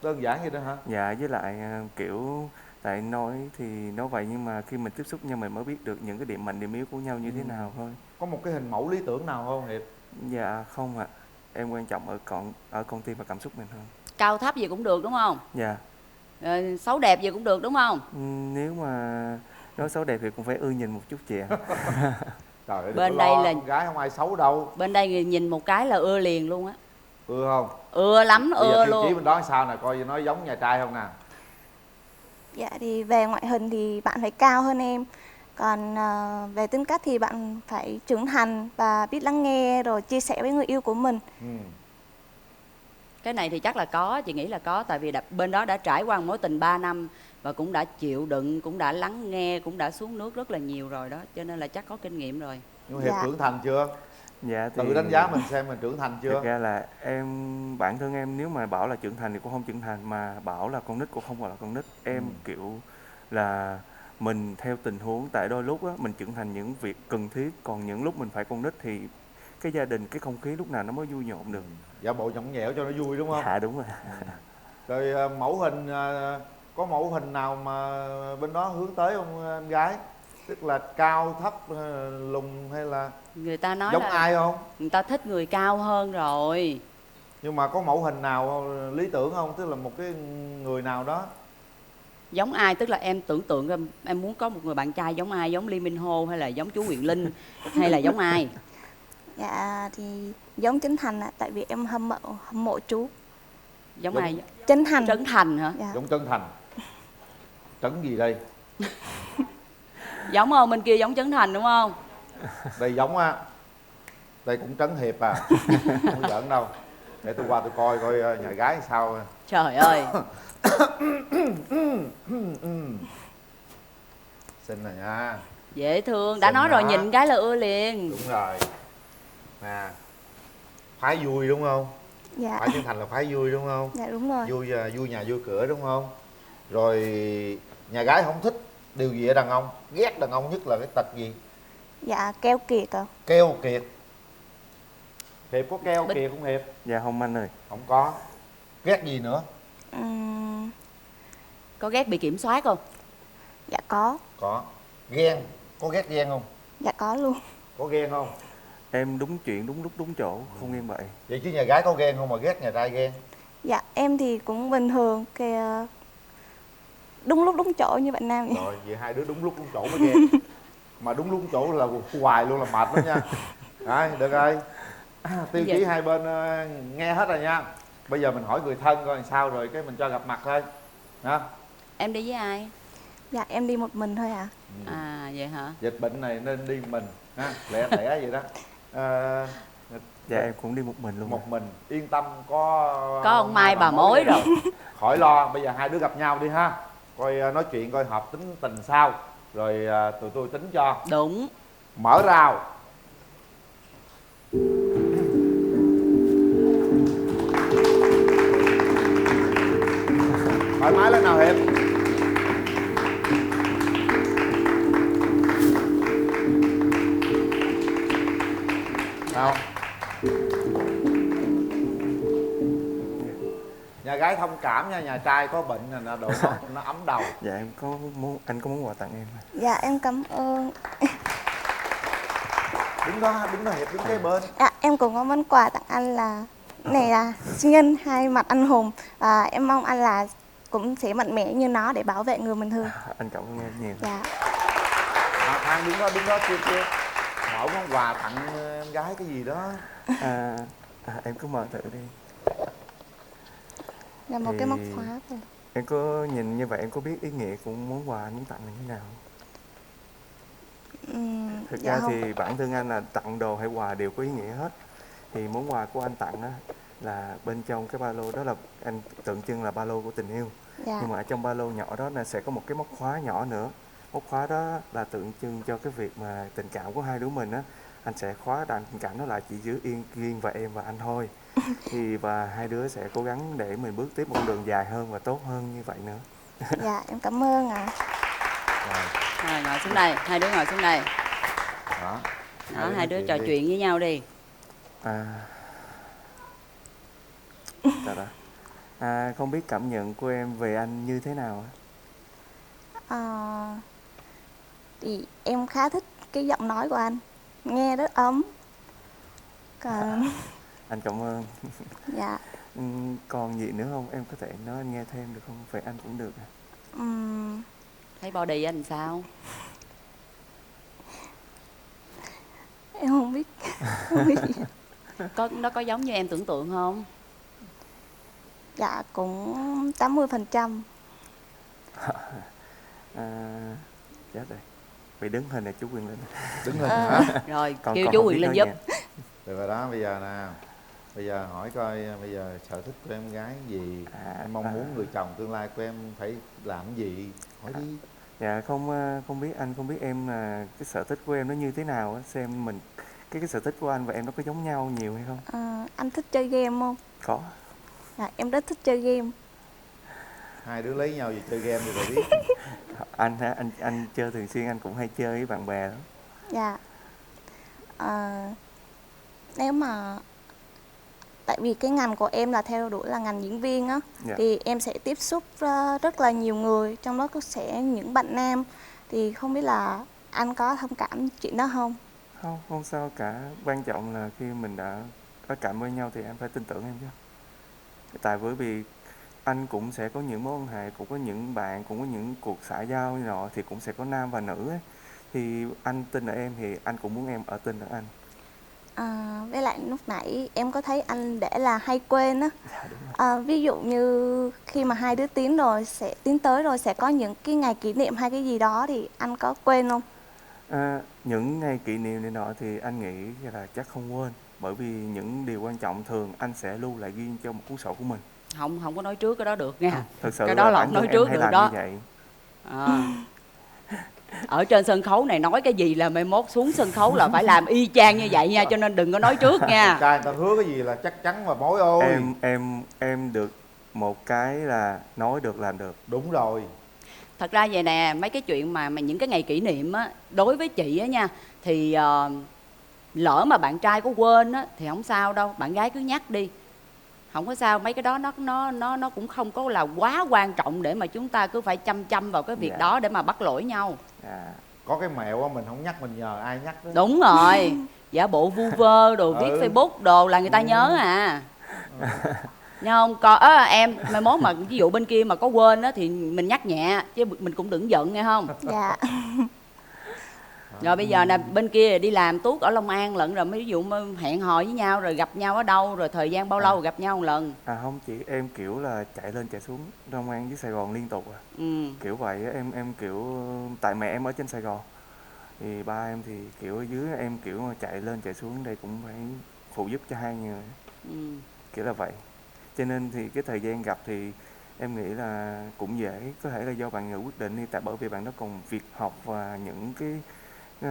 Đơn giản vậy đó hả? Dạ với lại kiểu Tại nói thì nói vậy nhưng mà khi mình tiếp xúc nhau mình mới biết được những cái điểm mạnh điểm yếu của nhau như thế nào thôi. Có một cái hình mẫu lý tưởng nào không Hiệp? Dạ không ạ. Em quan trọng ở con tim và cảm xúc mình hơn. Cao thấp gì cũng được đúng không? Dạ. Xấu đẹp gì cũng được đúng không? Nếu mà nói xấu đẹp thì cũng phải ưa nhìn một chút chị ạ. Trời ơi, bên đây là con gái không ai xấu đâu. Bên đây nhìn một cái là ưa liền luôn á. Ưa không? Ưa lắm, bây ưa giờ luôn. Chỉ bên đó sao nè, coi nó giống nhà trai không nè. Dạ thì về ngoại hình thì bạn phải cao hơn em. Còn về tính cách thì bạn phải trưởng thành và biết lắng nghe rồi chia sẻ với người yêu của mình. Cái này thì chắc là có, chị nghĩ là có. Tại vì bên đó đã trải qua mối tình 3 năm và cũng đã chịu đựng, cũng đã lắng nghe, cũng đã xuống nước rất là nhiều rồi đó. Cho nên là chắc có kinh nghiệm rồi. Nhưng Hiệp trưởng thành chưa? Dạ thì tự đánh giá mình xem mình trưởng thành chưa? Thực ra là bản thân em nếu mà bảo là trưởng thành thì cũng không trưởng thành, mà bảo là con nít cũng không gọi là con nít. Em kiểu là mình theo tình huống, tại đôi lúc á mình trưởng thành những việc cần thiết, còn những lúc mình phải con nít thì cái gia đình, cái không khí lúc nào nó mới vui nhộn được. Giả bộ nhõng nhẽo cho nó vui đúng không? Dạ đúng rồi. Rồi mẫu hình, có mẫu hình nào mà bên đó hướng tới không em gái? Tức là cao thấp, lùn hay là người ta nói giống là ai không? Người ta thích người cao hơn rồi. Nhưng mà có mẫu hình nào lý tưởng không? Tức là một cái người nào đó. Giống ai? Tức là em tưởng tượng em muốn có một người bạn trai giống ai? Giống Lee Min Ho hay là giống chú Quyền Linh hay là giống ai? Dạ thì giống Trấn Thành ạ, tại vì em hâm mộ chú. Giống ai? Trấn Thành. Trấn Thành hả? Dạ. Giống Trấn Thành. Trấn gì đây? Giống không? Bên kia giống Trấn Thành đúng không? Đây giống á. Đây cũng Trấn Hiệp à. Không giỡn đâu. Để tôi qua tôi coi nhà gái sao. Trời ơi. Xinh rồi nha. Dễ thương. Đã Xinh nói rồi, đó. nhìn cái là ưa liền. Đúng rồi. Nè, phái vui đúng không? Dạ. Phái Trấn Thành là phái vui đúng không? Dạ đúng rồi. Vui nhà vui cửa đúng không? Rồi nhà gái không thích điều gì ở đàn ông, ghét đàn ông nhất là cái tật gì? Dạ keo kiệt ạ. Keo kiệt. Hiệp có keo kiệt không Hiệp? Dạ không anh ơi. Không có. Ghét gì nữa? Có ghét bị kiểm soát không? Dạ có. Có. Ghen, có ghét ghen không? Dạ có luôn. Có ghen không? Em đúng chuyện, đúng lúc, đúng chỗ, không em vậy. Vậy chứ nhà gái có ghen không mà ghét nhà trai ghen? Dạ em thì cũng bình thường, đúng lúc đúng chỗ như bạn Nam vậy. Rồi, vậy hai đứa đúng lúc đúng chỗ mới ghen. Mà đúng lúc đúng chỗ là hoài luôn là mệt lắm nha. Rồi, được rồi. Tiêu chí hai bên nghe hết rồi nha. Bây giờ mình hỏi người thân coi làm sao rồi cái mình cho gặp mặt thôi. Hả? Em đi với ai? Dạ em đi một mình thôi ạ. À vậy hả? Dịch bệnh này nên đi một mình ha, lẻ tẻ vậy đó. Dạ em cũng đi một mình luôn. Một mình, yên tâm có ông Mai bà mối rồi. Khỏi lo, bây giờ hai đứa gặp nhau đi ha. Coi nói chuyện coi hợp tính tình sao. Rồi tụi tôi tính cho. Đúng. Mở rào. Thoải mái lên nào Hiệp. Nào. Nhà gái thông cảm nha, nhà trai có bệnh là đồ nó ấm đầu. Dạ em có anh có món quà tặng em. Dạ em cảm ơn. Đứng đó Hiệp, đứng kế bên. Dạ em cũng có món quà tặng anh là này là sinh nhân hai mặt anh hùng, và em mong anh là cũng sẽ mạnh mẽ như nó để bảo vệ người bình thường. Anh cảm ơn em nhiều. Dạ. Thang đứng đó kia. Mở món quà tặng em gái cái gì đó. Em cứ mở thử đi. Là một cái móc khóa thôi. Em có nhìn như vậy em có biết ý nghĩa của món quà anh muốn tặng là như thế nào? Thực ra thì bản thân anh là tặng đồ hay quà đều có ý nghĩa hết. Thì món quà của anh tặng á là bên trong cái ba lô đó là anh tượng trưng là ba lô của tình yêu. Dạ. Nhưng mà ở trong ba lô nhỏ đó là sẽ có một cái móc khóa nhỏ nữa. Móc khóa đó là tượng trưng cho cái việc mà tình cảm của hai đứa mình á. Anh sẽ khóa đàn tình cảm đó lại chỉ giữ yên riêng và em và anh thôi. Và hai đứa sẽ cố gắng để mình bước tiếp một con đường dài hơn và tốt hơn như vậy nữa. Dạ em cảm ơn ạ. Rồi ngồi xuống đây, hai đứa ngồi xuống đây. Đó, hai đứa trò chuyện với nhau đi. Không biết cảm nhận của em về anh như thế nào? Thì em khá thích cái giọng nói của anh, nghe rất ấm. Còn Anh cảm ơn. dạ Còn gì nữa không? Em có thể nói anh nghe thêm được không? Vậy anh cũng được. Thấy body anh sao? em không biết, không biết gì. Nó có giống như em tưởng tượng không? Dạ cũng 80%. Chết rồi. Vậy đứng hình này chú Quyền Linh. Đứng hình hả? Rồi Còn kêu không chú biết Quyền Linh nói giúp. nghe. Được rồi đó, bây giờ nè. Bây giờ hỏi coi bây giờ sở thích của em gái gì, em mong muốn người chồng tương lai của em phải làm gì, hỏi đi. Dạ không biết, anh không biết em là cái sở thích của em nó như thế nào á, xem mình cái sở thích của anh và em nó có giống nhau nhiều hay không? Anh thích chơi game không? Có. Dạ, em rất thích chơi game. Hai đứa lấy nhau gì chơi game thì rồi biết. Anh hả? Anh chơi thường xuyên, anh cũng hay chơi với bạn bè lắm. Dạ. Nếu mà tại vì cái ngành của em là theo đuổi là ngành diễn viên á, Dạ. thì em sẽ tiếp xúc rất là nhiều người, trong đó có sẽ những bạn nam, thì không biết là anh có thông cảm chuyện đó không? Không sao cả, quan trọng là khi mình đã có cảm với nhau thì em phải tin tưởng em chứ. Tại bởi vì anh cũng sẽ có những mối quan hệ, cũng có những bạn, cũng có những cuộc xã giao như nọ, thì cũng sẽ có nam và nữ ấy. Thì anh tin ở em thì anh cũng muốn em ở tin ở anh. Với lại lúc nãy em có thấy anh để là hay quên á. Ví dụ như khi mà hai đứa tiến tới rồi sẽ có những cái ngày kỷ niệm hay cái gì đó thì anh có quên không? Những ngày kỷ niệm này nọ thì anh nghĩ là chắc không quên, bởi vì những điều quan trọng thường anh sẽ lưu lại ghi cho một cuốn sổ của mình. Không có nói trước cái đó được nha. Thực sự cái đó là không nói trước được đó. như vậy. Ở trên sân khấu này nói cái gì là mai mốt xuống sân khấu là phải làm y chang như vậy nha, cho nên đừng có nói trước nha. Trai người ta hứa cái gì là chắc chắn và mối ôi. Em được một cái là nói được làm được. Đúng rồi. Thật ra vậy nè, mấy cái chuyện mà những cái ngày kỷ niệm á, đối với chị á nha, thì lỡ mà bạn trai có quên á thì không sao đâu, bạn gái cứ nhắc đi, không có sao. Mấy cái đó nó cũng không có là quá quan trọng để mà chúng ta cứ phải chăm vào cái việc đó để mà bắt lỗi nhau. Có cái mẹo á, mình không nhắc mình nhờ ai nhắc đó. Đúng rồi. Giả bộ vu vơ đồ viết Facebook đồ là người ta nhớ à. Nhớ không? Em mai mốt mà ví dụ bên kia mà có quên á thì mình nhắc nhẹ chứ mình cũng đừng giận nghe không? Dạ. Rồi bây giờ nè, bên kia đi làm tuốt ở Long An lận rồi, ví dụ hẹn hò với nhau rồi gặp nhau ở đâu, rồi thời gian bao lâu rồi gặp nhau một lần? Không chị, em kiểu là chạy lên chạy xuống Long An với Sài Gòn liên tục kiểu vậy á. Em kiểu tại mẹ em ở trên Sài Gòn thì ba em thì kiểu ở dưới, em kiểu chạy lên chạy xuống đây cũng phải phụ giúp cho hai người. Kiểu là vậy. Cho nên thì cái thời gian gặp thì em nghĩ là cũng dễ, có thể là do bạn nữ quyết định đi, tại bởi vì bạn đó còn việc học và những cái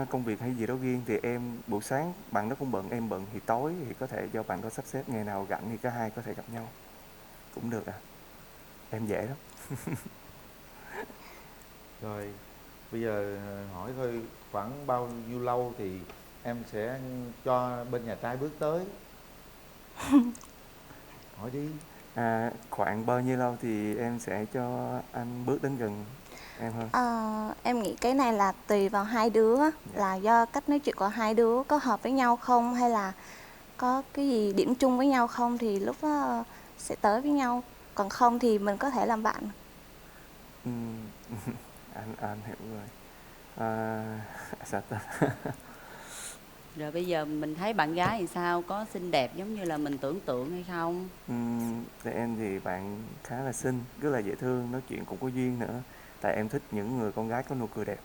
công việc hay gì đó riêng, thì em buổi sáng bạn đó cũng bận, em bận, thì tối thì có thể do bạn đó sắp xếp ngày nào rảnh thì cả hai có thể gặp nhau cũng được em dễ lắm. Rồi bây giờ hỏi thôi, khoảng bao nhiêu lâu thì em sẽ cho bên nhà trai bước tới? Hỏi đi. Khoảng bao nhiêu lâu thì em sẽ cho anh bước đến gần em hơn? Em nghĩ cái này là tùy vào hai đứa, là do cách nói chuyện của hai đứa có hợp với nhau không, hay là có cái gì điểm chung với nhau không thì lúc đó sẽ tới với nhau, còn không thì mình có thể làm bạn. Anh hiểu rồi. Sao ta? Rồi bây giờ mình thấy bạn gái thì sao, có xinh đẹp giống như là mình tưởng tượng hay không? Thì em thì bạn khá là xinh, rất là dễ thương, nói chuyện cũng có duyên nữa. Tại em thích những người con gái có nụ cười đẹp,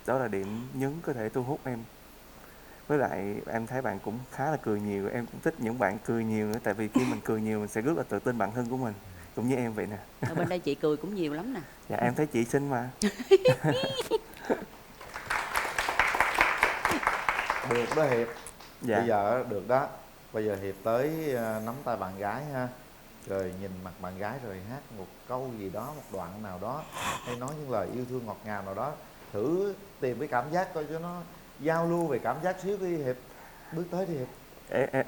đó là điểm nhấn có thể thu hút em. Với lại em thấy bạn cũng khá là cười nhiều, em cũng thích những bạn cười nhiều nữa. Tại vì khi mình cười nhiều mình sẽ rất là tự tin bản thân của mình, cũng như em vậy nè. Ở bên đây chị cười cũng nhiều lắm nè. Dạ em thấy chị xinh mà. Được đó Hiệp. Dạ. Bây giờ được đó. Bây giờ Hiệp tới nắm tay bạn gái ha, rồi nhìn mặt bạn gái rồi hát một câu gì đó, một đoạn nào đó, hay nói những lời yêu thương ngọt ngào nào đó, thử tìm cái cảm giác coi cho nó giao lưu về cảm giác xíu đi Hiệp. Bước tới đi Hiệp.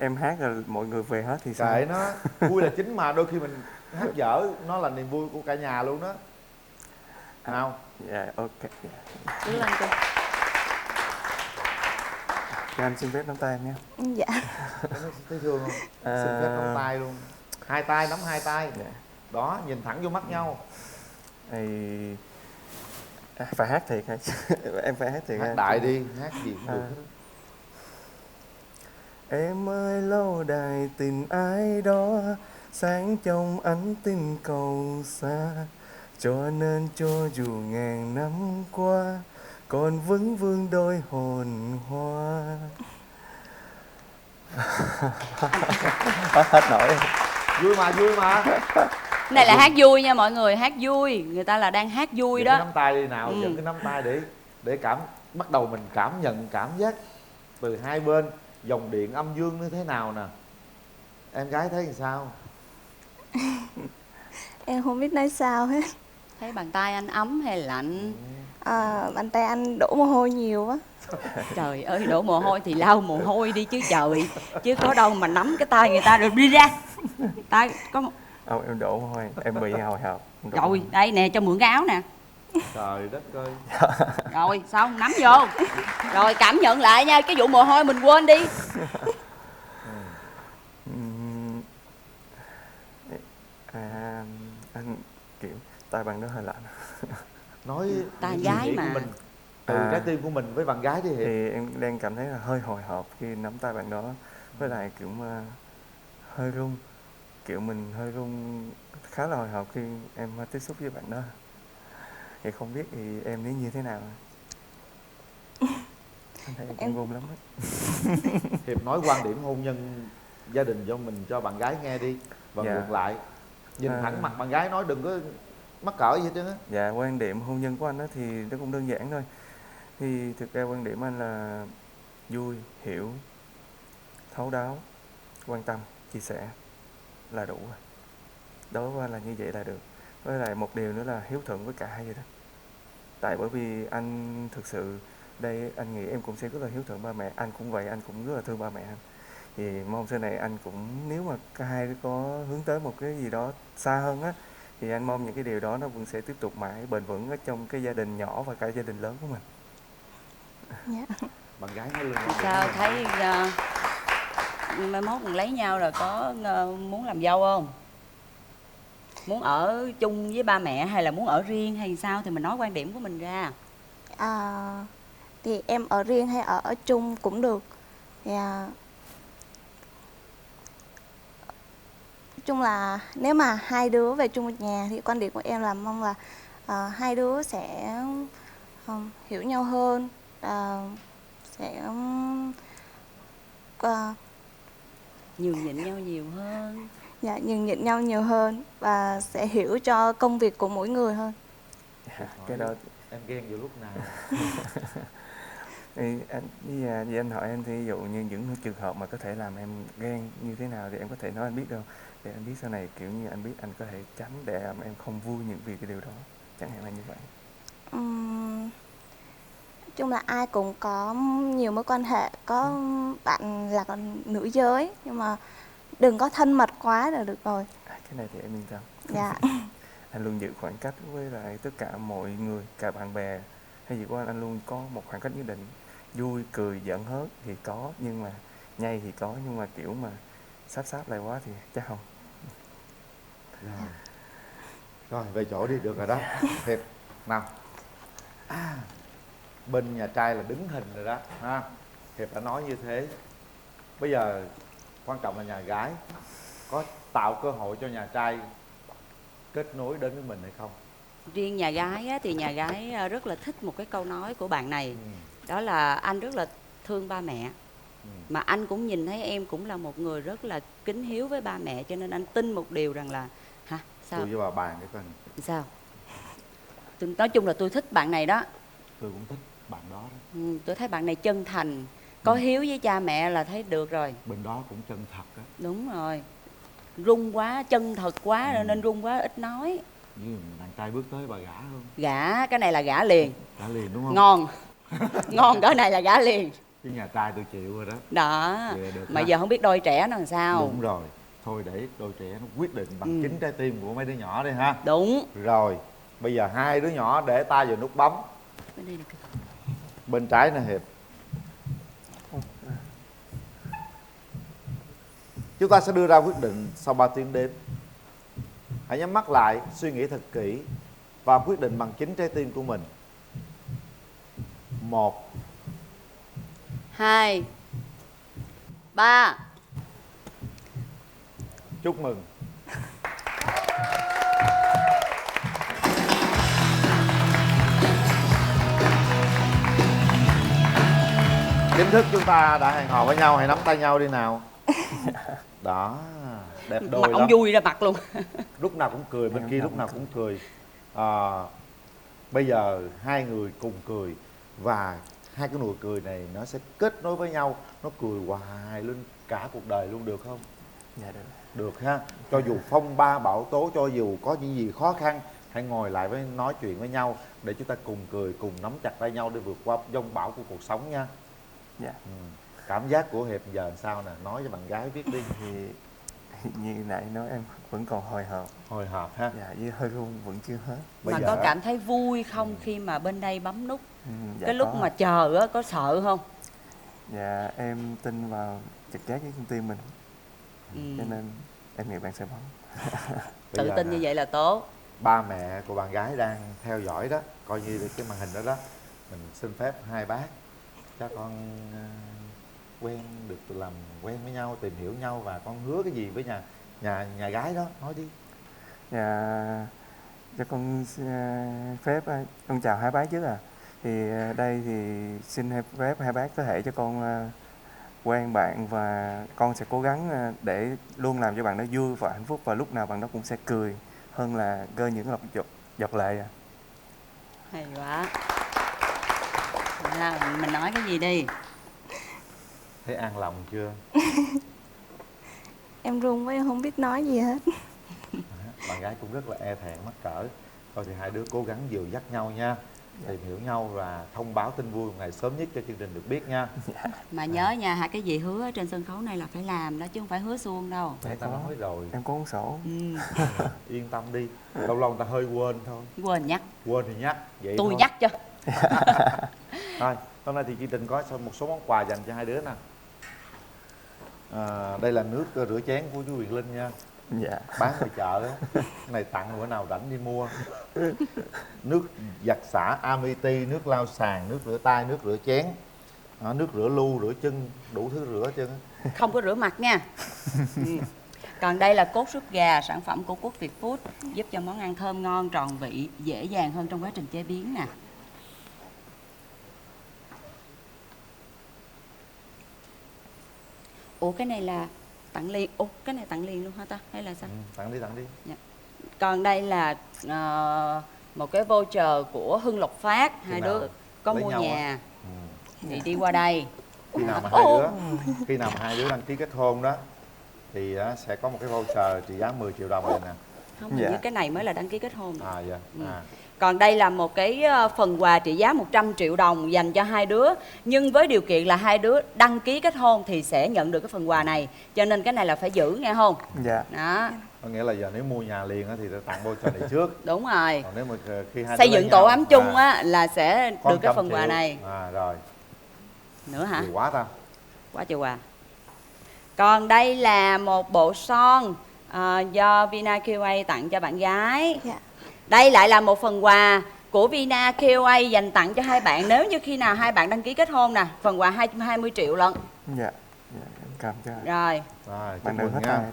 Em hát rồi mọi người về hết thì sao? Kệ nó, vui là chính mà, đôi khi mình hát dở nó là niềm vui của cả nhà luôn đó. Nào Dạ, ok. Đứng lên cô. Cho anh xin phép nắm tay em nhé. Dạ. Thấy thương không? Xin phép nắm tay luôn. Hai tay, nắm hai tay. Đó, nhìn thẳng vô mắt nhau. Thì phải hát thiệt hả? Em phải hát thiệt. Hát đại đi, hát gì cũng được. Em ơi lâu đài tình ai đó, sáng trong ánh tinh cầu xa, cho nên cho dù ngàn năm qua còn vẫn vương đôi hồn hoa. Hết nổi. Vui mà, vui mà. Này là hát vui nha mọi người, hát vui. Người ta là đang hát vui đó. Cái nắm tay đi nào, dẫn cái nắm tay để bắt đầu mình cảm nhận cảm giác từ hai bên dòng điện âm dương như thế nào nè. Em gái thấy làm sao? Em không biết nói sao hết. Thấy bàn tay anh ấm hay lạnh? Bàn tay anh đổ mồ hôi nhiều quá. Trời ơi, đổ mồ hôi thì lau mồ hôi đi chứ trời. Chứ có đâu mà nắm cái tay người ta rồi đi ra. Tay có một... Em đổ mồ hôi, em bị hồi hộp. Rồi, đây nè, cho mượn cái áo nè. Trời đất ơi. Rồi, xong, nắm vô. Rồi, cảm nhận lại nha, cái vụ mồ hôi mình quên đi. Anh kiểu tay bằng đó hơi lạnh. Nói tay gái mà mình, từ trái tim của mình với bạn gái đi Hiệp. Thì em đang cảm thấy là hơi hồi hộp khi nắm tay bạn đó, với lại kiểu hơi run, kiểu mình hơi run, khá là hồi hộp khi em tiếp xúc với bạn đó. Thì không biết thì em nghĩ như thế nào? Em thấy em run lắm á. Hiệp nói quan điểm hôn nhân gia đình cho bạn gái nghe đi. Và ngược lại, nhìn thẳng mặt bạn gái nói, đừng có mắc cỡ gì hết trơn á. Dạ, quan điểm hôn nhân của anh đó thì nó cũng đơn giản thôi. Thì thực ra quan điểm anh là vui, hiểu, thấu đáo, quan tâm, chia sẻ là đủ rồi. Đối với anh là như vậy là được. Với lại một điều nữa là hiếu thuận với cả hai gia đình. Tại bởi vì anh thực sự đây, anh nghĩ em cũng sẽ rất là hiếu thuận ba mẹ. Anh cũng vậy, anh cũng rất là thương ba mẹ anh. Thì mong sau này anh cũng, nếu mà cả hai có hướng tới một cái gì đó xa hơn á, thì anh mong những cái điều đó nó vẫn sẽ tiếp tục mãi bền vững ở trong cái gia đình nhỏ và cả gia đình lớn của mình. Dạ. Bạn gái nói luôn. Sao thấy mai mốt mình lấy nhau rồi có muốn làm dâu không? Muốn ở chung với ba mẹ hay là muốn ở riêng hay sao thì mình nói quan điểm của mình ra. Thì em ở riêng hay ở chung cũng được. Thì, chung là nếu mà hai đứa về chung một nhà thì quan điểm của em là mong là hai đứa sẽ hiểu nhau hơn, sẽ nhường nhịn nhau nhiều hơn. Dạ, nhường nhịn nhau nhiều hơn và sẽ hiểu cho công việc của mỗi người hơn. Cái đó em ghen vào lúc nào? Thì anh hỏi em thì ví dụ như những trường hợp mà có thể làm em ghen như thế nào thì em có thể nói anh biết đâu, để anh biết sau này kiểu như anh biết anh có thể tránh để làm em không vui những vì cái điều đó, chẳng hạn là như vậy. Chung là ai cũng có nhiều mối quan hệ, có bạn là con nữ giới nhưng mà đừng có thân mật quá là được rồi. Cái này thì em yên tâm. Dạ. Anh luôn giữ khoảng cách với lại tất cả mọi người, cả bạn bè hay gì của anh luôn có một khoảng cách nhất định. Vui, cười, giỡn hớt thì có, nhưng mà nhây thì có, nhưng mà kiểu mà sáp lại quá thì chắc không. Rồi về chỗ đi, được rồi đó. Thiệt nào. Bên nhà trai là đứng hình rồi đó ha. Hiệp đã nói như thế. Bây giờ quan trọng là nhà gái có tạo cơ hội cho nhà trai kết nối đến với mình hay không? Riêng nhà gái á, thì nhà gái rất là thích một cái câu nói của bạn này. Đó là anh rất là thương ba mẹ. Mà anh cũng nhìn thấy em cũng là một người rất là kính hiếu với ba mẹ. Cho nên anh tin một điều rằng là hả? Sao? Tôi với bà bàn cái coi. Sao? Nói chung là tôi thích bạn này đó. Tôi cũng thích bạn đó. Tôi thấy bạn này chân thành, có hiếu với cha mẹ là thấy được rồi. Bên đó cũng chân thật á. Đúng rồi. Run quá, chân thật quá nên run quá ít nói. Như đàn trai bước tới bà gả không? Gả, cái này là gả liền. Gả liền đúng không? Ngon. Ngon cỡ này là gả liền. Chứ nhà trai tôi chịu rồi đó. Đó. Mà giờ không biết đôi trẻ nó làm sao. Đúng rồi. Thôi để đôi trẻ nó quyết định bằng chính trái tim của mấy đứa nhỏ đi ha. Đúng. Rồi Bây giờ hai đứa nhỏ để tay vào nút bấm. Bên đây được. Bên trái nè Hiệp. Chúng ta sẽ đưa ra quyết định sau 3 tiếng đếm. Hãy nhắm mắt lại, suy nghĩ thật kỹ và quyết định bằng chính trái tim của mình. 1 2 3. Chúc mừng. Chính thức chúng ta đã hẹn hò với nhau, hãy nắm tay nhau đi nào. Đó, đẹp đôi mặt lắm. ông vui ra mặt luôn. Lúc nào cũng cười, bên kia lúc nào cũng cười. Bây giờ hai người cùng cười và hai cái nụ cười này nó sẽ kết nối với nhau, nó cười hoài luôn cả cuộc đời luôn, được không? Dạ được. Được ha. Cho dù phong ba bão tố, cho dù có những gì khó khăn, hãy ngồi lại với nói chuyện với nhau để chúng ta cùng cười, cùng nắm chặt tay nhau để vượt qua dông bão của cuộc sống nha. Dạ. Cảm giác của Hiệp giờ làm sao nè, nói cho bạn gái biết đi. Thì như nãy nói em vẫn còn hồi hộp. Hồi hộp ha. Dạ, với hơi run vẫn chưa hết. Mà có cảm thấy vui không khi mà bên đây bấm nút? Dạ cái lúc có. mà chờ á, có sợ không? Dạ em tin vào trực giác với công ty mình, cho nên em nghĩ bạn sẽ bấm. Tự tin như vậy là tốt. Ba mẹ của bạn gái đang theo dõi đó, coi như cái màn hình đó đó. Mình xin phép hai bác cho con quen được làm quen với nhau, tìm hiểu nhau, và con hứa cái gì với nhà gái đó, nói đi. Dạ, cho con phép con chào hai bác trước thì đây thì xin phép hai bác có thể cho con quen bạn, và con sẽ cố gắng để luôn làm cho bạn đó vui và hạnh phúc, và lúc nào bạn đó cũng sẽ cười hơn là rơi những giọt lệ. Hay quá. Mình nói cái gì đi? Thấy an lòng chưa? Em run quá, em không biết nói gì hết. Bạn gái cũng rất là e thẹn mắc cỡ. Thôi thì hai đứa cố gắng dìu dắt nhau nha, tìm hiểu nhau và thông báo tin vui một ngày sớm nhất cho chương trình được biết nha. Mà nhớ nha, hai cái gì hứa trên sân khấu này là phải làm đó, chứ không phải hứa suông đâu. Người ta nói rồi. Em có cuốn sổ. Yên tâm đi, lâu lâu người ta hơi quên thôi. Quên nhắc. Quên thì nhắc. Vậy tôi thôi. Nhắc cho. Thôi, hôm nay thì chương trình có một số món quà dành cho hai đứa nè. Đây là nước rửa chén của chú Huyền Linh nha. Dạ. Bán ngoài chợ á. Cái này tặng bữa nào rảnh đi mua. Nước giặt xả Amity, nước lau sàn, nước rửa tay, nước rửa chén, nước rửa lu, rửa chân, đủ thứ rửa chân. Không có rửa mặt nha. Còn đây là cốt súp gà, sản phẩm của Quốc Việt Food, giúp cho món ăn thơm ngon, tròn vị, dễ dàng hơn trong quá trình chế biến nè. Ủa cái này là tặng liền. Ủa cái này tặng liền luôn hả ta? Hay là sao? Tặng đi. Dạ. Còn đây là một cái voucher của Hưng Lộc Phát. Hai đứa có mua nhà thì đi qua đây. Khi nào mà hai đứa đăng ký kết hôn đó thì sẽ có một cái voucher trị giá 10 triệu đồng này nè. Không, hình như cái này mới là đăng ký kết hôn. Dạ. Còn đây là một cái phần quà trị giá 100 triệu đồng dành cho hai đứa. Nhưng với điều kiện là hai đứa đăng ký kết hôn thì sẽ nhận được cái phần quà này. Cho nên cái này là phải giữ nghe không? Dạ. Đó. Có nghĩa là giờ nếu mua nhà liền thì tặng voucher này trước. Đúng rồi. Còn nếu mà khi hai xây đứa dựng tổ ấm chung á là sẽ có được cái phần quà triệu. này. Rồi. Nữa hả? Nhiều quá ta. Quá trời quà. Còn đây là một bộ son do Vina QA tặng cho bạn gái. Đây lại là một phần quà của Vina QA dành tặng cho hai bạn nếu như khi nào hai bạn đăng ký kết hôn nè. Phần quà 20 triệu lận. Dạ. Em cầm cho. Rồi. Rồi, bạn chúc mừng nha.